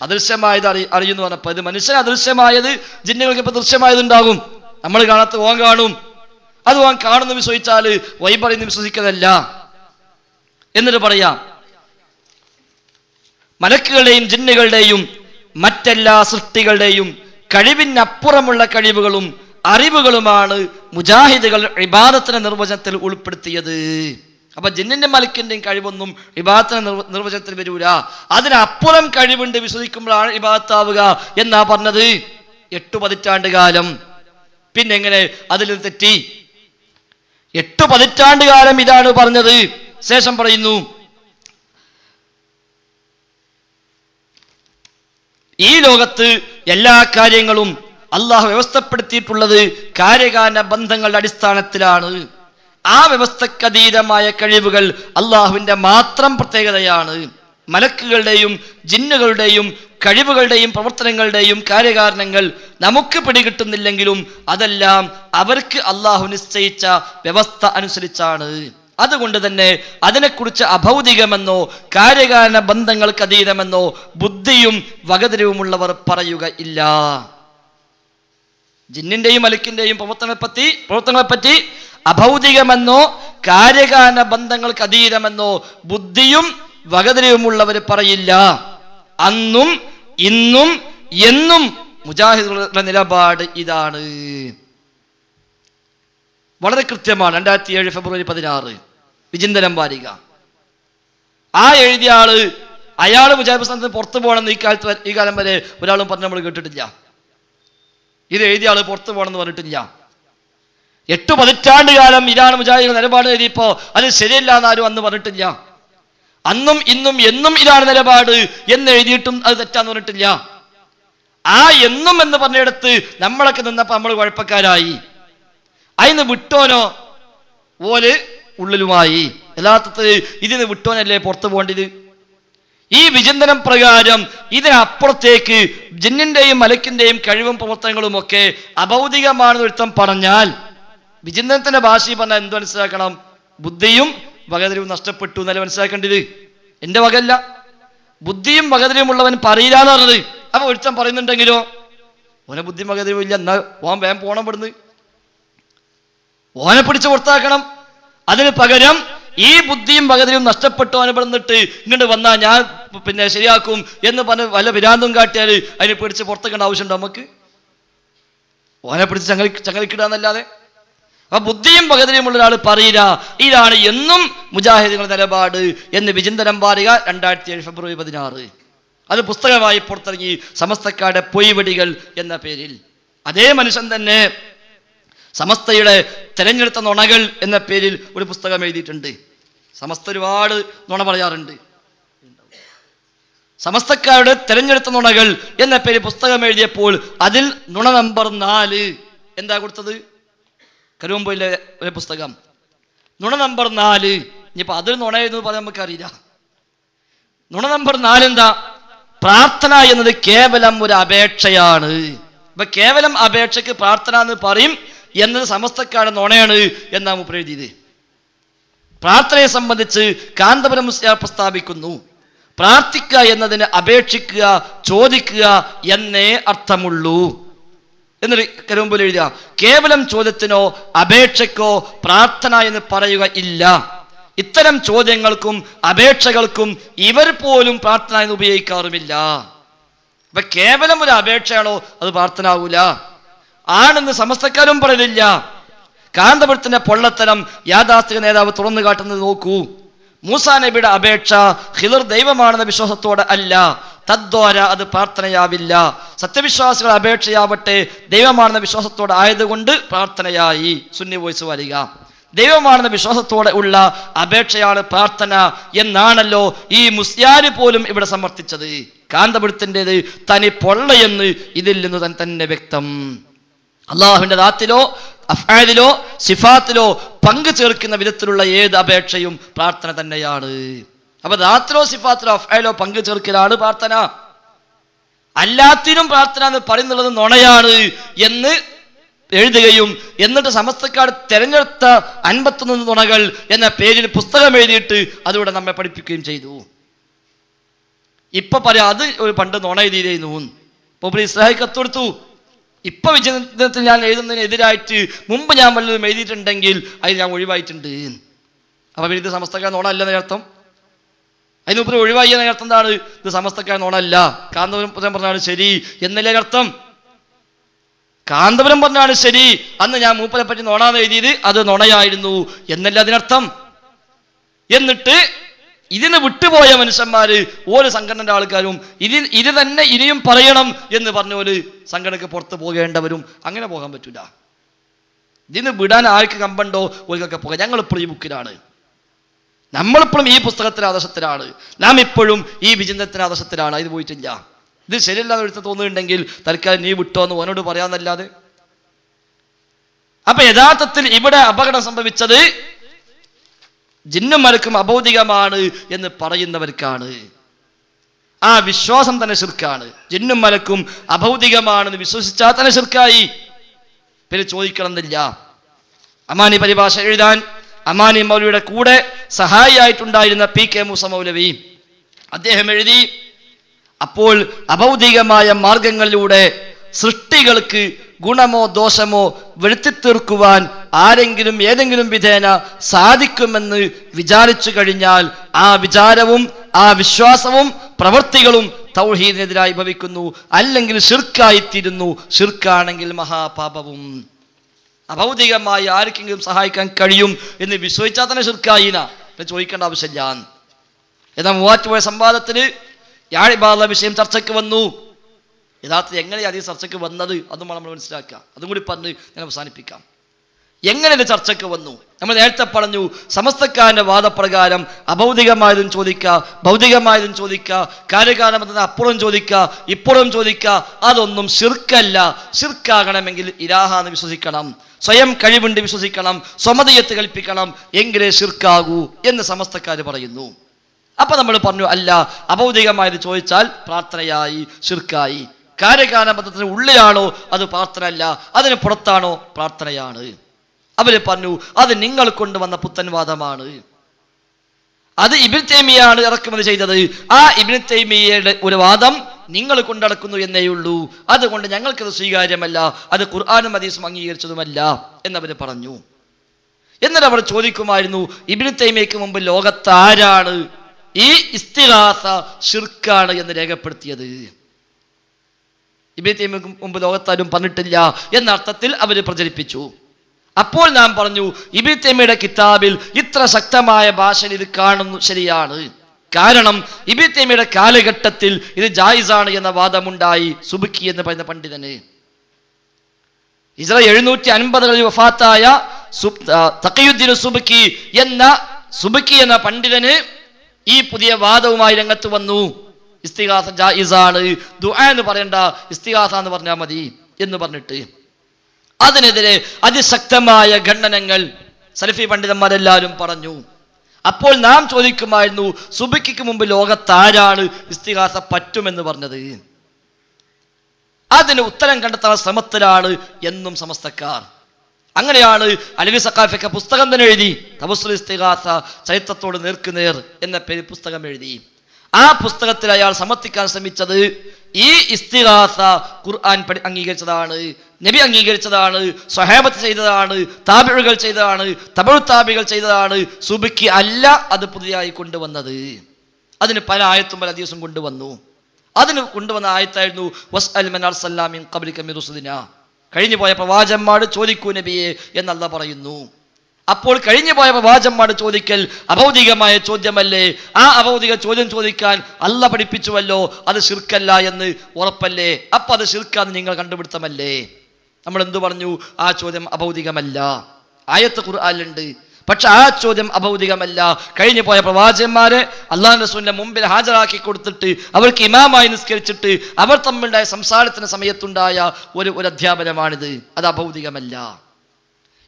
അദൃശ്യമായത് അറിയുന്നു പറഞ്ഞപ്പോ ഇത് മനുഷ്യന് അദൃശ്യമായത് ജിന്നുകൾക്ക് ഇപ്പൊ ദൃശ്യമായതുണ്ടാകും. നമ്മൾ കാണാത്ത ഓൻ കാണും, അത് ഓൻ കാണുന്നു വിശ്വസിച്ചാല് ഗൈബ് അറിയുന്നു വിശ്വസിക്കുന്നതല്ല. എന്നിട്ട് പറയാം, മലക്കുകളുടെയും ജിന്നുകളുടെയും മറ്റെല്ലാ സൃഷ്ടികളുടെയും കഴിവിനപ്പുറമുള്ള കഴിവുകളും അറിവുകളുമാണ് മുജാഹിദുകൾ ഇബാദത്തിന്റെ നിർവചനത്തിൽ ഉൾപ്പെടുത്തിയത്. അപ്പൊ ജിന്നിന്റെ മലക്കിന്റെയും കഴിവൊന്നും ഇബാദത്തിന്റെ നിർവചനത്തിൽ വരൂല. അതിനപ്പുറം കഴിവുണ്ട് വിശ്വസിക്കുമ്പോഴാണ് ഇബാദത്താവുക എന്നാ പറഞ്ഞത്. 8 പതിറ്റാണ്ട് കാലം. പിന്നെങ്ങനെ അതിൽ തെറ്റി? 8 പതിറ്റാണ്ട് കാലം ഇതാണ് പറഞ്ഞത്. ശേഷം പറയുന്നു, ഈ ലോകത്ത് എല്ലാ കാര്യങ്ങളും അള്ളാഹു വ്യവസ്ഥപ്പെടുത്തിയിട്ടുള്ളത് കാര്യകാരണ ബന്ധങ്ങളുടെ അടിസ്ഥാനത്തിലാണ്. ആ വ്യവസ്ഥക്കതീതമായ കഴിവുകൾ അള്ളാഹുവിന്റെ മാത്രം പ്രത്യേകതയാണ്. മലക്കുകളുടെയും ജിന്നുകളുടെയും കഴിവുകളുടെയും പ്രവർത്തനങ്ങളുടെയും കാര്യകാരണങ്ങൾ നമുക്ക് പിടികിട്ടുന്നില്ലെങ്കിലും അതെല്ലാം അവർക്ക് അള്ളാഹു നിശ്ചയിച്ച വ്യവസ്ഥ അനുസരിച്ചാണ്. അതുകൊണ്ട് തന്നെ അതിനെക്കുറിച്ച് അഭൗതികമെന്നോ കാര്യകാരണ ബന്ധങ്ങൾക്ക് അതീതമെന്നോ ബുദ്ധിയും വകതിരിവുമുള്ളവർ പറയുക ഇല്ല. ജിന്നിന്റെയും മലക്കിന്റെയും പ്രവർത്തനങ്ങളെപ്പറ്റി അഭൗതികമെന്നോ കാര്യകാരണ ബന്ധങ്ങൾക്ക് അതീതമെന്നോ ബുദ്ധിയും വകതിരിവുമുള്ളവർ പറയില്ല. അന്നും ഇന്നും എന്നും മുജാഹിദുകളുടെ നിലപാട് ഇതാണ്. വളരെ കൃത്യമാണ്. 2007 ഫെബ്രുവരി 16 വിചിന്തനം വാരിക. ആ എഴുതിയ ആള് അയാൾ മുജാഹിദ് പ്രസ്ഥാനത്തിന് പുറത്തു പോകണമെന്ന് ഈ കാലം വരെ ഒരാളും പറഞ്ഞ് നമ്മൾ കേട്ടിട്ടില്ല. ഇത് എഴുതിയ ആൾ പുറത്തു പോകണമെന്ന് പറഞ്ഞിട്ടില്ല. 8 പതിറ്റാണ്ട് കാലം ഇതാണ് മുജാഹിദ് നിലപാട് എഴുതിയപ്പോ അത് ശരിയല്ല എന്നാരും അന്ന് പറഞ്ഞിട്ടില്ല. അന്നും ഇന്നും എന്നും ഇതാണ് നിലപാട് എന്ന് എഴുതിയിട്ടും അത് തെറ്റാന്ന് പറഞ്ഞിട്ടില്ല. ആ എന്നും എന്ന് പറഞ്ഞിടത്ത് നമ്മളൊക്കെ നിന്നപ്പോ നമ്മൾ കുഴപ്പക്കാരായി. അതിന് വിട്ടോനോ ഓല് ഉള്ളിലുമായി. യഥാർത്ഥത്തിൽ ഇതിന് വിട്ടോനല്ലേ പുറത്തു പോകേണ്ടത്? ഈ വിചിന്തനം പ്രകാരം ഇതിനപ്പുറത്തേക്ക് ജിന്നിന്റെയും മലക്കിന്റെയും കഴിവും പ്രവർത്തനങ്ങളും ഒക്കെ അഭൗതികമാണെന്ന് ഒരുത്തം പറഞ്ഞാൽ വിചിന്തനത്തിന്റെ ഭാഷയിൽ പറഞ്ഞാൽ എന്ത് മനസ്സിലാക്കണം? ബുദ്ധിയും വകതിരിവും നഷ്ടപ്പെട്ടു എന്നല്ല മനസ്സിലാക്കേണ്ടത്. എന്റെ വകല്ല, ബുദ്ധിയും വകതിരിവും ഉള്ളവൻ പറയില്ല എന്ന് പറഞ്ഞത്. അപ്പൊ ഒരുത്തം പറയുന്നുണ്ടെങ്കിലോ ഓനെ ബുദ്ധിയും വകതിരിവും ഇല്ല, എന്നാ ഓൻ വേഗം പോണം ഇവിടുന്ന്, ഓനെ പിടിച്ച് പുറത്താക്കണം. അതിന് പകരം ഈ ബുദ്ധിയും വകതിരിവും നഷ്ടപ്പെട്ടു ഓനെ പെടുന്നിട്ട് ഇങ്ങോട്ട് വന്നാൽ ഞാൻ പിന്നെ ശരിയാക്കും എന്ന് പറഞ്ഞ് വല്ല വിരാന്തും കാട്ടിയാൽ അതിനെ പിടിച്ച് പുറത്തേക്കേണ്ട ആവശ്യമുണ്ടോ നമുക്ക്? ഓനെ പിടിച്ച് ചങ്ങലിക്കിടാന്നല്ലാതെ. അപ്പൊ ബുദ്ധിയും വകതിരിയുമുള്ള ഒരാൾ പറയില്ല. ഇതാണ് എന്നും മുജാഹിദുകളുടെ നിലപാട് എന്ന് വിചിന്തനം വാരിക 2007 ഫെബ്രുവരി 16. അത് പുസ്തകമായി പുറത്തിറങ്ങി, സമസ്തക്കാരുടെ പൊയ്വടികൾ എന്ന പേരിൽ. അതേ മനുഷ്യൻ തന്നെ സമസ്തയുടെ തെരഞ്ഞെടുത്ത നുണകൾ എന്ന പേരിൽ ഒരു പുസ്തകം എഴുതിയിട്ടുണ്ട്. സമസ്ത ഒരുപാട് നുണ പറയാറുണ്ട്. സമസ്തക്കാരുടെ തെരഞ്ഞെടുത്ത നുണകൾ എന്ന പേരിൽ പുസ്തകം എഴുതിയപ്പോൾ അതിൽ നുണ നമ്പർ 4 എന്താ കൊടുത്തത്? കരുവമ്പയിലെ ഒരു പുസ്തകം, നുണ നമ്പർ 4. ഇനിയിപ്പോ അതിൽ നുണ എഴുതുന്നത് പറയാൻ നമുക്കറിയില്ല. നുണ നമ്പർ 4 എന്താ? പ്രാർത്ഥന എന്നത് കേവലം ഒരു അപേക്ഷയാണ്. അപ്പൊ കേവലം അപേക്ഷയ്ക്ക് പ്രാർത്ഥന എന്ന് പറയും എന്നത് സമസ്തക്കാരുടെ നുണയാണ് എന്നാ മൂപ്പർ എഴുതിയത്. പ്രാർത്ഥനയെ സംബന്ധിച്ച് കാന്തപുരം മുസ്ലിയാർ പ്രസ്താവിക്കുന്നു, പ്രാർത്ഥിക്കുക എന്നതിന് അപേക്ഷിക്കുക, ചോദിക്കുക എന്നേ അർത്ഥമുള്ളൂ എന്നിട്ട് കരുമ്പുൽ എഴുതുക. കേവലം ചോദ്യത്തിനോ അപേക്ഷയ്ക്കോ പ്രാർത്ഥന എന്ന് പറയുക ഇല്ല. ഇത്തരം ചോദ്യങ്ങൾക്കും അപേക്ഷകൾക്കും ഇവർ പോലും പ്രാർത്ഥന എന്ന് ഉപയോഗിക്കാറുമില്ല. അപ്പൊ കേവലം ഒരു അപേക്ഷയാണോ അത് പ്രാർത്ഥന ആവൂല ആണെന്ന് സമസ്തക്കാരും പറയുന്നില്ല. കാന്തപുരത്തിന്റെ പൊള്ളത്തരം യാഥാസ്ഥിക നേതാവ് തുറന്നു കാട്ടുന്നത് നോക്കൂ. മൂസാ നബിയുടെ അപേക്ഷ ഖിദർ ദൈവമാണെന്ന വിശ്വാസത്തോടെ അല്ല, തദ്വാര അത് പ്രാർത്ഥനയാവില്ല. സത്യവിശ്വാസികളുടെ അപേക്ഷയാവട്ടെ ദൈവമാണെന്ന വിശ്വാസത്തോടെ ആയതുകൊണ്ട് പ്രാർത്ഥനയായി. സുന്നി വോയിസ് വരിക. ദൈവമാണെന്ന വിശ്വാസത്തോടെ ഉള്ള അപേക്ഷയാണ് പ്രാർത്ഥന എന്നാണല്ലോ ഈ മുസ്ലിയാര് പോലും ഇവിടെ സമർത്ഥിച്ചത്. കാന്തപുരത്തിൻ്റെത് തനി പൊള്ളയെന്ന് ഇതിൽ നിന്ന് തന്നെ വ്യക്തം. അള്ളാഹുവിന്റെ ദാത്തിലോ അഫ്ആലിലോ സിഫാത്തിലോ പങ്കു ചേർക്കുന്ന വിധത്തിലുള്ള ഏത് അപേക്ഷയും പ്രാർത്ഥന തന്നെയാണ്. അപ്പൊ ദാത്തിലോ സിഫാത്തിലോ അഫ്ആലിലോ പങ്കു ചേർക്കലാണ് പ്രാർത്ഥന. അല്ലാത്തിനും പ്രാർത്ഥന എന്ന് പറയുന്നുള്ളത് നുണയാണ് എന്ന് എഴുതുകയും എന്നിട്ട് സമസ്തക്കാർ തെരഞ്ഞെടുത്ത 51 നുണകൾ എന്ന പേരിൽ പുസ്തകം എഴുതിയിട്ട് അതിലൂടെ നമ്മെ പഠിപ്പിക്കുകയും ചെയ്തു. ഇപ്പൊ പറയാം അത് ഒരു പണ്ട് നുണ എഴുതിയിരുന്നു. ഇപ്പൊ ഇസ്രായേൽ കത്തൊടുത്തു. ഇപ്പൊ വിചിന്തനത്തിൽ ഞാൻ എഴുതുന്നതിനെതിരായിട്ട് മുമ്പ് ഞാൻ വല്ലതും എഴുതിയിട്ടുണ്ടെങ്കിൽ അത് ഞാൻ ഒഴിവായിട്ടുണ്ട്. അപ്പൊ ഇത് സമസ്തക്കാർ നുണ അല്ലെന്ന അർത്ഥം. അതിന് മുമ്പ് ഒഴിവായി എന്ന അർത്ഥം എന്താണ്? ഇത് സമസ്തക്കാർ നുണ അല്ല, കാന്തപുരം പറഞ്ഞാണ് ശരി എന്നല്ലേ അർത്ഥം. കാന്തപുരം പറഞ്ഞാണ് ശരി, അന്ന് ഞാൻ മൂപ്പരെ പറ്റി നുണാന്ന് എഴുതിയത് അത് നുണയായിരുന്നു എന്നല്ല അതിനർത്ഥം. എന്നിട്ട് ഇതിന് വിട്ടുപോയ മനുഷ്യന്മാര് ഓരോ സംഘടനയുടെ ആൾക്കാരും ഇത് തന്നെ ഇനിയും പറയണം എന്ന് പറഞ്ഞ ഒരു സംഘടനക്ക് പുറത്ത് പോകേണ്ടവരും അങ്ങനെ പോകാൻ പറ്റൂല. ഇതിന് വിടാൻ ആർക്ക് കമ്പുണ്ടോ ഓർക്കൊക്കെ പോകാം. ഞങ്ങളിപ്പോഴും ഈ ബുക്കിലാണ്, നമ്മളിപ്പോഴും ഈ പുസ്തകത്തിന്റെ ആദർശത്തിലാണ്, നാം ഇപ്പോഴും ഈ വിചിന്തനത്തിന്റെ ആദർശത്തിലാണ്. ഇത് പോയിട്ടില്ല. ഇത് ശരിയല്ലാതെ എടുത്ത് തോന്നുന്നുണ്ടെങ്കിൽ തൽക്കാലം നീ വിട്ടോ എന്ന് ഓനോട് പറയാന്നല്ലാതെ. അപ്പൊ യഥാർത്ഥത്തിൽ ഇവിടെ അപകടം സംഭവിച്ചത് ജിന്നും മലക്കും അഭൗതികമാണ് എന്ന് പറയുന്നവർക്കാണ്. ആ വിശ്വാസം തന്നെ ശിർക്കാണ്. ജിന്നും മലക്കും അഭൗതികമാണെന്ന് വിശ്വസിച്ചാൽ തന്നെ ശിർക്കായി. പിന്നെ ചോദിക്കണമെന്നില്ല. അമാനി പരിഭാഷ എഴുതാൻ അമാനി മൗലവിയുടെ കൂടെ സഹായിയായിട്ടുണ്ടായിരുന്ന PK മൂസ മൗലവി അദ്ദേഹം എഴുതി, അപ്പോൾ അഭൗതികമായ മാർഗങ്ങളിലൂടെ സൃഷ്ടികൾക്ക് ഗുണമോ ദോഷമോ വരുത്തിത്തീർക്കുവാൻ ആരെങ്കിലും ഏതെങ്കിലും വിധേന സാധിക്കുമെന്ന് വിചാരിച്ചു കഴിഞ്ഞാൽ ആ വിചാരവും ആ വിശ്വാസവും പ്രവൃത്തികളും തൗഹീദിനെതിരായി ഭവിക്കുന്നു, അല്ലെങ്കിൽ ഷിർക്കായിത്തീരുന്നു. ഷിർക്കാണെങ്കിൽ മഹാപാപവും. അഭൗതികമായി ആർക്കെങ്കിലും സഹായിക്കാൻ കഴിയും എന്ന് വിശ്വസിച്ചാൽ തന്നെ ഷിർക്കായിന ചോദിക്കേണ്ട ആവശ്യമില്ല. എന്നാൽ മൂവാറ്റുപുഴ സംവാദത്തിന് യാ ഇബാദ വിഷയം ചർച്ചയ്ക്ക് വന്നു. യഥാർത്ഥത്തിൽ എങ്ങനെയാണ് ഹദീസ് ചർച്ചയ്ക്ക് വന്നത് അതും നമ്മൾ മനസ്സിലാക്കുക. അതും കൂടി പറഞ്ഞ് ഞാൻ അവസാനിപ്പിക്കാം. എങ്ങനെ ഇത് ചർച്ചയ്ക്ക് വന്നു? നമ്മൾ നേരത്തെ പറഞ്ഞു, സമസ്തക്കാരന്റെ വാദപ്രകാരം അഭൗതികമായതും ചോദിക്കുക, ഭൗതികമായതും ചോദിക്കുക, കാര്യകാരണത്തിന് അപ്പുറം ചോദിക്കുക, ഇപ്പുറം ചോദിക്കുക. അതൊന്നും ശിർക്കല്ല. ശിർക്കാകണമെങ്കിൽ ഇലാഹാന്ന് വിശ്വസിക്കണം, സ്വയം കഴിവുണ്ട് വിശ്വസിക്കണം, സ്വമതയത്ത് കൽപ്പിക്കണം, എങ്കിലേ ശിർക്കാകൂ എന്ന് സമസ്തക്കാർ പറയുന്നു. അപ്പൊ നമ്മൾ പറഞ്ഞു, അല്ല, അഭൗതികമായത് ചോദിച്ചാൽ പ്രാർത്ഥനയായി, ശിർക്കായി. കാര്യകാരണബന്ധത്തിന് ഉള്ളിലാണോ അത് പ്രാർത്ഥന അല്ല, അതിന് പുറത്താണോ പ്രാർത്ഥനയാണ്. അവര് പറഞ്ഞു അത് നിങ്ങൾ കൊണ്ടുവന്ന പുത്തൻവാദമാണ്. അത് ഇബ്നു തൈമിയ്യാണ് ഇറക്കുമതി ചെയ്തത്. ആ ഇബ്നു തൈമിയ്യയുടെ ഒരു വാദം നിങ്ങൾ കൊണ്ടടക്കുന്നു എന്നേയുള്ളൂ. അതുകൊണ്ട് ഞങ്ങൾക്കത് സ്വീകാര്യമല്ല, അത് ഖുർആനും ഹദീസും അംഗീകരിച്ചതുമല്ല എന്നവര് പറഞ്ഞു. എന്നിട്ട് അവർ ചോദിക്കുമായിരുന്നു, ഇബ്നു തൈമിയ്യക്ക് മുമ്പ് ലോകത്ത് ആരാണ് ഈ ഇസ്തിഗാസ ശിർക്കാണ് എന്ന് രേഖപ്പെടുത്തിയത്? ഇബ്നു തൈമിയ്യക്ക് മുമ്പ് ലോകത്താരും പറഞ്ഞിട്ടില്ല എന്ന അർത്ഥത്തിൽ അവര് പ്രചരിപ്പിച്ചു. അപ്പോൾ നാം പറഞ്ഞു, ഇബ്നു തൈമിയ്യയുടെ കിതാബിൽ ഇത്ര ശക്തമായ ഭാഷയിൽ ഇത് കാണുന്നു ശരിയാണ്. കാരണം ഇബ്നു തൈമിയ്യയുടെ കാലഘട്ടത്തിൽ ഇത് ജായിസാണ് എന്ന വാദമുണ്ടായി സുബ്കി എന്ന് പറയുന്ന പണ്ഡിതന്. ഹിജ്റ 750 വഫാത്തായ തഖിയുദ്ദീൻ സുബ്കി എന്ന പണ്ഡിതന് ഈ പുതിയ വാദവുമായി രംഗത്ത് വന്നു. ഇസ്തിഗാസ ജായിസാണ്, ദുആ എന്ന് പറയണ്ട, ഇസ്തിഗാസ എന്ന് പറഞ്ഞാൽ മതി എന്ന് പറഞ്ഞിട്ട് അതിനെതിരെ അതിശക്തമായ ഖണ്ഡനങ്ങൾ സലഫി പണ്ഡിതന്മാരെല്ലാവരും പറഞ്ഞു. അപ്പോൾ നാം ചോദിക്കുമായിരുന്നു, സുബ്കിക്ക് മുമ്പ് ലോകത്താരാണ് ഇസ്തിഗാസ പറ്റുമെന്ന് പറഞ്ഞത്? അതിന് ഉത്തരം കണ്ടെത്താൻ ശ്രമത്തിലാണ് എന്നും സമസ്തക്കാർ. അങ്ങനെയാണ് അലവി സഖാഫിക്ക് പുസ്തകം തന്നെ എഴുതി, തവസ്സുൽ ഇസ്തിഗാസ ചരിത്രത്തോട് നേർക്കുനേർ എന്ന പേര് പുസ്തകം എഴുതി. ആ പുസ്തകത്തിൽ അയാൾ സമർത്ഥിക്കാൻ ശ്രമിച്ചത് ഈ ഇസ്തിഗാസ ഖുർആൻ അംഗീകരിച്ചതാണ്, നബി അംഗീകരിച്ചതാണ്, സ്വഹാബത്ത് ചെയ്തതാണ്, താബിഉകൾ ചെയ്തതാണ്, തബഉ താബികൾ ചെയ്തതാണ്. സുബ്കി അല്ല അത് പുതിയതായി കൊണ്ടുവന്നത്. അതിന് പല ആയത്തും പല ഹദീസും കൊണ്ടുവന്നു. അതിന് കൊണ്ടുവന്ന ആയത്തായിരുന്നു വസ്അൽ മൻ അർസൽനാ മിൻ ഖബ്ലിക മിൻ റുസുലിനാ, കഴിഞ്ഞു പോയ പ്രവാചകന്മാർ ചോദിക്കൂ നബിയെ എന്ന് അല്ലാഹു പറയുന്നു. അപ്പോൾ കഴിഞ്ഞു പോയ പ്രവാചകന്മാർ ചോദിക്കൽ അഭൗതികമായ ചോദ്യമല്ലേ? ആ അഭൗതിക ചോദ്യം ചോദിക്കാൻ അല്ലാഹു പഠിപ്പിച്ചുവല്ലോ, അത് ശിർക്കല്ല എന്ന് ഉറപ്പല്ലേ? അപ്പൊ അത് ശിർക്കാന്ന് നിങ്ങൾ കണ്ടുപിടുത്തമല്ലേ? നമ്മൾ എന്തു പറഞ്ഞു? ആ ചോദ്യം അഭൗതികമല്ല, ആയത്ത് ഖുർആനിലുണ്ട്. പക്ഷെ ആ ചോദ്യം അഭൗതികമല്ല. കഴിഞ്ഞു പോയ പ്രവാചകന്മാരെ അല്ലാഹു റസൂലിന്റെ മുമ്പിൽ ഹാജരാക്കി കൊടുത്തിട്ട് അവർക്ക് ഇമാമായി നിസ്കരിച്ചിട്ട് അവർ തമ്മിലുണ്ടായ സംസാരത്തിന് സമയത്തുണ്ടായ ഒരു അധ്യാപനമാണിത്. അത് അഭൗതികമല്ല.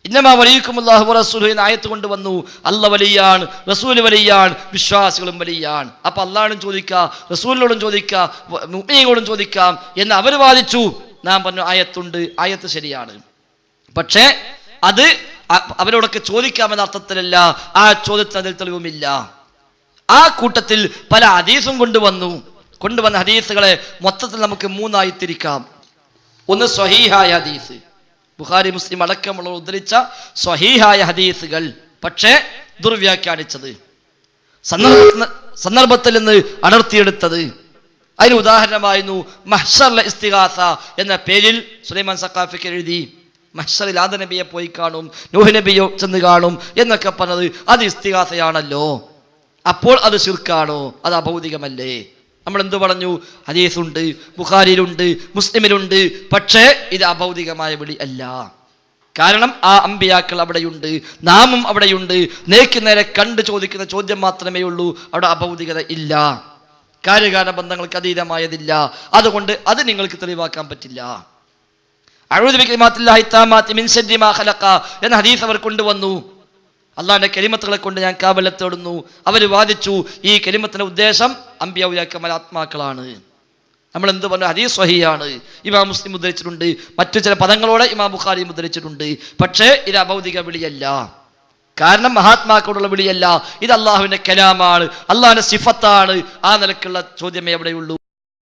ഇന്നമാ വലിയക്കുമുല്ലാഹു വറസൂലുഹു എന്ന ആയത്ത് കൊണ്ടുവന്നു. അല്ലാഹു വലിയാണ്, റസൂല് വലിയാണ്, വിശ്വാസികളും വലിയാണ്. അപ്പൊ അല്ലാഹും ചോദിക്കാം, റസൂലിനോടും ചോദിക്കാം, മുഅ്മിനീങ്ങളോടും ചോദിക്കാം എന്ന് അവർ വാദിച്ചു. നാം പറഞ്ഞു ആയത്തുണ്ട്, ആയത്ത് ശരിയാണ്. പക്ഷേ അത് അവരോടൊക്കെ ചോദിക്കാമെന്ന അർത്ഥത്തിലല്ല, ആ ചോദ്യത്തിന് അതിൽ തെളിവുമില്ല. ആ കൂട്ടത്തിൽ പല ഹദീസും കൊണ്ടുവന്ന ഹദീസുകളെ മൊത്തത്തിൽ നമുക്ക് മൂന്നായി തിരിക്കാം. ഒന്ന് സ്വഹീഹായ ഹദീസ്, ബുഖാരി മുസ്ലിം അടക്കമുള്ള ഉദ്ധരിച്ച സ്വഹീഹായ ഹദീസുകൾ, പക്ഷേ ദുർവ്യാഖ്യാനിച്ചത്, സന്ദർഭത്തിൽ നിന്ന് അടർത്തിയെടുത്തത്. അതിന് ഉദാഹരണമായിരുന്നു മഹ്ശറിലെ ഇസ്തിഗാസ എന്ന പേരിൽ സുലൈമാൻ സഖാഫിക്ക് എഴുതി മഹ്ശറിൽ ആദ നബിയെ പോയി കാണും, നൂഹ് നബിയെ ചെന്ന് കാണും എന്നൊക്കെ പറഞ്ഞത് അത് ഇസ്തിഗാസയാണല്ലോ. അപ്പോൾ അത് ശിർക്കാണോ? അത് അഭൗതികമല്ലേ? നമ്മൾ എന്തു പറഞ്ഞു? ഹദീസുണ്ട്, ബുഖാരിയിലുണ്ട്, മുസ്ലിമിലുണ്ട്, പക്ഷേ ഇത് അഭൗതികമായ വിളി അല്ല. കാരണം ആ അമ്പിയാക്കൾ അവിടെയുണ്ട്, നാമും അവിടെയുണ്ട്. നേർക്ക് നേരെ കണ്ടു ചോദിക്കുന്ന ചോദ്യം മാത്രമേ ഉള്ളൂ, അവിടെ അഭൗതികത ഇല്ല, കാര്യകാരണ ബന്ധങ്ങൾക്ക് അതീതമായതില്ല. അതുകൊണ്ട് അത് നിങ്ങൾക്ക് തെളിവാക്കാൻ പറ്റില്ല. അഊദു ബികലിമാത്തില്ലാഹി താമാത്തി മിൻ ശർരി മാ ഖലഖ എന്ന ഹദീസ് അവർ കൊണ്ടുവന്നു. അള്ളാഹിന്റെ കലിമത്തുകളെ കൊണ്ട് ഞാൻ കാബലത്ത് തേടുന്നു. അവർ വാദിച്ചു ഈ കലിമത്തിന്റെ ഉദ്ദേശം അംബിയാ ഉലമാ ആത്മാക്കളാണ്. നമ്മൾ എന്ത് പറഞ്ഞു? ഹദീസ് സ്വഹീഹാണ്, ഇമാം മുസ്ലിം ഉദ്ധരിച്ചിട്ടുണ്ട്, മറ്റു ചില പദങ്ങളോടെ ഇമാം ബുഖാരി ഉദ്ധരിച്ചിട്ടുണ്ട്. പക്ഷേ ഇത് അഭൗതിക വിളിയല്ല, കാരണം മഹാത്മാക്കളോടുള്ള വിളിയല്ല, ഇത് അള്ളാഹുവിന്റെ കലാമാണ്, അള്ളാഹിന്റെ സിഫത്താണ്. ആ നിലക്കുള്ള ചോദ്യമേ അവിടെയുള്ളൂ.